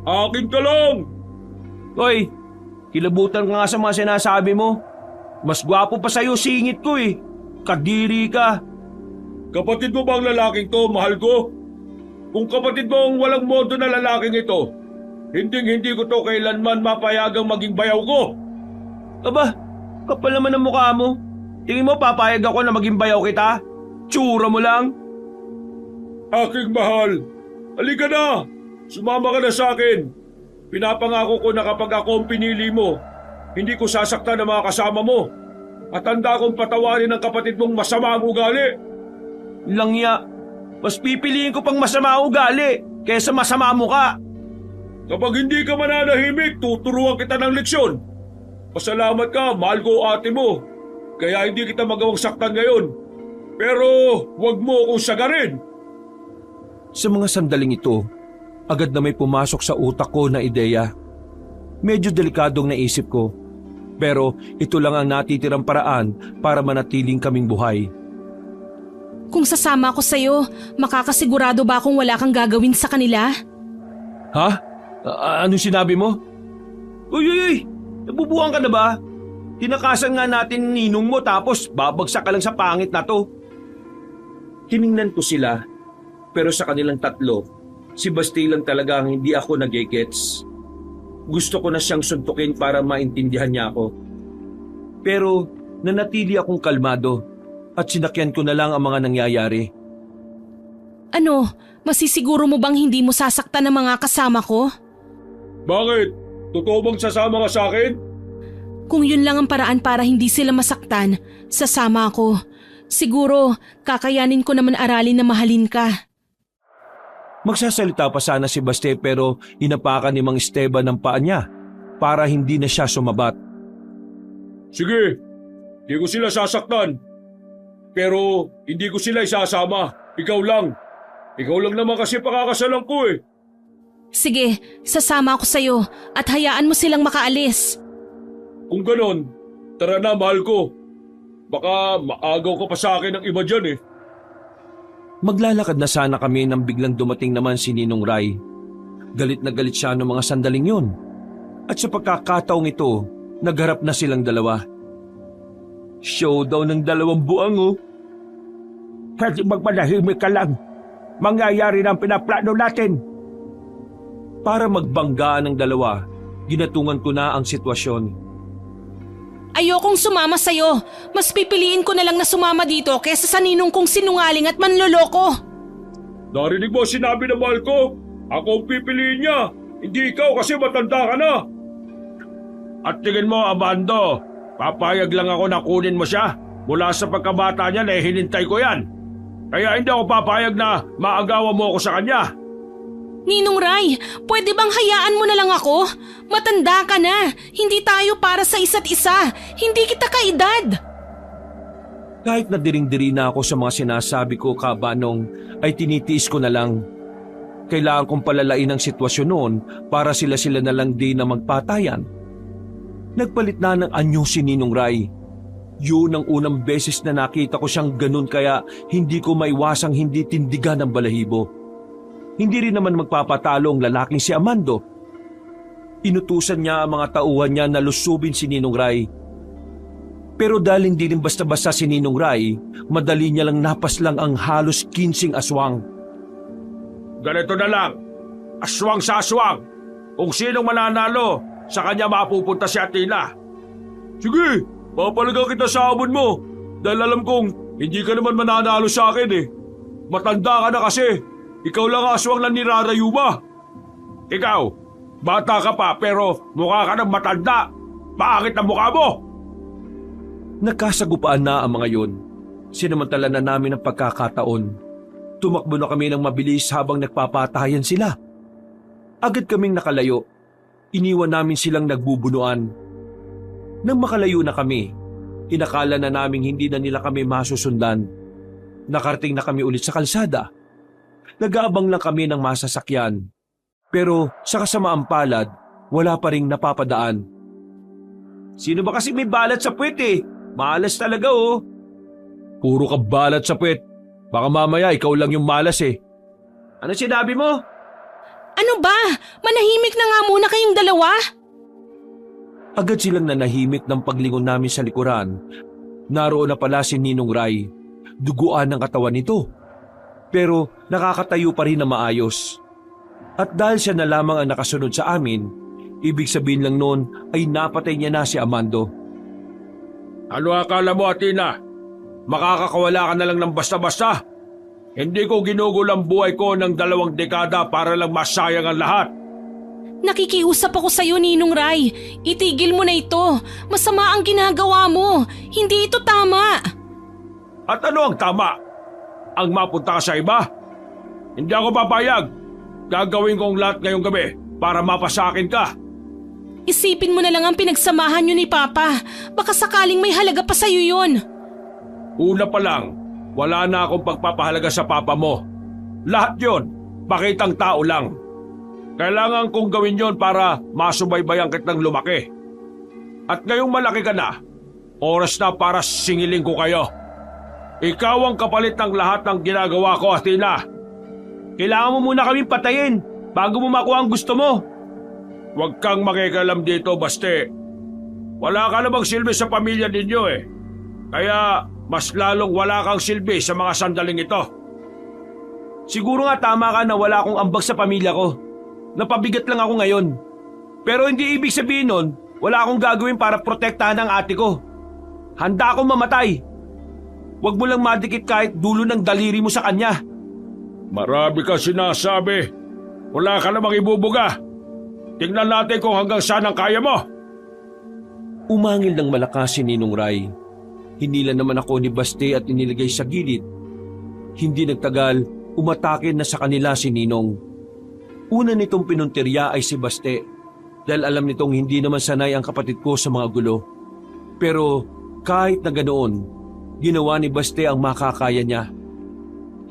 Akin ka lang! Hoy, kilabutan ka nga sa mga sinasabi mo. Mas gwapo pa sa'yo singit ko eh. Kadiri ka. Kapatid mo ba ang lalaking to, mahal ko? Kung kapatid mo ang walang modo na lalaking ito, hindi ko to kailanman mapayagang maging bayaw ko. Aba, kapal naman ang mukha mo. Tingin mo papayag ako na maging bayaw kita? Tsura mo lang. Aking mahal, halika na. Sumama ka na sa akin. Pinapangako ko na kapag ako ang pinili mo, hindi ko sasaktan ang mga kasama mo. At handa kong patawarin ang kapatid mong masama ang ugali. Langya, mas pipiliin ko pang masama ang ugali kaysa masama mo ka. Kapag hindi ka mananahimik, tuturuan kita ng leksyon. Pasalamat ka, mahal ko ate mo. Kaya hindi kita magawang saktan ngayon. Pero huwag mo akong sagarin. Sa mga sandaling ito, agad na may pumasok sa utak ko na ideya. Medyo delikadong naisip ko. Pero ito lang ang natitirang paraan para manatiling kaming buhay. Kung sasama ako sa'yo, makakasigurado ba akong wala kang gagawin sa kanila? Ha? Anong sinabi mo? Uy! Nabubuhan ka na ba? Tinakasan nga natin ninong mo tapos babagsak ka lang sa pangit na to. Tiningnan ko sila, pero sa kanilang tatlo, si Basti lang talaga ang hindi ako nag-gets. Gusto ko na siyang suntukin para maintindihan niya ako. Pero nanatili akong kalmado at sinakyan ko na lang ang mga nangyayari. Ano, masisiguro mo bang hindi mo sasaktan ng mga kasama ko? Bakit? Totoo bang sasama ka sa akin? Kung yun lang ang paraan para hindi sila masaktan, sasama ako. Siguro, kakayanin ko naman aralin na mahalin ka. Magsasalita pa sana si Baste pero inapakan ni Mang Esteban ng paa niya para hindi na siya sumabat. Sige, hindi ko sila sasaktan. Pero hindi ko sila isasama. Ikaw lang. Ikaw lang naman kasi pakakasalan ko eh. Sige, sasama ako sa'yo at hayaan mo silang makaalis. Kung ganon, tara na mahal ko. Baka maagaw ka pa sa akin ng iba dyan eh. Maglalakad na sana kami nang biglang dumating naman si Ninong Ray. Galit na galit siya noong mga sandaling yun. At sa pagkakataong ito, nagharap na silang dalawa. Showdown ng dalawang buang oh. Pwede magmanahimik ka lang. Mangyayari ng pinaplano natin. Para magbanggaan ng dalawa, ginatungan ko na ang sitwasyon. Ayokong sumama sa'yo. Mas pipiliin ko na lang na sumama dito kaysa sa ninong kong sinungaling at manloloko. Narinig mo sinabi na mahal ko? Ako ang pipiliin niya. Hindi ikaw kasi matanda ka na. At tingin mo, Amando, papayag lang ako na kunin mo siya. Mula sa pagkabata niya na hinintay ko yan. Kaya hindi ako papayag na maagawan mo ako sa kanya. Ninong Ray, pwede bang hayaan mo na lang ako? Matanda ka na. Hindi tayo para sa isa't isa. Hindi kita kaedad. Kahit nadiring-diri na ako sa mga sinasabi ko, Kabanong, ay tinitiis ko na lang. Kailangan kong palalain ang sitwasyon noon para sila na lang din na magpatayan. Nagpalit na ng anyo si Ninong Ray. Yun ang unang beses na nakita ko siyang ganun kaya hindi ko maiwasang hindi tindigan ang balahibo. Hindi rin naman magpapatalo ang lalaking si Amando. Inutusan niya ang mga tauhan niya na lusubin si Ninong Ray. Pero dahil hindi rin basta-basta si Ninong Ray, madali niya lang napaslang ang halos 15 aswang. Ganito na lang, aswang sa aswang. Kung sinong mananalo, sa kanya mapupunta si Athena. Sige, papalaga kita sa abon mo. Dahil alam kong hindi ka naman mananalo sa akin eh. Matanda ka na kasi. Ikaw lang ang aswang na nirarayo ba? Ikaw, bata ka pa pero mukha ka ng matanda. Bakit ang mukha mo? Nagkasagupaan na ang mga yun. Sinamantala na namin ang pagkakataon. Tumakbo na kami ng mabilis habang nagpapatayan sila. Agad kaming nakalayo. Iniwan namin silang nagbubunuan. Nang makalayo na kami, inakala na naming hindi na nila kami masusundan. Nakarating na kami ulit sa kalsada. Nag-aabang lang kami ng masasakyan. Pero sa kasamaang palad, wala pa ring napapadaan. Sino ba kasi may balat sa puwet eh? Malas talaga oh. Puro ka balat sa puwet. Baka mamaya ikaw lang yung malas eh. Ano sinabi mo? Ano ba? Manahimik na nga muna kayong dalawa. Agad silang nanahimik ng paglingon namin sa likuran. Naroon na pala si Ninong Ray. Duguan ang katawan nito. Pero nakakatayo pa rin na maayos. At dahil siya na lamang ang nakasunod sa amin, ibig sabihin lang noon ay napatay niya na si Amando. Ano akala mo, Athena? Makakakawala ka na lang ng basta-basta? Hindi ko ginugol ang buhay ko ng 2 dekada para lang masayang ang lahat. Nakikiusap ako sa'yo, Ninong Ray. Itigil mo na ito. Masama ang ginagawa mo. Hindi ito tama. At ano ang tama? Ang mapunta ka sa iba? Hindi ako papayag. Gagawin kong lahat ngayong gabi para mapasakin ka. Isipin mo na lang ang pinagsamahan niyo ni Papa. Baka sakaling may halaga pa sa'yo yun. Una pa lang, wala na akong pagpapahalaga sa papa mo. Lahat yon, pakitang tao lang. Kailangan kong gawin yon para masubaybayan kitang lumaki. At ngayong malaki ka na, oras na para singilin ko kayo. Ikaw ang kapalit ng lahat ng ginagawa ko, Athena. Kailangan mo muna kaming patayin bago mo makuha ang gusto mo. Huwag kang makikialam dito, Baste. Wala ka namang silbi sa pamilya ninyo eh. Kaya mas lalong wala kang silbi sa mga sandaling ito. Siguro nga tama ka na wala akong ambag sa pamilya ko. Napabigat lang ako ngayon. Pero hindi ibig sabihin nun, wala akong gagawin para protektahan ang ate ko. Handa akong mamatay. Huwag mo lang madikit kahit dulo ng daliri mo sa kanya. Marami ka sinasabi. Wala ka namang ibubuga. Tingnan natin kung hanggang saan ang kaya mo. Umangil ng malakas si Ninong Ray. Hinila naman ako ni Baste at inilagay sa gilid. Hindi nagtagal, umatake na sa kanila si Ninong. Una nitong pinuntirya ay si Baste dahil alam nitong hindi naman sanay ang kapatid ko sa mga gulo. Pero kahit na ganoon, ginawa ni Baste ang makakaya niya.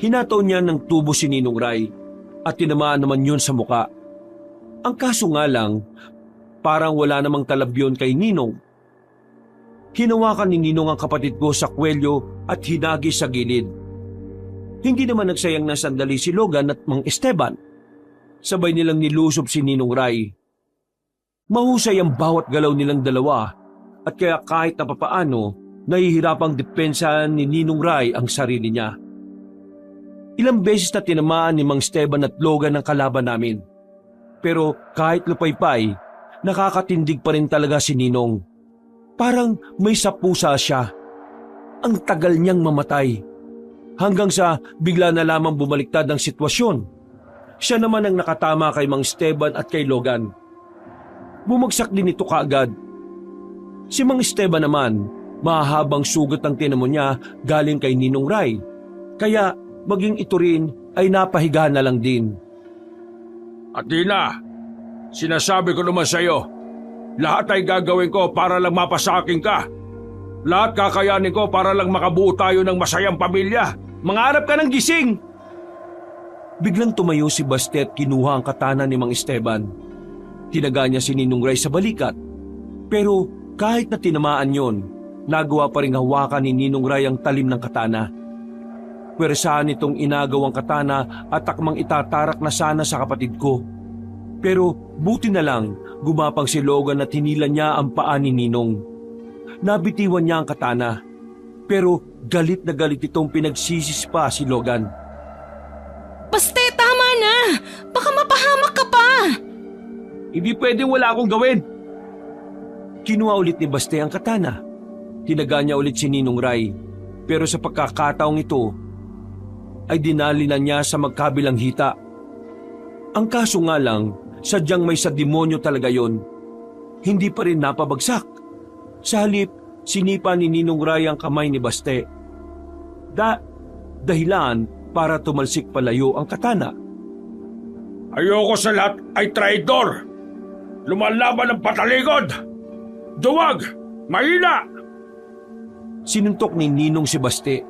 Hinataw niya ng tubo si Ninong Ray at tinamaan naman yun sa muka. Ang kaso nga lang, parang wala namang talabyon kay Ninong. Hinawakan ni Ninong ang kapatid ko sa kwelyo at hinagi sa gilid. Hindi naman nagsayang na sandali si Logan at Mang Esteban. Sabay nilang nilusob si Ninong Ray. Mahusay ang bawat galaw nilang dalawa at kaya kahit na papaano, nahihirapang depensa ni Ninong Ray ang sarili niya. Ilang beses na tinamaan ni Mang Esteban at Logan ang kalaban namin. Pero kahit lupaypay, nakakatindig pa rin talaga si Ninong. Parang may sapusa siya. Ang tagal niyang mamatay. Hanggang sa bigla na lamang bumaliktad ang sitwasyon. Siya naman ang nakatama kay Mang Esteban at kay Logan. Bumagsak din ito kaagad. Si Mang Esteban naman, mahahabang sugat ang tinamo niya galing kay Ninong Ray. Kaya maging ito rin ay napahiga na lang din. Athena, sinasabi ko naman sa iyo, lahat ay gagawin ko para lang mapasaking ka. Lahat kakayanin ko para lang makabuo tayo ng masayang pamilya. Mangarap ka ng gising! Biglang tumayo si Baste at kinuha ang katana ni Mang Esteban. Tinaga niya si Ninong Ray sa balikat. Pero kahit na tinamaan yon, nagawa pa rin hawakan ni Ninong Ray ang talim ng katana. Pwersahan nitong inagaw ang katana at takmang itatarak na sana sa kapatid ko. Pero buti na lang, gumapang si Logan at hinila niya ang paa ni Ninong. Nabitiwan niya ang katana, pero galit na galit itong pinagsisis pa si Logan. Baste, tama na! Baka mapahamak ka pa! Hindi pwedeng wala akong gawin. Kinuha ulit ni Baste ang katana. Tinaga niya ulit si Ninong Ray, pero sa pagkakataong ito, ay dinali na niya sa magkabilang hita. Ang kaso nga lang, sadyang may sa demonyo talaga yon. Hindi pa rin napabagsak. Sa halip, sinipa ni Ninong Ray ang kamay ni Baste. Dahilan para tumalsik palayo ang katana. Ayoko sa lahat ay traidor. Lumalaban ng patalikod. Duwag! Mahina! Sinuntok ni Ninong si Baste.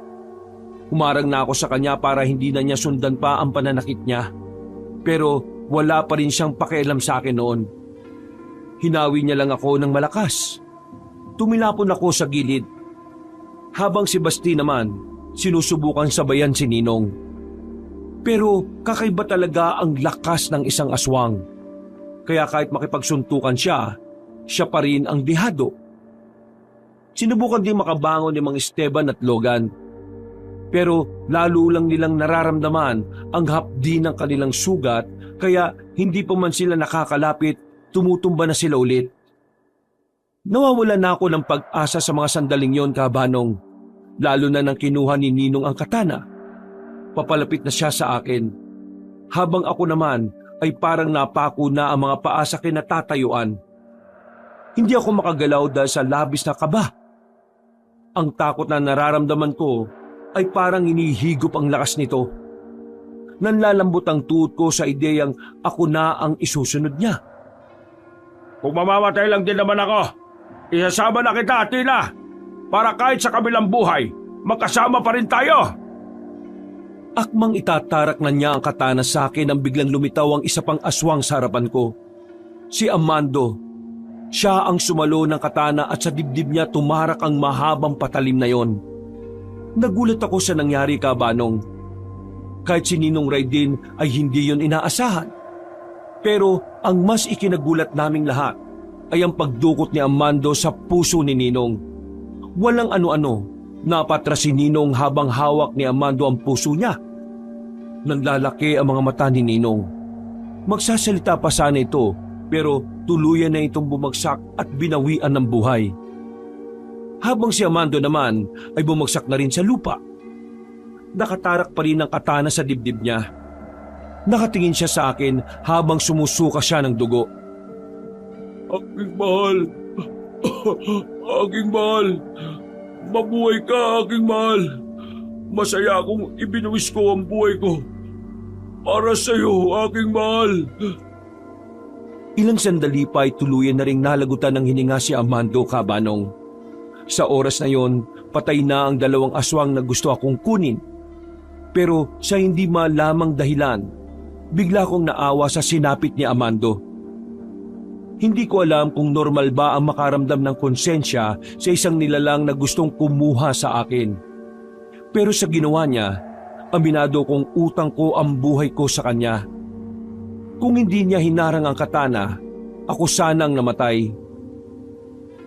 Humarang na ako sa kanya para hindi na niya sundan pa ang pananakit niya. Pero wala pa rin siyang pakialam sa akin noon. Hinawi niya lang ako ng malakas. Tumilapon ako sa gilid. Habang si Basti naman, sinusubukan sabayan si Ninong. Pero kakaiba talaga ang lakas ng isang aswang. Kaya kahit makipagsuntukan siya, siya pa rin ang dihado. Sinubukan din makabangon ni Mang Esteban at Logan. Pero lalo lang nilang nararamdaman ang hapdi ng kanilang sugat, kaya hindi pa man sila nakakalapit, tumutumba na sila ulit. Nawawala na ako ng pag-asa sa mga sandaling yon, Kabanong, lalo na nang kinuha ni Ninong ang katana. Papalapit na siya sa akin. Habang ako naman ay parang napako na ang mga paa sa kinatatayuan. Hindi ako makagalaw dahil sa labis na kaba. Ang takot na nararamdaman ko ay parang inihigop ang lakas nito. Nanlalambot ang tuhod ko sa ideyang ako na ang isusunod niya. Kung mamamatay lang din naman ako, isasama na kita, Athena, para kahit sa kabilang buhay, magkasama pa rin tayo. Akmang itatarak na niya ang katana sa akin nang biglang lumitaw ang isa pang aswang sa harapan ko. Si Amando. Siya ang sumalo ng katana at sa dibdib niya tumarak ang mahabang patalim na yon. Nagulat ako sa nangyari, Kabanong. Kahit si Ninong Ray din ay hindi yon inaasahan. Pero ang mas ikinagulat naming lahat ay ang pagdukot ni Amando sa puso ni Ninong. Walang ano-ano, napatras si Ninong habang hawak ni Amando ang puso niya. Nanlalaki ang mga mata ni Ninong. Magsasalita pa sana ito, pero tuluyan na itong bumagsak at binawian ng buhay. Habang si Amando naman ay bumagsak na rin sa lupa. Nakatarak pa rin ang katana sa dibdib niya. Nakatingin siya sa akin habang sumusuka siya ng dugo. Aking mahal! Aking mahal! Mabuhay ka, aking mahal! Masaya akong ibinuwis ko ang buhay ko. Para sa iyo, aking mahal! Ilang sandali pa ay tuluyan na ring nalagutan ng hininga si Amando, Kabanong. Sa oras na yon, patay na ang dalawang aswang na gusto akong kunin. Pero sa hindi malamang dahilan, bigla akong naawa sa sinapit ni Amando. Hindi ko alam kung normal ba ang makaramdam ng konsensya sa isang nilalang na gustong kumuha sa akin. Pero sa ginawa niya, aminado kong utang ko ang buhay ko sa kanya. Kung hindi niya hinarang ang katana, ako sanang namatay.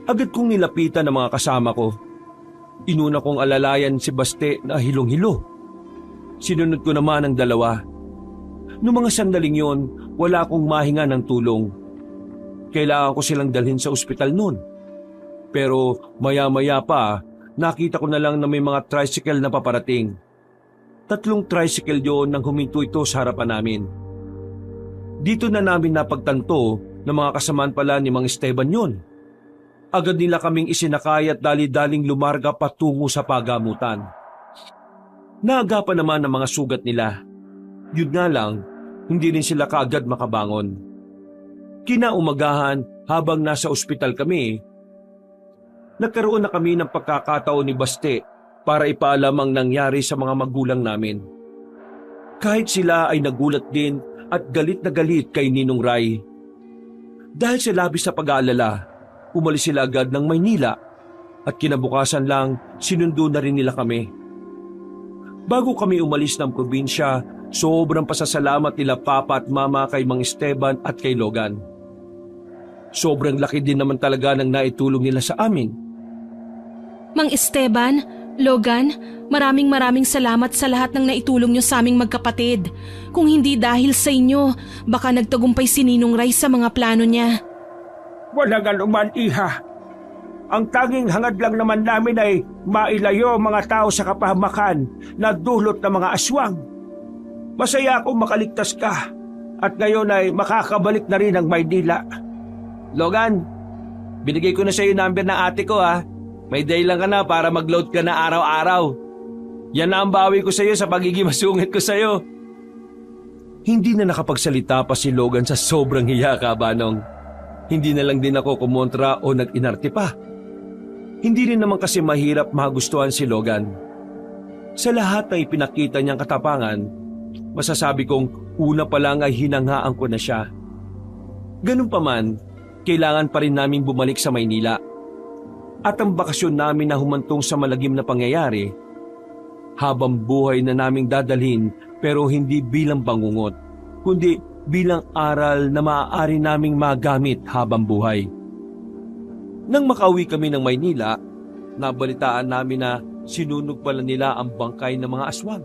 Agad kong nilapitan ang mga kasama ko. Inuna kong alalayan si Baste na hilong-hilo. Sinunod ko naman ang dalawa. Noong mga sandaling yon, wala akong mahinga ng tulong. Kailangan ko silang dalhin sa ospital noon. Pero maya-maya pa, nakita ko na lang na may mga tricycle na paparating. 3 tricycle yon nang huminto ito sa harapan namin. Dito na namin napagtanto na mga kasamaan pala ni Mang Esteban yon. Agad nila kaming isinakay at dali-daling lumarga patungo sa pagamutan. Naagapan naman ang mga sugat nila. Yun nga lang, hindi rin sila kaagad makabangon. Kinaumagahan habang nasa ospital kami, Nagkaroon na kami ng pagkakataon ni Baste para ipaalam ang nangyari sa mga magulang namin. Kahit sila ay nagulat din at galit na galit kay Ninong Ray. Dahil sa labis na pag-aalala, umalis sila agad ng Maynila at kinabukasan lang sinundo na rin nila kami. Bago kami umalis ng probinsya, sobrang pasasalamat nila Papa at Mama kay Mang Esteban at kay Logan. Sobrang laki din naman talaga ng naitulong nila sa amin. Mang Esteban, Logan, maraming salamat sa lahat ng naitulong nyo sa aming magkapatid. Kung hindi dahil sa inyo, baka nagtagumpay si Ninong Ray sa mga plano niya. Walang anuman, Iha. Ang tanging hangad lang naman namin ay mailayo ang mga tao sa kapahamakan na dulot ng mga aswang. Masaya akong makaligtas ka at ngayon ay makakabalik na rin ang Maynila. Logan, binigay ko na sa iyo number ng ate ko ha. May day lang ka na para mag-load ka na araw-araw. Yan na ang bawi ko sa iyo sa pagiging masungit ko sa iyo. Hindi na nakapagsalita pa si Logan sa sobrang hiya, Kabanong. Hindi na lang din ako kumontra o nag-inarte pa. Hindi rin naman kasi mahirap magustuhan si Logan. Sa lahat ng ipinakita niyang katapangan, masasabi kong una pa lang ay hinanghaan ko na siya. Ganun pa man, kailangan pa rin naming bumalik sa Maynila. At ang bakasyon namin na humantong sa malagim na pangyayari, habang buhay na naming dadalhin pero hindi bilang bangungot, kundi bilang aral na maaari naming magamit habang buhay. Nang makauwi kami ng Maynila, nabalitaan namin na sinunog pala nila ang bangkay ng mga aswang.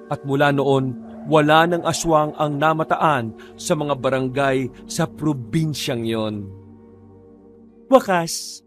At mula noon, wala ng aswang ang namataan sa mga barangay sa probinsyang yon. Wakas.